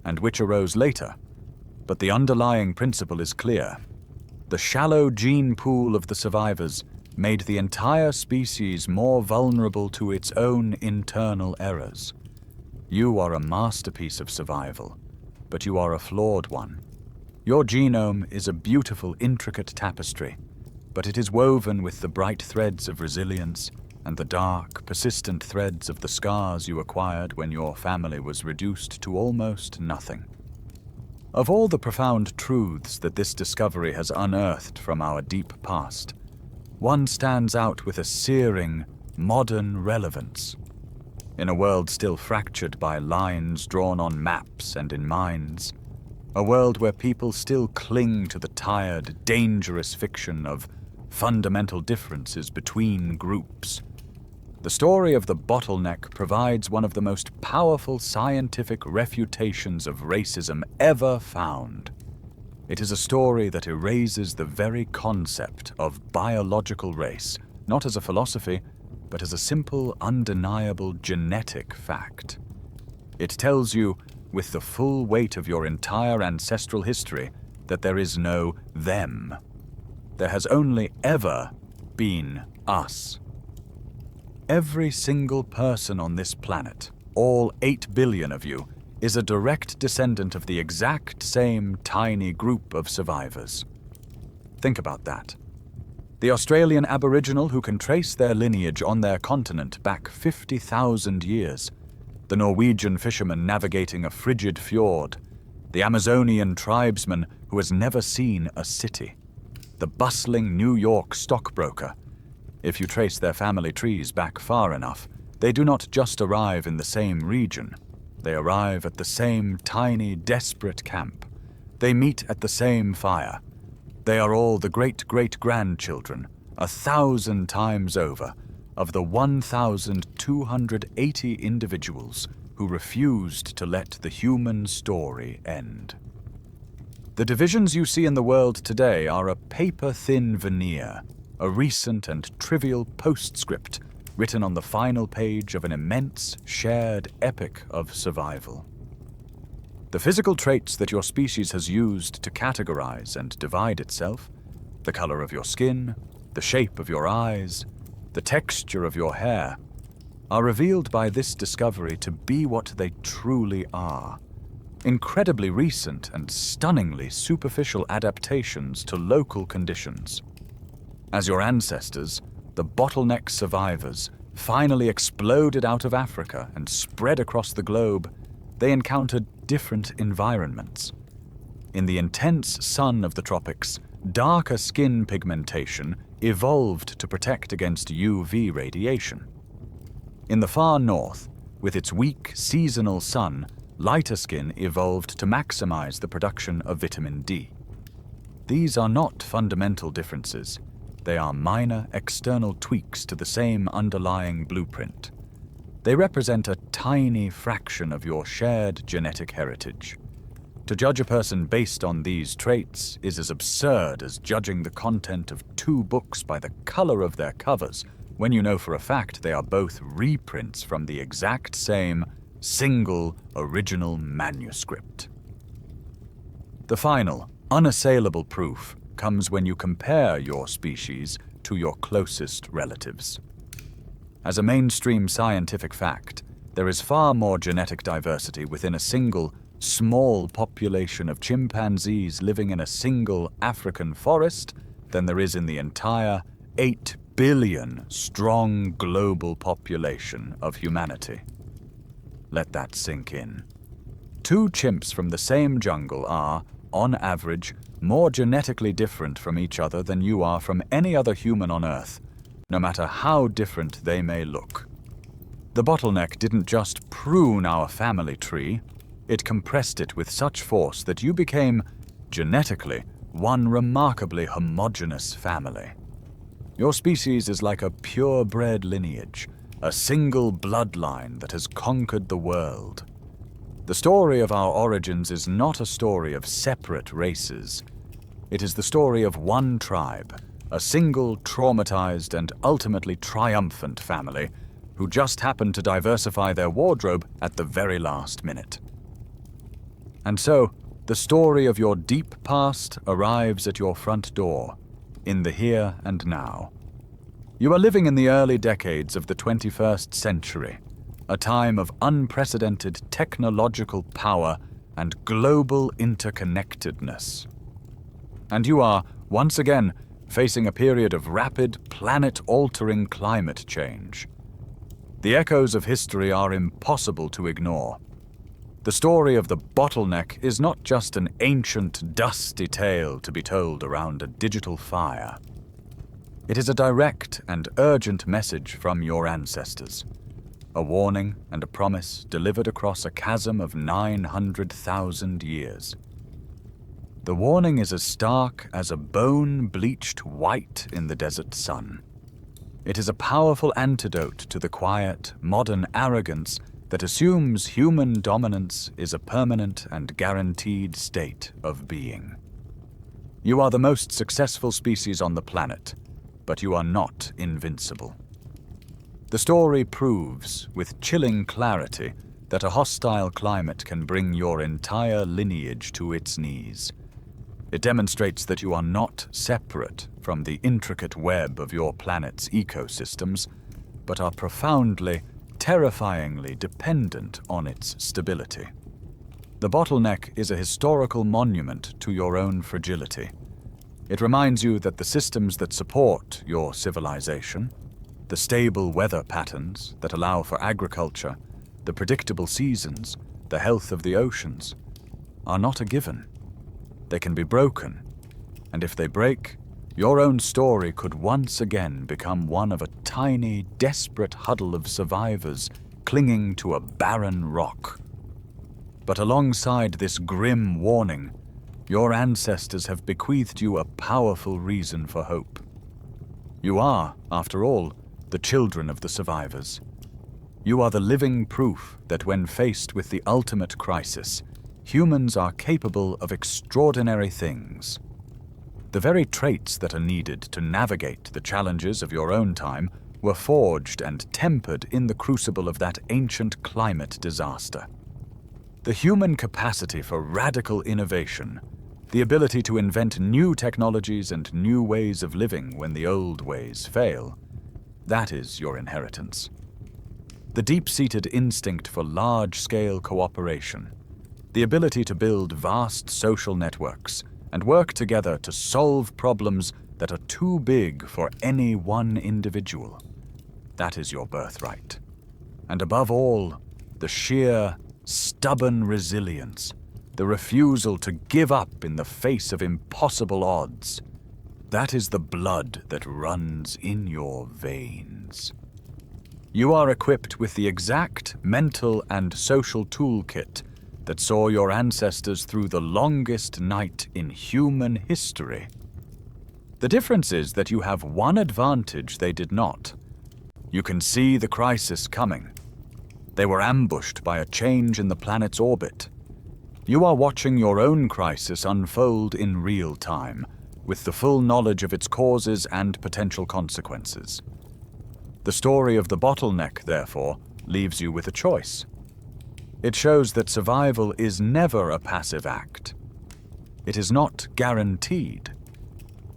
and which arose later, but the underlying principle is clear. The shallow gene pool of the survivors made the entire species more vulnerable to its own internal errors. You are a masterpiece of survival, but you are a flawed one. Your genome is a beautiful, intricate tapestry, but it is woven with the bright threads of resilience and the dark, persistent threads of the scars you acquired when your family was reduced to almost nothing. Of all the profound truths that this discovery has unearthed from our deep past, one stands out with a searing, modern relevance. In a world still fractured by lines drawn on maps and in minds, a world where people still cling to the tired, dangerous fiction of fundamental differences between groups, the story of the bottleneck provides one of the most powerful scientific refutations of racism ever found. It is a story that erases the very concept of biological race, not as a philosophy, but as a simple, undeniable genetic fact. It tells you, with the full weight of your entire ancestral history, that there is no them. There has only ever been us. Every single person on this planet, all 8 billion of you, is a direct descendant of the exact same tiny group of survivors. Think about that. The Australian Aboriginal who can trace their lineage on their continent back 50,000 years, the Norwegian fisherman navigating a frigid fjord, the Amazonian tribesman who has never seen a city, the bustling New York stockbroker. If you trace their family trees back far enough, they do not just arrive in the same region. They arrive at the same tiny, desperate camp. They meet at the same fire. They are all the great-great-grandchildren, 1,000 times over, of the 1,280 individuals who refused to let the human story end. The divisions you see in the world today are a paper-thin veneer, a recent and trivial postscript written on the final page of an immense, shared epic of survival. The physical traits that your species has used to categorize and divide itself, the color of your skin, the shape of your eyes, the texture of your hair, are revealed by this discovery to be what they truly are: incredibly recent and stunningly superficial adaptations to local conditions. As your ancestors, the bottleneck survivors, finally exploded out of Africa and spread across the globe, they encountered different environments. In the intense sun of the tropics, darker skin pigmentation evolved to protect against UV radiation. In the far north, with its weak seasonal sun, lighter skin evolved to maximize the production of vitamin D. These are not fundamental differences. They are minor external tweaks to the same underlying blueprint. They represent a tiny fraction of your shared genetic heritage. To judge a person based on these traits is as absurd as judging the content of 2 books by the color of their covers, when you know for a fact they are both reprints from the exact same, single, original manuscript. The final, unassailable proof comes when you compare your species to your closest relatives. As a mainstream scientific fact, there is far more genetic diversity within a single, small population of chimpanzees living in a single African forest than there is in the entire 8 billion strong global population of humanity. Let that sink in. 2 chimps from the same jungle are, on average, more genetically different from each other than you are from any other human on Earth, no matter how different they may look. The bottleneck didn't just prune our family tree, it compressed it with such force that you became, genetically, one remarkably homogeneous family. Your species is like a purebred lineage, a single bloodline that has conquered the world. The story of our origins is not a story of separate races. It is the story of one tribe, a single traumatized and ultimately triumphant family who just happened to diversify their wardrobe at the very last minute. And so, the story of your deep past arrives at your front door, in the here and now. You are living in the early decades of the 21st century, a time of unprecedented technological power and global interconnectedness. And you are, once again, facing a period of rapid, planet-altering climate change. The echoes of history are impossible to ignore. The story of the bottleneck is not just an ancient, dusty tale to be told around a digital fire. It is a direct and urgent message from your ancestors, a warning and a promise delivered across a chasm of 900,000 years. The warning is as stark as a bone bleached white in the desert sun. It is a powerful antidote to the quiet, modern arrogance that assumes human dominance is a permanent and guaranteed state of being. You are the most successful species on the planet, but you are not invincible. The story proves, with chilling clarity, that a hostile climate can bring your entire lineage to its knees. It demonstrates that you are not separate from the intricate web of your planet's ecosystems, but are profoundly, terrifyingly dependent on its stability. The bottleneck is a historical monument to your own fragility. It reminds you that the systems that support your civilization, the stable weather patterns that allow for agriculture, the predictable seasons, the health of the oceans, are not a given. They can be broken, and if they break, your own story could once again become one of a tiny, desperate huddle of survivors clinging to a barren rock. But alongside this grim warning, your ancestors have bequeathed you a powerful reason for hope. You are, after all, the children of the survivors. You are the living proof that when faced with the ultimate crisis, humans are capable of extraordinary things. The very traits that are needed to navigate the challenges of your own time were forged and tempered in the crucible of that ancient climate disaster. The human capacity for radical innovation, the ability to invent new technologies and new ways of living when the old ways fail, that is your inheritance. The deep-seated instinct for large-scale cooperation, the ability to build vast social networks and work together to solve problems that are too big for any one individual. That is your birthright. And above all, the sheer, stubborn resilience, the refusal to give up in the face of impossible odds. That is the blood that runs in your veins. You are equipped with the exact mental and social toolkit that saw your ancestors through the longest night in human history. The difference is that you have one advantage they did not. You can see the crisis coming. They were ambushed by a change in the planet's orbit. You are watching your own crisis unfold in real time, with the full knowledge of its causes and potential consequences. The story of the bottleneck, therefore, leaves you with a choice. It shows that survival is never a passive act. It is not guaranteed.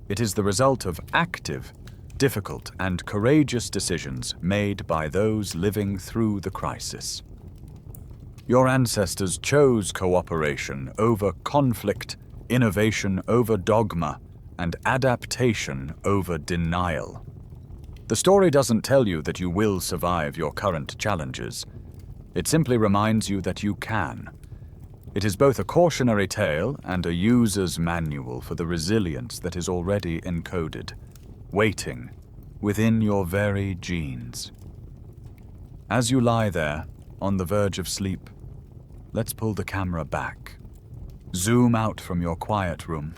It is the result of active, difficult, and courageous decisions made by those living through the crisis. Your ancestors chose cooperation over conflict, innovation over dogma, and adaptation over denial. The story doesn't tell you that you will survive your current challenges. It simply reminds you that you can. It is both a cautionary tale and a user's manual for the resilience that is already encoded, waiting within your very genes. As you lie there, on the verge of sleep, let's pull the camera back. Zoom out from your quiet room,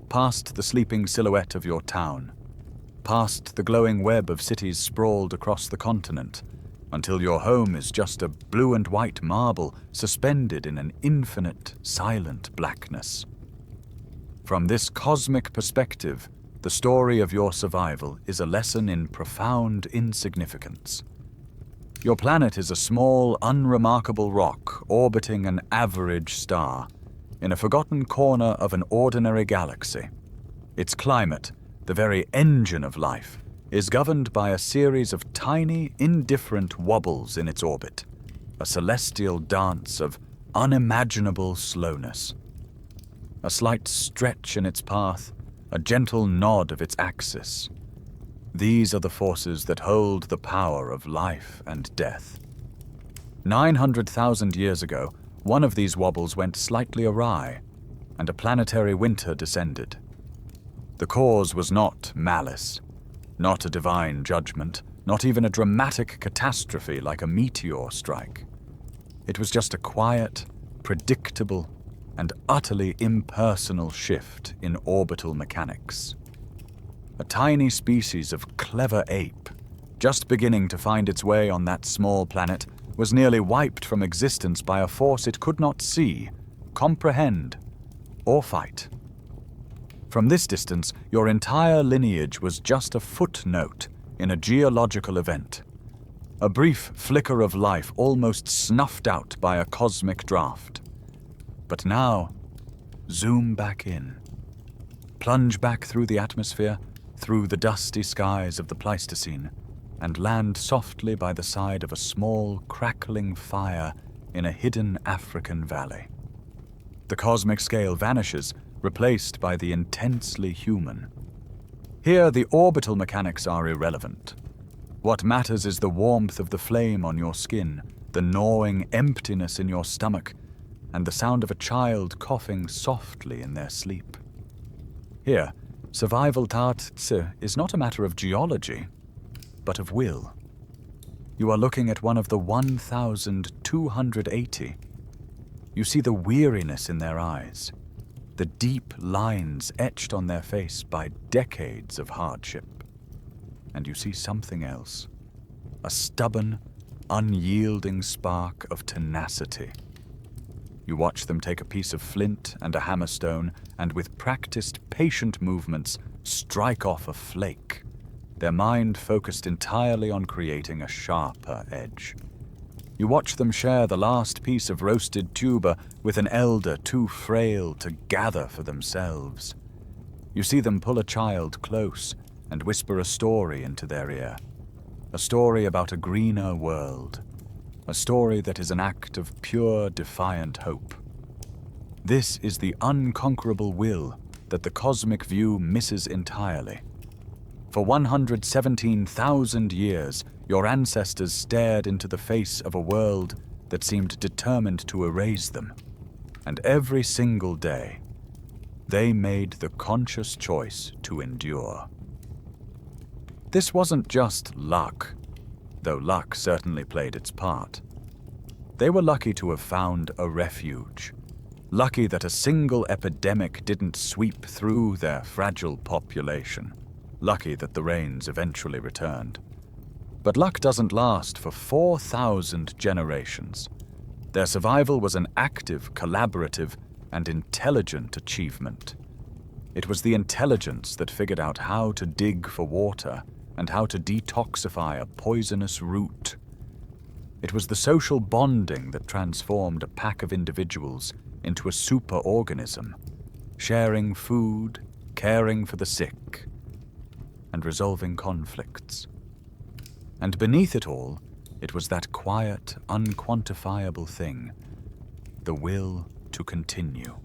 past the sleeping silhouette of your town, past the glowing web of cities sprawled across the continent, until your home is just a blue and white marble suspended in an infinite, silent blackness. From this cosmic perspective, the story of your survival is a lesson in profound insignificance. Your planet is a small, unremarkable rock orbiting an average star in a forgotten corner of an ordinary galaxy. Its climate, the very engine of life, is governed by a series of tiny, indifferent wobbles in its orbit, a celestial dance of unimaginable slowness. A slight stretch in its path, a gentle nod of its axis. These are the forces that hold the power of life and death. 900,000 years ago, one of these wobbles went slightly awry, and a planetary winter descended. The cause was not malice, not a divine judgment, not even a dramatic catastrophe like a meteor strike. It was just a quiet, predictable, and utterly impersonal shift in orbital mechanics. A tiny species of clever ape, just beginning to find its way on that small planet, was nearly wiped from existence by a force it could not see, comprehend, or fight. From this distance, your entire lineage was just a footnote in a geological event, a brief flicker of life almost snuffed out by a cosmic draft. But now, zoom back in. Plunge back through the atmosphere, through the dusty skies of the Pleistocene, and land softly by the side of a small, crackling fire in a hidden African valley. The cosmic scale vanishes, replaced by the intensely human. Here, the orbital mechanics are irrelevant. What matters is the warmth of the flame on your skin, the gnawing emptiness in your stomach, and the sound of a child coughing softly in their sleep. Here, survival tatse is not a matter of geology, but of will. You are looking at one of the 1,280. You see the weariness in their eyes, the deep lines etched on their face by decades of hardship. And you see something else, a stubborn, unyielding spark of tenacity. You watch them take a piece of flint and a hammerstone, and with practiced, patient movements, strike off a flake, their mind focused entirely on creating a sharper edge. You watch them share the last piece of roasted tuber with an elder too frail to gather for themselves. You see them pull a child close and whisper a story into their ear, a story about a greener world, a story that is an act of pure, defiant hope. This is the unconquerable will that the cosmic view misses entirely. For 117,000 years, your ancestors stared into the face of a world that seemed determined to erase them. And every single day, they made the conscious choice to endure. This wasn't just luck, though luck certainly played its part. They were lucky to have found a refuge, lucky that a single epidemic didn't sweep through their fragile population, lucky that the rains eventually returned. But luck doesn't last for 4,000 generations. Their survival was an active, collaborative, and intelligent achievement. It was the intelligence that figured out how to dig for water and how to detoxify a poisonous root. It was the social bonding that transformed a pack of individuals into a superorganism, sharing food, caring for the sick, and resolving conflicts. And beneath it all, it was that quiet, unquantifiable thing, the will to continue.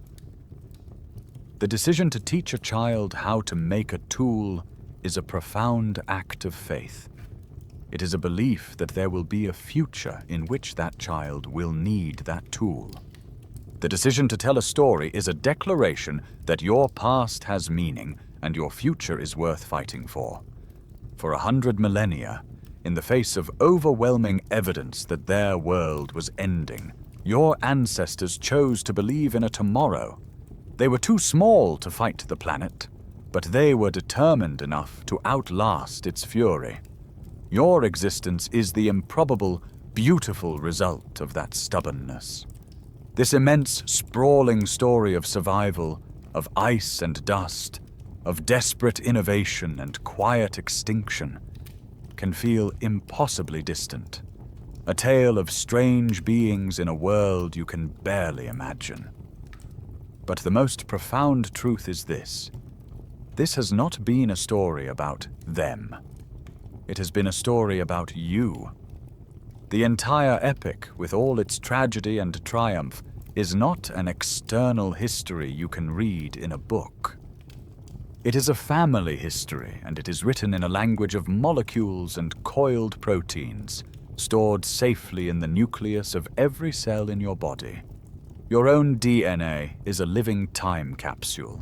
The decision to teach a child how to make a tool is a profound act of faith. It is a belief that there will be a future in which that child will need that tool. The decision to tell a story is a declaration that your past has meaning and your future is worth fighting for. For 100 millennia, in the face of overwhelming evidence that their world was ending, your ancestors chose to believe in a tomorrow. They were too small to fight the planet, but they were determined enough to outlast its fury. Your existence is the improbable, beautiful result of that stubbornness. This immense, sprawling story of survival, of ice and dust, of desperate innovation and quiet extinction, can feel impossibly distant. A tale of strange beings in a world you can barely imagine. But the most profound truth is this. This has not been a story about them. It has been a story about you. The entire epic, with all its tragedy and triumph, is not an external history you can read in a book. It is a family history, and it is written in a language of molecules and coiled proteins, stored safely in the nucleus of every cell in your body. Your own DNA is a living time capsule.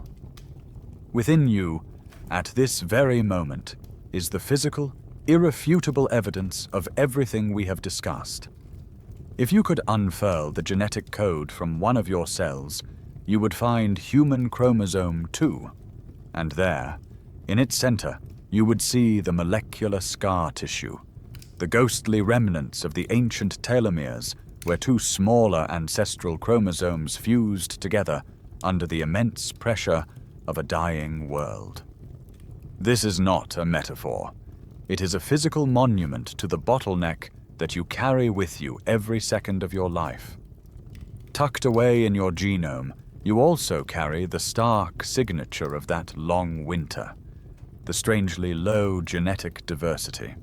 Within you, at this very moment, is the physical, irrefutable evidence of everything we have discussed. If you could unfurl the genetic code from one of your cells, you would find human chromosome 2, and there, in its center, you would see the molecular scar tissue, the ghostly remnants of the ancient telomeres where two smaller ancestral chromosomes fused together under the immense pressure of a dying world. This is not a metaphor. It is a physical monument to the bottleneck that you carry with you every second of your life. Tucked away in your genome, you also carry the stark signature of that long winter, the strangely low genetic diversity.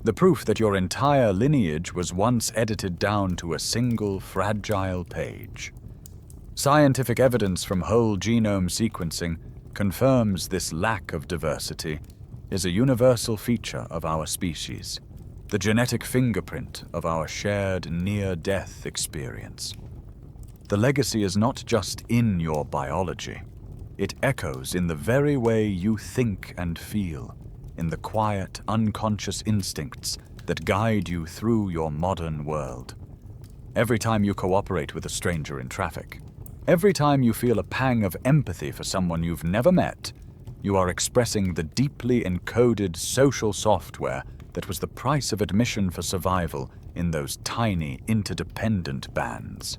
The proof that your entire lineage was once edited down to a single fragile page. Scientific evidence from whole genome sequencing confirms this lack of diversity is a universal feature of our species, the genetic fingerprint of our shared near-death experience. The legacy is not just in your biology. It echoes in the very way you think and feel, in the quiet, unconscious instincts that guide you through your modern world. Every time you cooperate with a stranger in traffic, every time you feel a pang of empathy for someone you've never met, you are expressing the deeply encoded social software that was the price of admission for survival in those tiny, interdependent bands.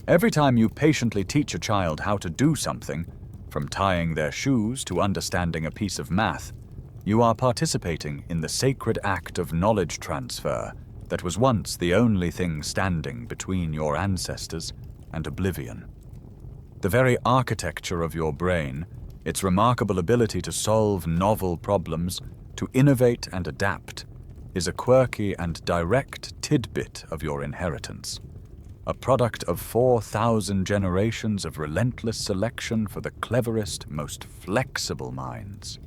Every time you patiently teach a child how to do something, from tying their shoes to understanding a piece of math, you are participating in the sacred act of knowledge transfer that was once the only thing standing between your ancestors and oblivion. The very architecture of your brain, its remarkable ability to solve novel problems, to innovate and adapt, is a quirky and direct tidbit of your inheritance, a product of 4,000 generations of relentless selection for the cleverest, most flexible minds.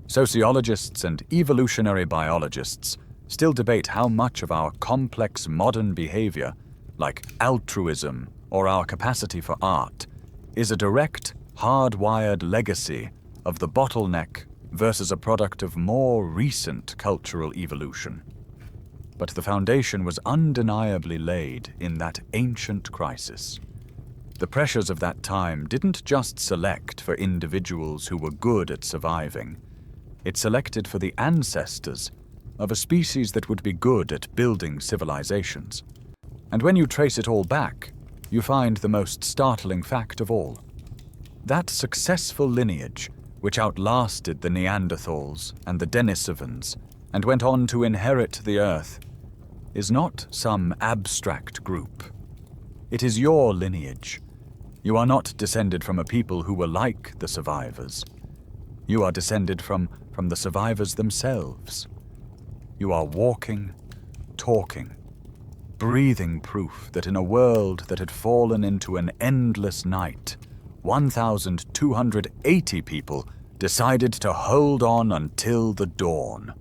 Sociologists and evolutionary biologists still debate how much of our complex modern behavior, like altruism or our capacity for art, is a direct, hardwired legacy of the bottleneck versus a product of more recent cultural evolution. But the foundation was undeniably laid in that ancient crisis. The pressures of that time didn't just select for individuals who were good at surviving. It selected for the ancestors of a species that would be good at building civilizations. And when you trace it all back, you find the most startling fact of all. That successful lineage, which outlasted the Neanderthals and the Denisovans and went on to inherit the Earth, is not some abstract group. It is your lineage, You are not descended from a people who were like the survivors. You are descended from the survivors themselves. You are walking, talking, breathing proof that in a world that had fallen into an endless night, 1,280 people decided to hold on until the dawn.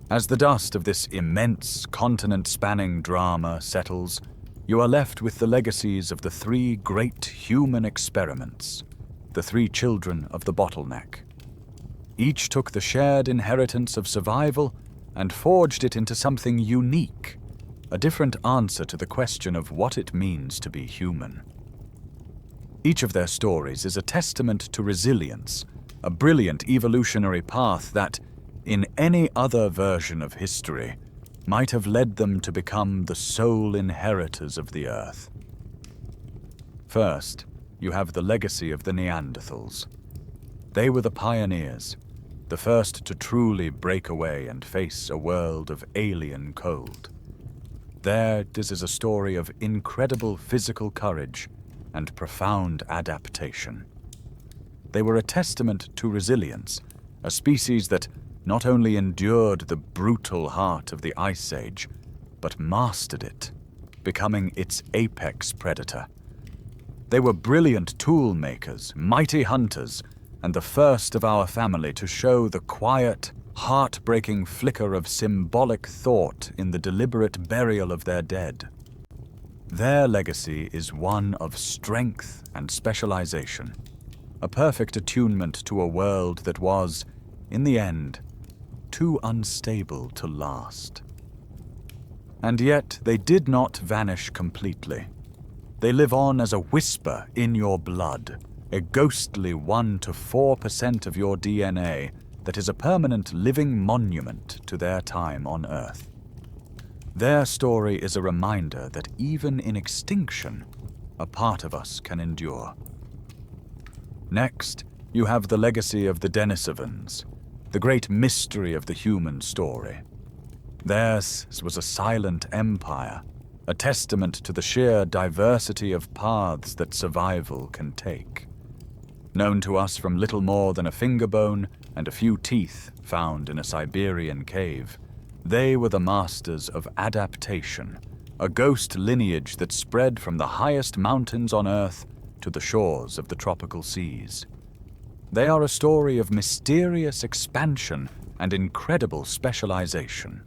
As the dust of this immense continent-spanning drama settles, you are left with the legacies of the three great human experiments, the three children of the bottleneck. Each took the shared inheritance of survival and forged it into something unique, a different answer to the question of what it means to be human. Each of their stories is a testament to resilience, a brilliant evolutionary path that, in any other version of history, might have led them to become the sole inheritors of the earth. First, you have the legacy of the Neanderthals. They were the pioneers, the first to truly break away and face a world of alien cold. This is a story of incredible physical courage and profound adaptation. They were a testament to resilience, a species that not only endured the brutal heart of the Ice Age, but mastered it, becoming its apex predator. They were brilliant tool makers, mighty hunters, and the first of our family to show the quiet, heartbreaking flicker of symbolic thought in the deliberate burial of their dead. Their legacy is one of strength and specialization, a perfect attunement to a world that was, in the end, too unstable to last. And yet they did not vanish completely. They live on as a whisper in your blood, a ghostly 1 to 4% of your DNA that is a permanent living monument to their time on Earth. Their story is a reminder that even in extinction, a part of us can endure. Next, you have the legacy of the Denisovans, the great mystery of the human story. Theirs was a silent empire, a testament to the sheer diversity of paths that survival can take. Known to us from little more than a finger bone and a few teeth found in a Siberian cave, they were the masters of adaptation, a ghost lineage that spread from the highest mountains on Earth to the shores of the tropical seas. They are a story of mysterious expansion and incredible specialization.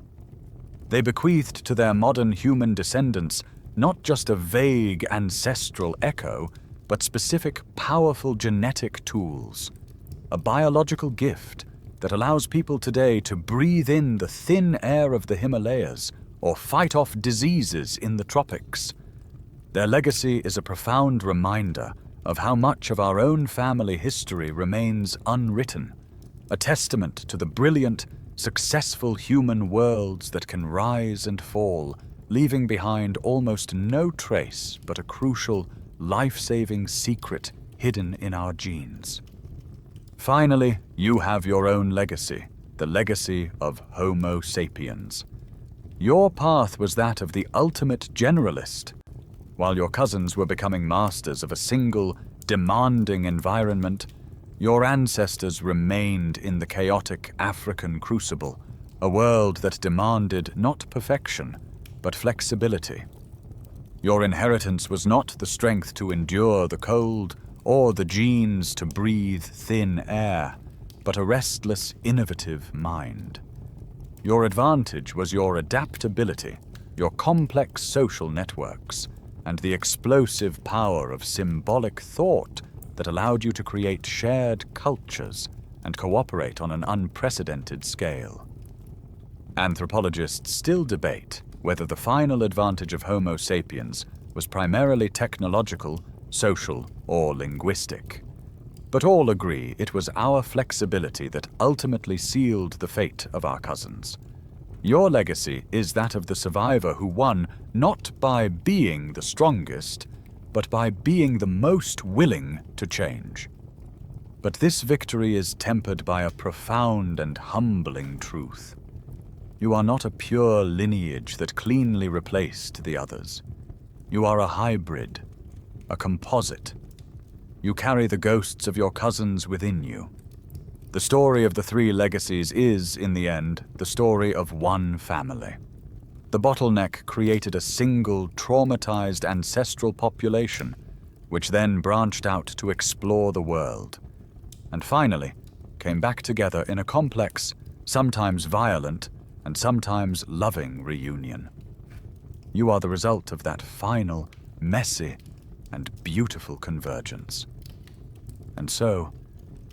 They bequeathed to their modern human descendants not just a vague ancestral echo, but specific, powerful genetic tools, a biological gift that allows people today to breathe in the thin air of the Himalayas or fight off diseases in the tropics. Their legacy is a profound reminder of how much of our own family history remains unwritten, a testament to the brilliant, successful human worlds that can rise and fall, leaving behind almost no trace but a crucial, life-saving secret hidden in our genes. Finally, you have your own legacy, the legacy of Homo sapiens. Your path was that of the ultimate generalist. While your cousins were becoming masters of a single, demanding environment, your ancestors remained in the chaotic African crucible, a world that demanded not perfection, but flexibility. Your inheritance was not the strength to endure the cold or the genes to breathe thin air, but a restless, innovative mind. Your advantage was your adaptability, your complex social networks, and the explosive power of symbolic thought that allowed you to create shared cultures and cooperate on an unprecedented scale. Anthropologists still debate whether the final advantage of Homo sapiens was primarily technological, social, or linguistic. But all agree it was our flexibility that ultimately sealed the fate of our cousins. Your legacy is that of the survivor who won not by being the strongest, but by being the most willing to change. But this victory is tempered by a profound and humbling truth. You are not a pure lineage that cleanly replaced the others. You are a hybrid, a composite. You carry the ghosts of your cousins within you. The story of the three legacies is, in the end, the story of one family. The bottleneck created a single, traumatized ancestral population, which then branched out to explore the world, and finally came back together in a complex, sometimes violent, and sometimes loving reunion. You are the result of that final, messy, and beautiful convergence. And so,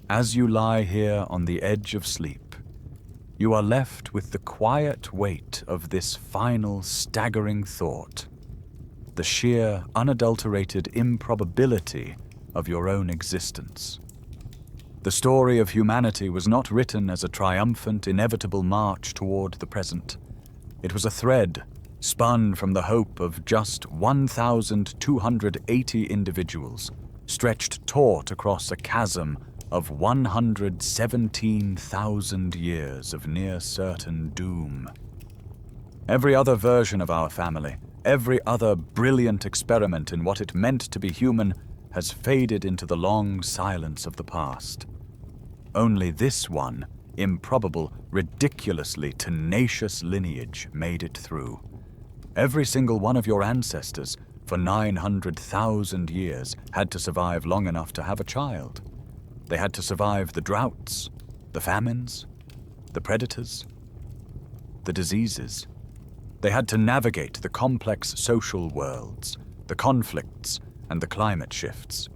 as you lie here on the edge of sleep, you are left with the quiet weight of this final, staggering thought, the sheer, unadulterated improbability of your own existence. The story of humanity was not written as a triumphant, inevitable march toward the present. It was a thread spun from the hope of just 1,280 individuals, stretched taut across a chasm of 117,000 years of near-certain doom. Every other version of our family, every other brilliant experiment in what it meant to be human, has faded into the long silence of the past. Only this one, improbable, ridiculously tenacious lineage made it through. Every single one of your ancestors, for 900,000 years, had to survive long enough to have a child. They had to survive the droughts, the famines, the predators, the diseases. They had to navigate the complex social worlds, the conflicts, and the climate shifts.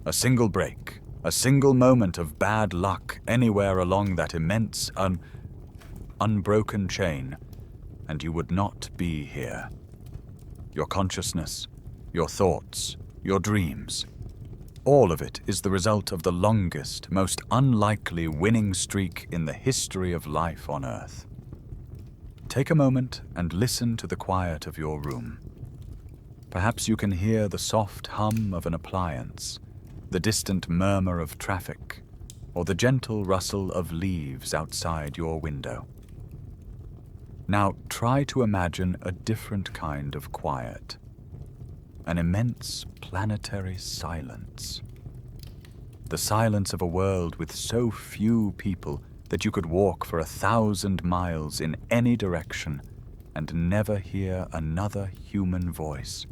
A single break, a single moment of bad luck anywhere along that immense, unbroken chain, and you would not be here. Your consciousness, your thoughts, your dreams, all of it is the result of the longest, most unlikely winning streak in the history of life on Earth. Take a moment and listen to the quiet of your room. Perhaps you can hear the soft hum of an appliance, the distant murmur of traffic, or the gentle rustle of leaves outside your window. Now try to imagine a different kind of quiet. An immense planetary silence. The silence of a world with so few people that you could walk for 1,000 miles in any direction and never hear another human voice.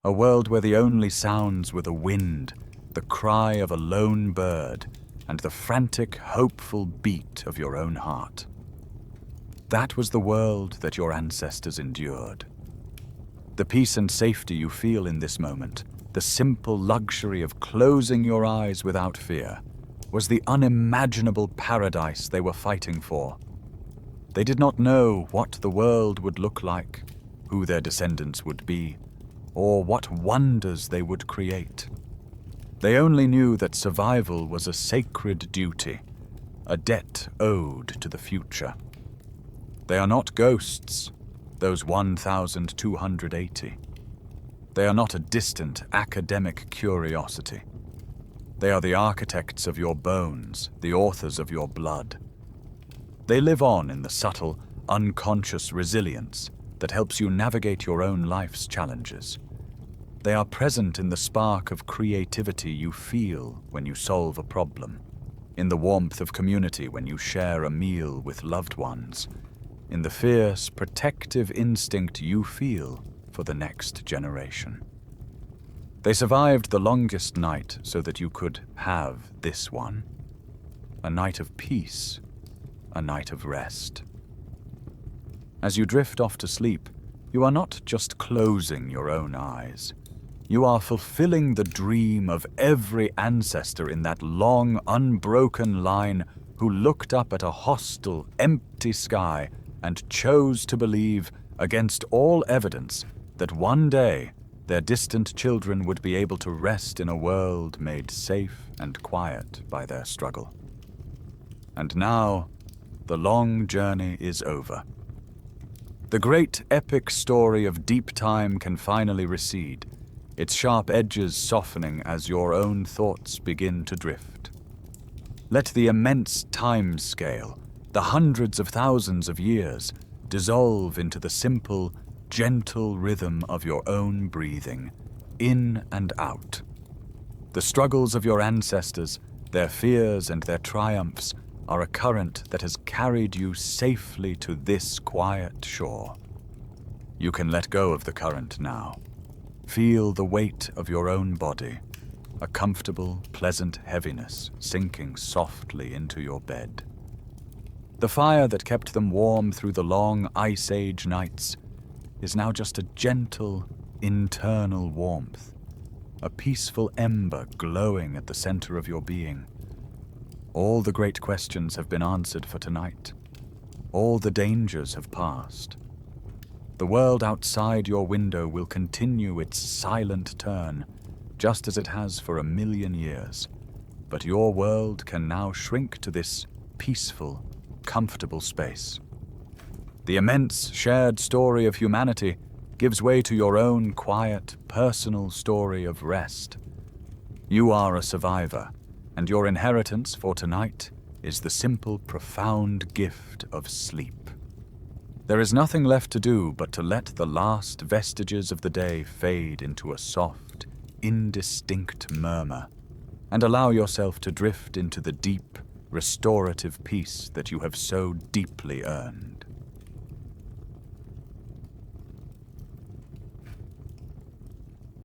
A world where the only sounds were the wind, the cry of a lone bird, and the frantic, hopeful beat of your own heart. That was the world that your ancestors endured. The peace and safety you feel in this moment, the simple luxury of closing your eyes without fear, was the unimaginable paradise they were fighting for. They did not know what the world would look like, who their descendants would be, or what wonders they would create. They only knew that survival was a sacred duty, a debt owed to the future. They are not ghosts, those 1,280. They are not a distant academic curiosity. They are the architects of your bones, the authors of your blood. They live on in the subtle, unconscious resilience that helps you navigate your own life's challenges. They are present in the spark of creativity you feel when you solve a problem, in the warmth of community when you share a meal with loved ones, in the fierce, protective instinct you feel for the next generation. They survived the longest night so that you could have this one. A night of peace, a night of rest. As you drift off to sleep, you are not just closing your own eyes. You are fulfilling the dream of every ancestor in that long, unbroken line who looked up at a hostile, empty sky and chose to believe, against all evidence, that one day their distant children would be able to rest in a world made safe and quiet by their struggle. And now, the long journey is over. The great epic story of deep time can finally recede, its sharp edges softening as your own thoughts begin to drift. Let the immense time scale, the hundreds of thousands of years, dissolve into the simple, gentle rhythm of your own breathing, in and out. The struggles of your ancestors, their fears and their triumphs, are a current that has carried you safely to this quiet shore. You can let go of the current now. Feel the weight of your own body, a comfortable, pleasant heaviness sinking softly into your bed. The fire that kept them warm through the long Ice Age nights is now just a gentle, internal warmth, a peaceful ember glowing at the center of your being. All the great questions have been answered for tonight. All the dangers have passed. The world outside your window will continue its silent turn, just as it has for 1,000,000 years. But your world can now shrink to this peaceful, comfortable space. The immense shared story of humanity gives way to your own quiet, personal story of rest. You are a survivor, and your inheritance for tonight is the simple, profound gift of sleep. There is nothing left to do but to let the last vestiges of the day fade into a soft, indistinct murmur, and allow yourself to drift into the deep, restorative peace that you have so deeply earned.